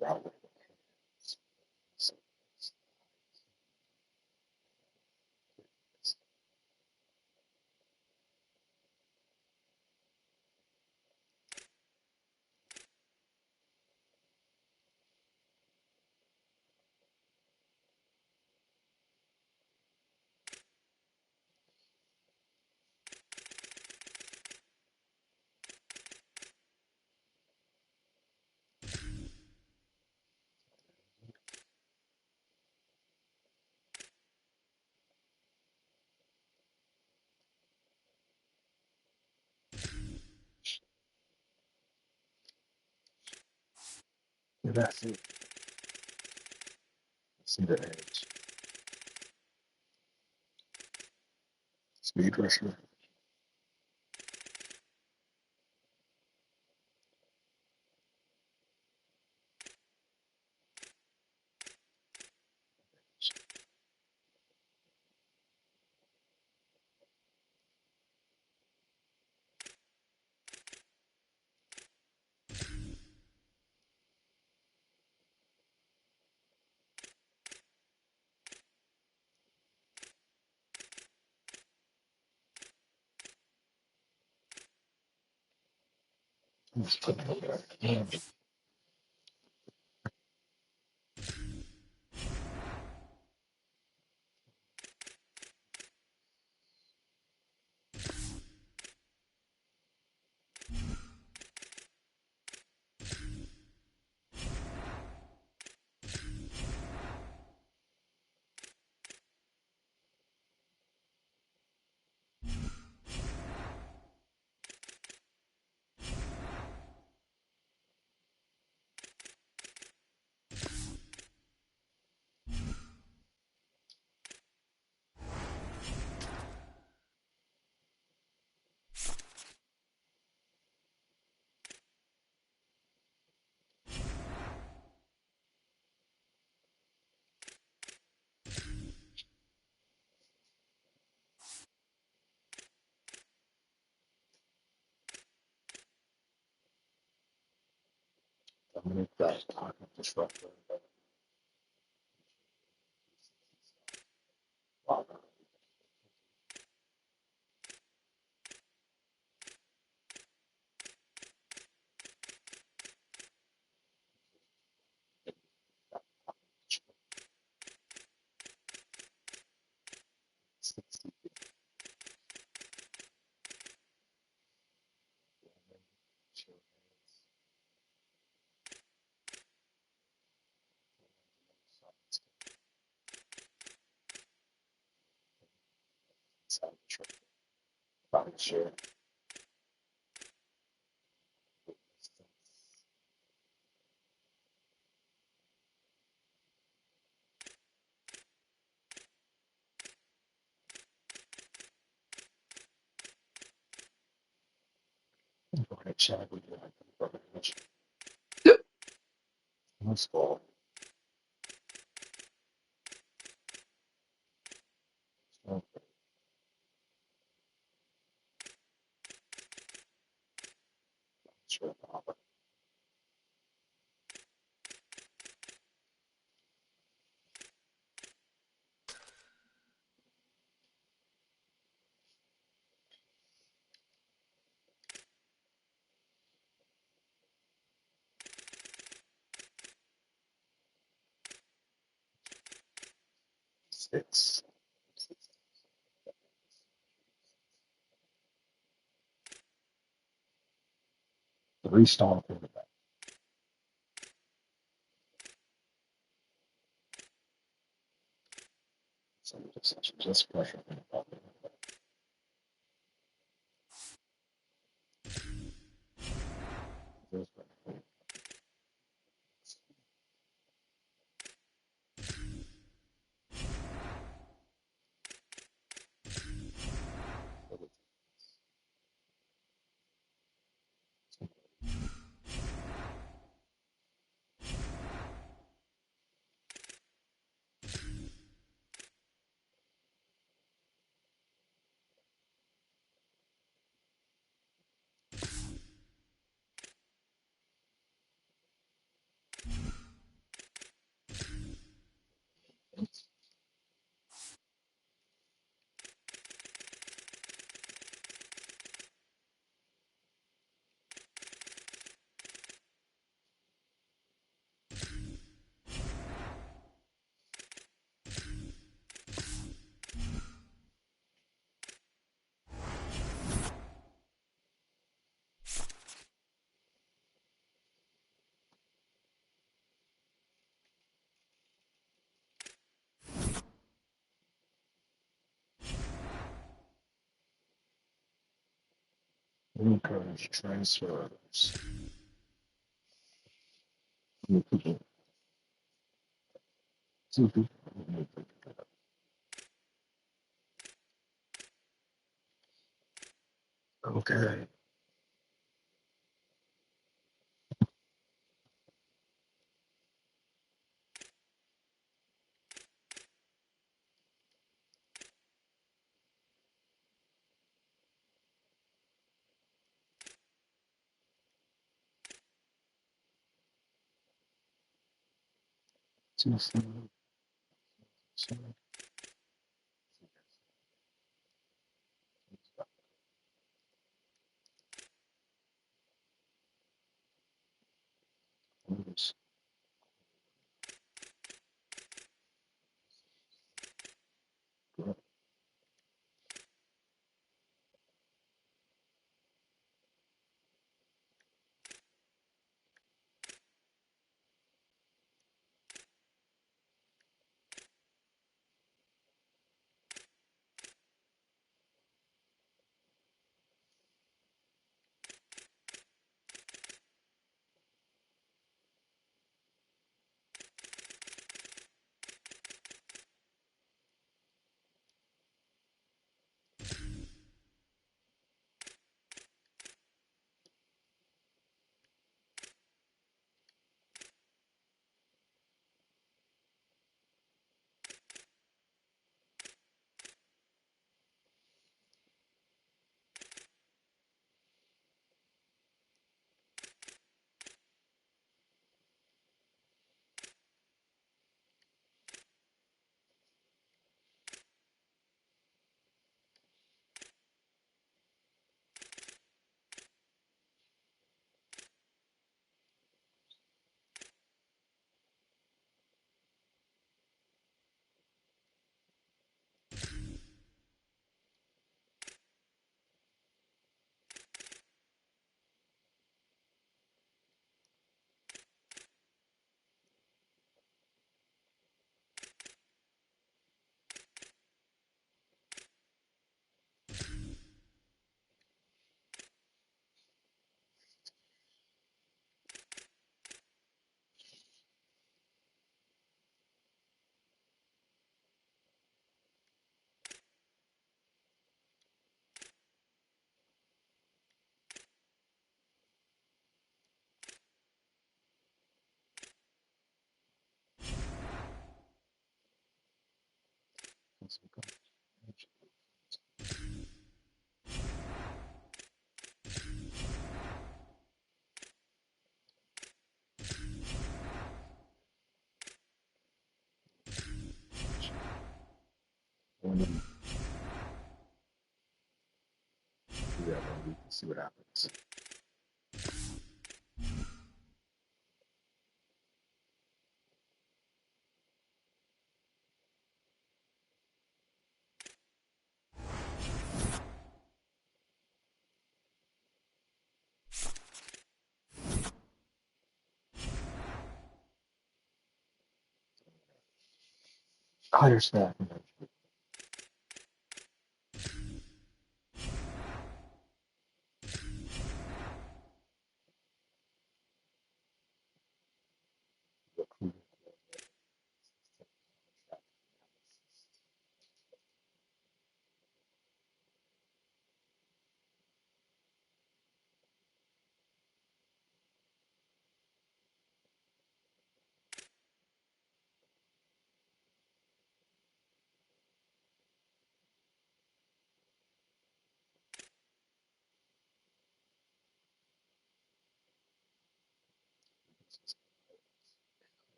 Wow. That's it. See the edge. Speed rusher. Just put it over there. Damn. Dominic that talking disruptor. Wow. Probably sure. Go ahead, Chad. We do like the information. Let's go. Sure. 6. 3-star quarterback. So just pressure. Encourage transfers. Okay. We can see what happens. Higher staff.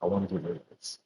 I want to get rid of this.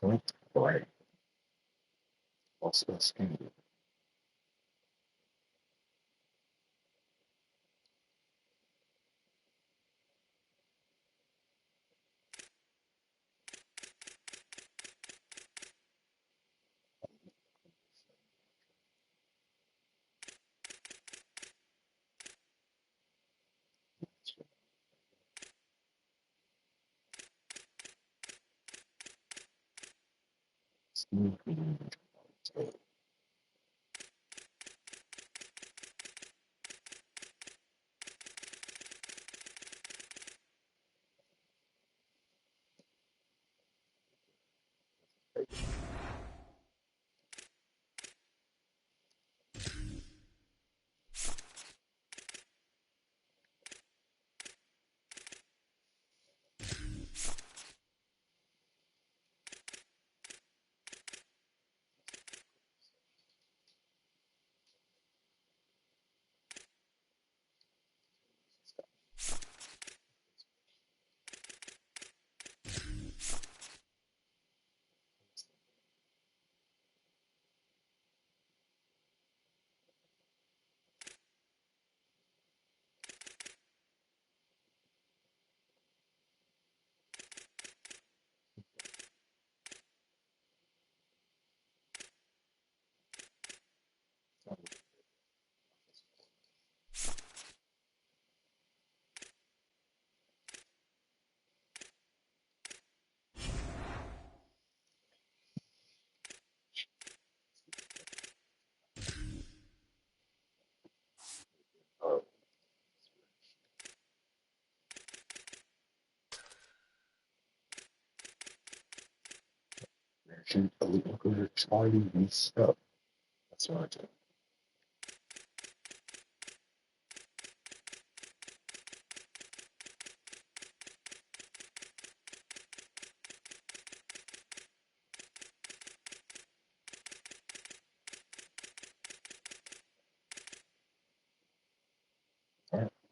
Detroit, right? Also, skinny. Mhm. Uh, shoot, elite recruiter, Charlie, we suck. That's what I do.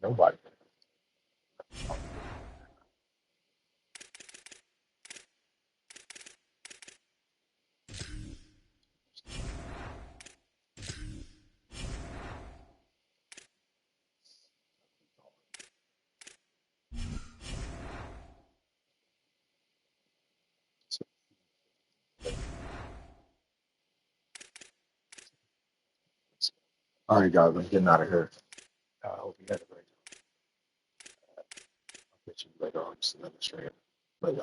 Nobody. All right, guys, I'm getting out of here. I hope you had a great time. I'll catch you later on just another stream. Later.